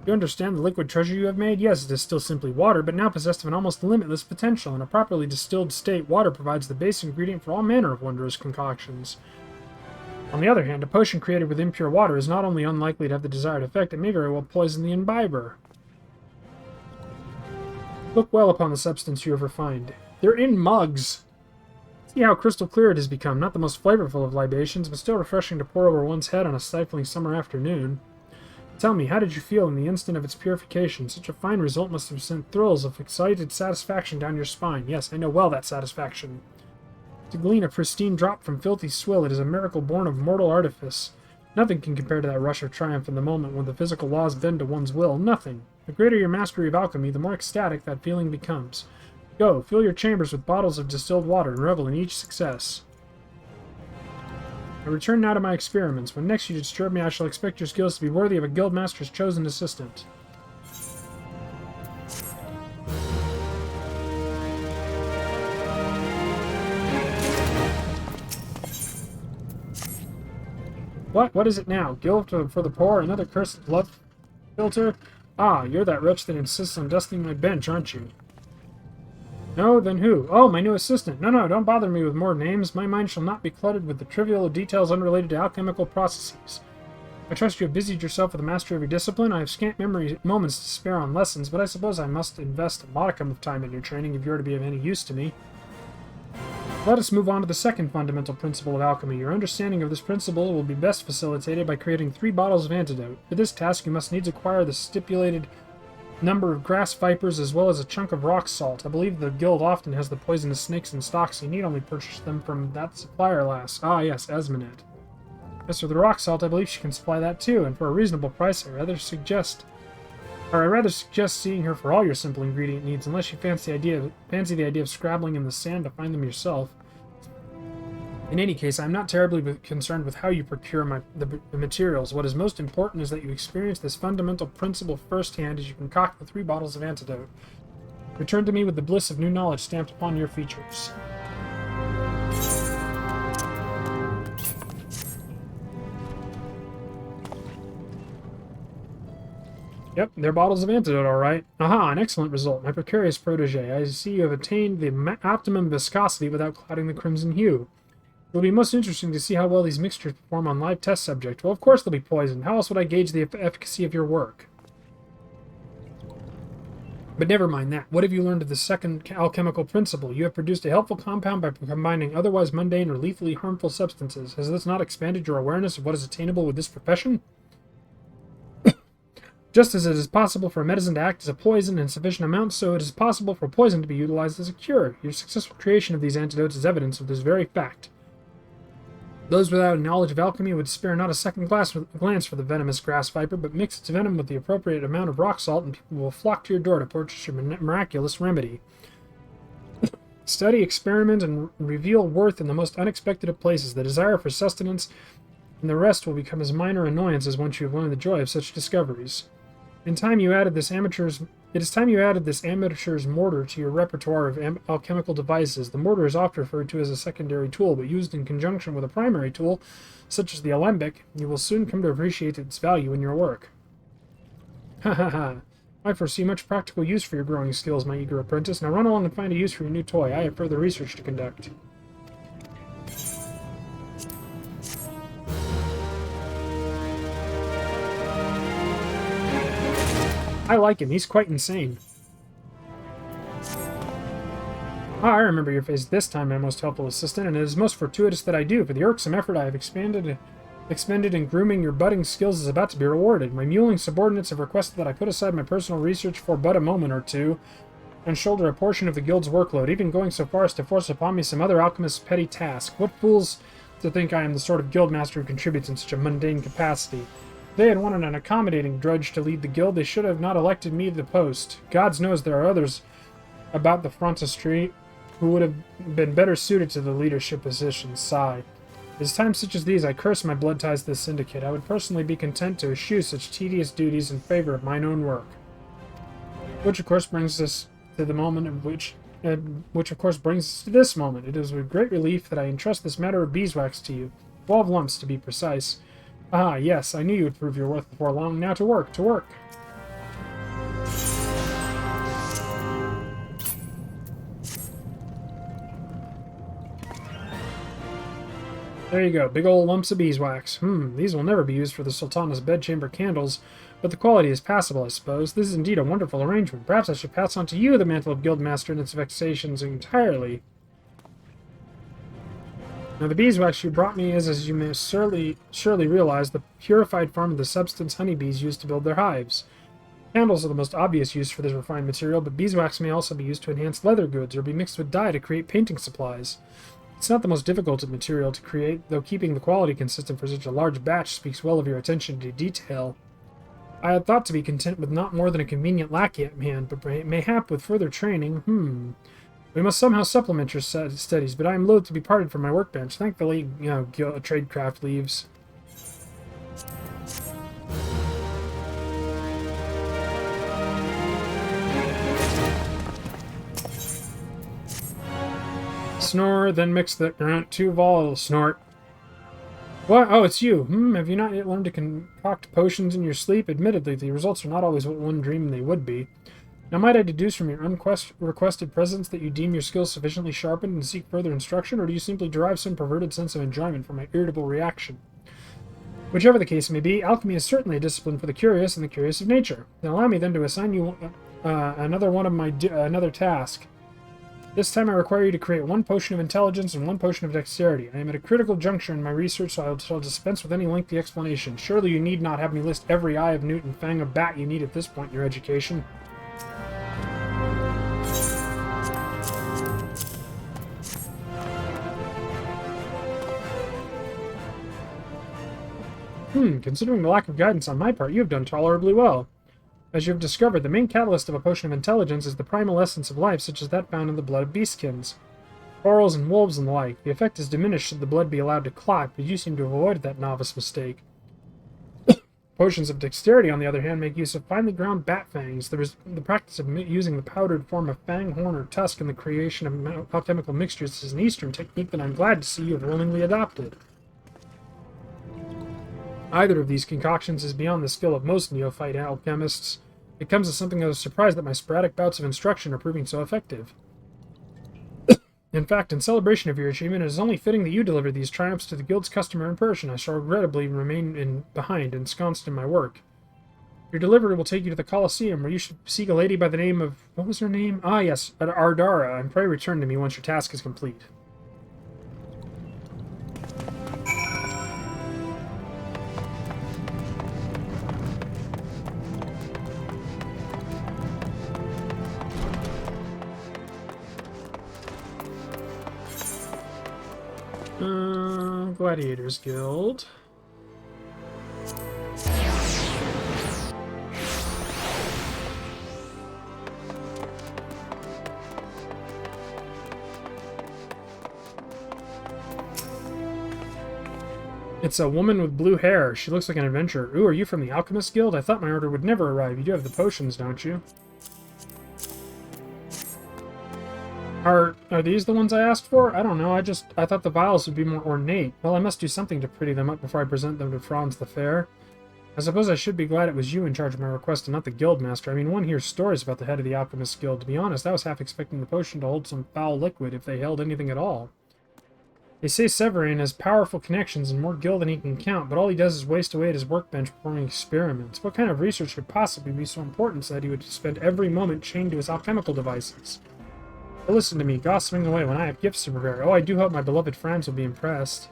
You understand the liquid treasure you have made? Yes, it is still simply water, but now possessed of an almost limitless potential. In a properly distilled state, water provides the base ingredient for all manner of wondrous concoctions. On the other hand, a potion created with impure water is not only unlikely to have the desired effect, it may very well poison the imbiber. Look well upon the substance you have refined. They're in mugs! See how crystal clear it has become, not the most flavorful of libations, but still refreshing to pour over one's head on a stifling summer afternoon. Tell me, how did you feel in the instant of its purification? Such a fine result must have sent thrills of excited satisfaction down your spine. Yes, I know well that satisfaction. To glean a pristine drop from filthy swill, it is a miracle born of mortal artifice. Nothing can compare to that rush of triumph in the moment when the physical laws bend to one's will. Nothing. The greater your mastery of alchemy, the more ecstatic that feeling becomes. Go, fill your chambers with bottles of distilled water and revel in each success. I return now to my experiments. When next you disturb me, I shall expect your skills to be worthy of a guildmaster's chosen assistant. What is it now? Guild for the poor? Another cursed love filter? Ah, you're that wretch that insists on dusting my bench, aren't you? No, then who? Oh, my new assistant. No, don't bother me with more names. My mind shall not be cluttered with the trivial details unrelated to alchemical processes. I trust you have busied yourself with the mastery of your discipline. I have scant memory moments to spare on lessons, but I suppose I must invest a modicum of time in your training if you are to be of any use to me. Let us move on to the second fundamental principle of alchemy. Your understanding of this principle will be best facilitated by creating 3 bottles of antidote. For this task, you must needs acquire the stipulated number of grass vipers as well as a chunk of rock salt. I believe the guild often has the poisonous snakes in stock, so you need only purchase them from that supplier lass. Ah, yes, Esmenet. As for the rock salt, I believe she can supply that too, and for a reasonable price. I rather suggest seeing her for all your simple ingredient needs, unless you fancy the idea of scrabbling in the sand to find them yourself. In any case, I'm not terribly concerned with how you procure the materials. What is most important is that you experience this fundamental principle firsthand as you concoct the 3 bottles of antidote. Return to me with the bliss of new knowledge stamped upon your features. Yep, they're bottles of antidote, all right. Aha, an excellent result. My precarious protege. I see you have attained the optimum viscosity without clouding the crimson hue. It will be most interesting to see how well these mixtures perform on live test subjects. Well, of course they'll be poisoned. How else would I gauge the efficacy of your work? But never mind that. What have you learned of the second alchemical principle? You have produced a helpful compound by combining otherwise mundane or lethally harmful substances. Has this not expanded your awareness of what is attainable with this profession? Just as it is possible for a medicine to act as a poison in sufficient amounts, so it is possible for poison to be utilized as a cure. Your successful creation of these antidotes is evidence of this very fact. Those without a knowledge of alchemy would spare not a second glance for the venomous grass viper, but mix its venom with the appropriate amount of rock salt, and people will flock to your door to purchase your miraculous remedy. Study, experiment, and reveal worth in the most unexpected of places. The desire for sustenance and the rest will become as minor annoyances once you have learned the joy of such discoveries. It is time you added this amateur's mortar to your repertoire of alchemical devices. The mortar is often referred to as a secondary tool, but used in conjunction with a primary tool, such as the alembic, you will soon come to appreciate its value in your work. Ha ha ha. I foresee much practical use for your growing skills, my eager apprentice. Now run along and find a use for your new toy. I have further research to conduct. I like him. He's quite insane. Ah, I remember your face this time, my most helpful assistant, and it is most fortuitous that I do, for the irksome effort I have expended in grooming your budding skills is about to be rewarded. My muling subordinates have requested that I put aside my personal research for but a moment or two, and shoulder a portion of the guild's workload, even going so far as to force upon me some other alchemist's petty task. What fools to think I am the sort of guildmaster who contributes in such a mundane capacity. If they had wanted an accommodating drudge to lead the guild, they should have not elected me to the post. Gods knows there are others about the frontispiece who would have been better suited to the leadership position. Sigh. It is times such as these I curse my blood ties to the syndicate. I would personally be content to eschew such tedious duties in favor of mine own work. Which of course brings us to the moment of which of course brings us to this moment. It is with great relief that I entrust this matter of beeswax to you. 12 lumps to be precise. Ah, yes, I knew you would prove your worth before long. Now to work, to work. There you go, big old lumps of beeswax. These will never be used for the Sultana's bedchamber candles, but the quality is passable, I suppose. This is indeed a wonderful arrangement. Perhaps I should pass on to you the mantle of Guildmaster and its vexations entirely. Now, the beeswax you brought me is, as you may surely realize, the purified form of the substance honeybees use to build their hives. Candles are the most obvious use for this refined material, but beeswax may also be used to enhance leather goods or be mixed with dye to create painting supplies. It's not the most difficult material to create, though keeping the quality consistent for such a large batch speaks well of your attention to detail. I had thought to be content with not more than a convenient lackey at hand, but mayhap with further training, we must somehow supplement your studies, but I am loath to be parted from my workbench. Thankfully, tradecraft leaves. Snore, then mix the grunt. Too volatile. Snort. What? Oh, it's you. Have you not yet learned to concoct potions in your sleep? Admittedly, the results are not always what one dreamed they would be. Now, might I deduce from your unrequested presence that you deem your skills sufficiently sharpened and seek further instruction, or do you simply derive some perverted sense of enjoyment from my irritable reaction? Whichever the case may be, alchemy is certainly a discipline for the curious and the curious of nature. Now, allow me then to assign you another task. This time I require you to create 1 potion of intelligence and 1 potion of dexterity. I am at a critical juncture in my research, so I shall dispense with any lengthy explanation. Surely you need not have me list every eye of newt and fang of bat you need at this point in your education. Considering the lack of guidance on my part, you have done tolerably well. As you have discovered, the main catalyst of a potion of intelligence is the primal essence of life, such as that found in the blood of beastkins, corals and wolves and the like. The effect is diminished should the blood be allowed to clot, but you seem to have avoided that novice mistake. Potions of dexterity, on the other hand, make use of finely ground bat fangs. The practice of using the powdered form of fang, horn, or tusk in the creation of alchemical mixtures is an Eastern technique that I'm glad to see you have willingly adopted. Either of these concoctions is beyond the skill of most neophyte alchemists. It comes as something of a surprise that my sporadic bouts of instruction are proving so effective. In fact, in celebration of your achievement, it is only fitting that you deliver these triumphs to the guild's customer in person. I shall regrettably remain behind, ensconced in my work. Your delivery will take you to the Colosseum, where you should seek a lady by the name of... What was her name? Ah, yes, Ardara, and pray return to me once your task is complete. Gladiators Guild. It's a woman with blue hair. She looks like an adventurer. Ooh, are you from the Alchemist Guild? I thought my order would never arrive. You do have the potions, don't you? Are these the ones I asked for? I don't know, I thought the vials would be more ornate. Well, I must do something to pretty them up before I present them to Franz the Fair. I suppose I should be glad it was you in charge of my request and not the guildmaster. I mean, one hears stories about the head of the Alchemist Guild. To be honest, I was half expecting the potion to hold some foul liquid, if they held anything at all. They say Severin has powerful connections and more gil than he can count, but all he does is waste away at his workbench performing experiments. What kind of research could possibly be so important so that he would spend every moment chained to his alchemical devices? But listen to me, gossiping away when I have gifts to prepare. Oh, I do hope my beloved Franz will be impressed.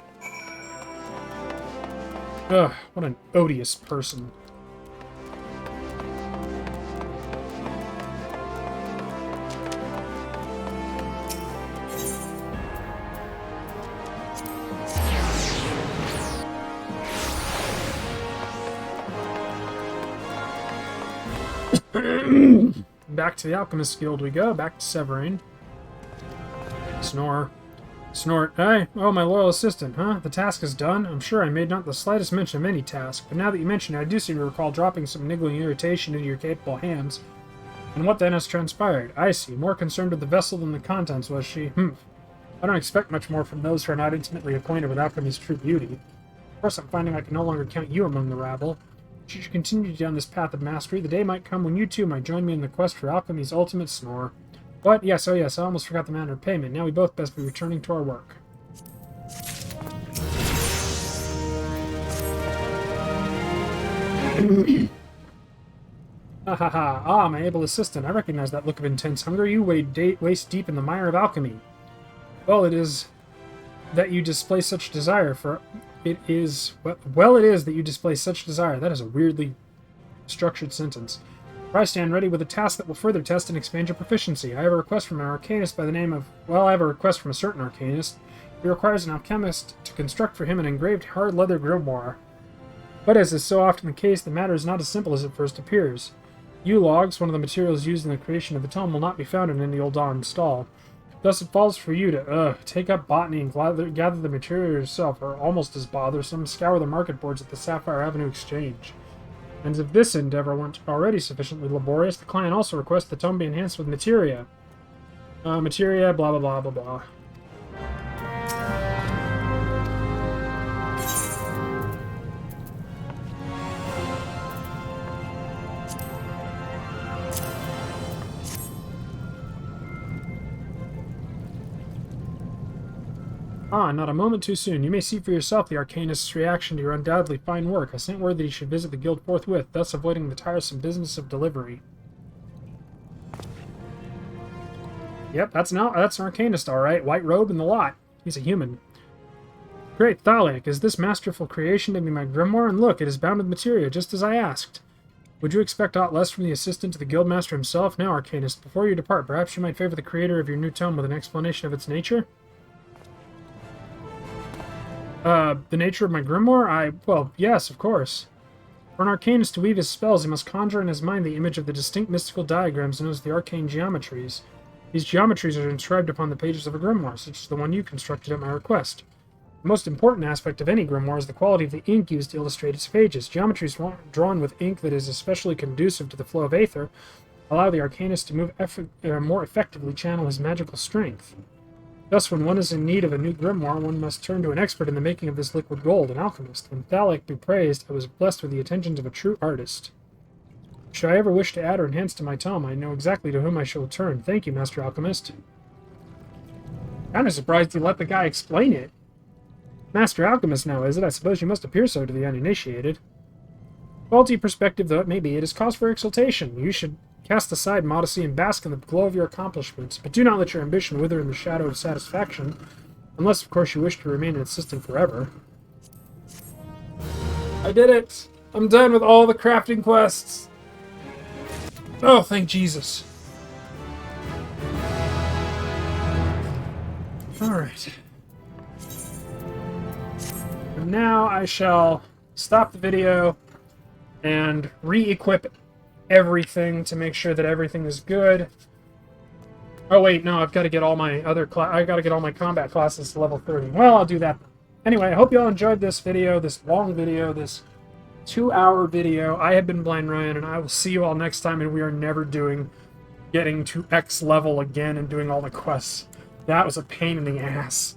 Ugh, what an odious person. Back to the Alchemist Guild we go, back to Severin. Snore. Snort. Hey, oh, my loyal assistant, huh? The task is done? I'm sure I made not the slightest mention of any task, but now that you mention it, I do seem to recall dropping some niggling irritation into your capable hands. And what then has transpired? I see. More concerned with the vessel than the contents, was she? I don't expect much more from those who are not intimately acquainted with alchemy's true beauty. Of course, I'm finding I can no longer count you among the rabble. Should you continue down this path of mastery, the day might come when you too might join me in the quest for alchemy's ultimate snore. What? Yes, oh yes, I almost forgot the manner of payment. Now we both best be returning to our work. Ha ha ha. Ah, my able assistant. I recognize that look of intense hunger. You wade waist deep in the mire of alchemy. Well, it is that you display such desire for... It is that you display such desire. That is a weirdly structured sentence. For I stand ready with a task that will further test and expand your proficiency. I have a request from an arcanist by the name of... Well, I have a request from a certain arcanist. He requires an alchemist to construct for him an engraved hard leather grimoire. But as is so often the case, the matter is not as simple as it first appears. Yew-logs, one of the materials used in the creation of the tome, will not be found in any Uldan stall. Thus it falls for you to, take up botany and gather the material yourself, or almost as bothersome, scour the market boards at the Sapphire Avenue Exchange. And if this endeavor weren't already sufficiently laborious, the client also requests the tome be enhanced with materia. Materia, blah blah blah blah blah. Ah, not a moment too soon. You may see for yourself the Arcanist's reaction to your undoubtedly fine work. I sent word that he should visit the guild forthwith, thus avoiding the tiresome business of delivery. Yep, that's an Arcanist, alright. White robe and the lot. He's a human. Great, Thalic, is this masterful creation to be my grimoire? And look, it is bound with materia, just as I asked. Would you expect aught less from the assistant to the guildmaster himself? Now, Arcanist, before you depart, perhaps you might favor the creator of your new tome with an explanation of its nature? The nature of my grimoire? Well, yes, of course. For an arcanist to weave his spells, he must conjure in his mind the image of the distinct mystical diagrams known as the arcane geometries. These geometries are inscribed upon the pages of a grimoire, such as the one you constructed at my request. The most important aspect of any grimoire is the quality of the ink used to illustrate its pages. Geometries drawn with ink that is especially conducive to the flow of aether allow the arcanist to more effectively channel his magical strength. Thus, when one is in need of a new grimoire, one must turn to an expert in the making of this liquid gold, an alchemist. When Thalic be praised, I was blessed with the attentions of a true artist. Should I ever wish to add or enhance to my tome, I know exactly to whom I shall turn. Thank you, Master Alchemist. I'm surprised you let the guy explain it. Master Alchemist now, is it? I suppose you must appear so to the uninitiated. Faulty perspective though it may be, it is cause for exultation. You should cast aside modesty and bask in the glow of your accomplishments, but do not let your ambition wither in the shadow of satisfaction, unless, of course, you wish to remain an assistant forever. I did it! I'm done with all the crafting quests! Oh, thank Jesus. Alright. And now I shall stop the video and re-equip everything to make sure that everything is good. Oh wait, no, I've got to get all my combat classes to level 30. Well, I'll do that. Anyway, I hope you all enjoyed this video, this long video, this 2-hour video. I have been Blind Ryan, and I will see you all next time, and we are never doing getting to X level again and doing all the quests. That was a pain in the ass.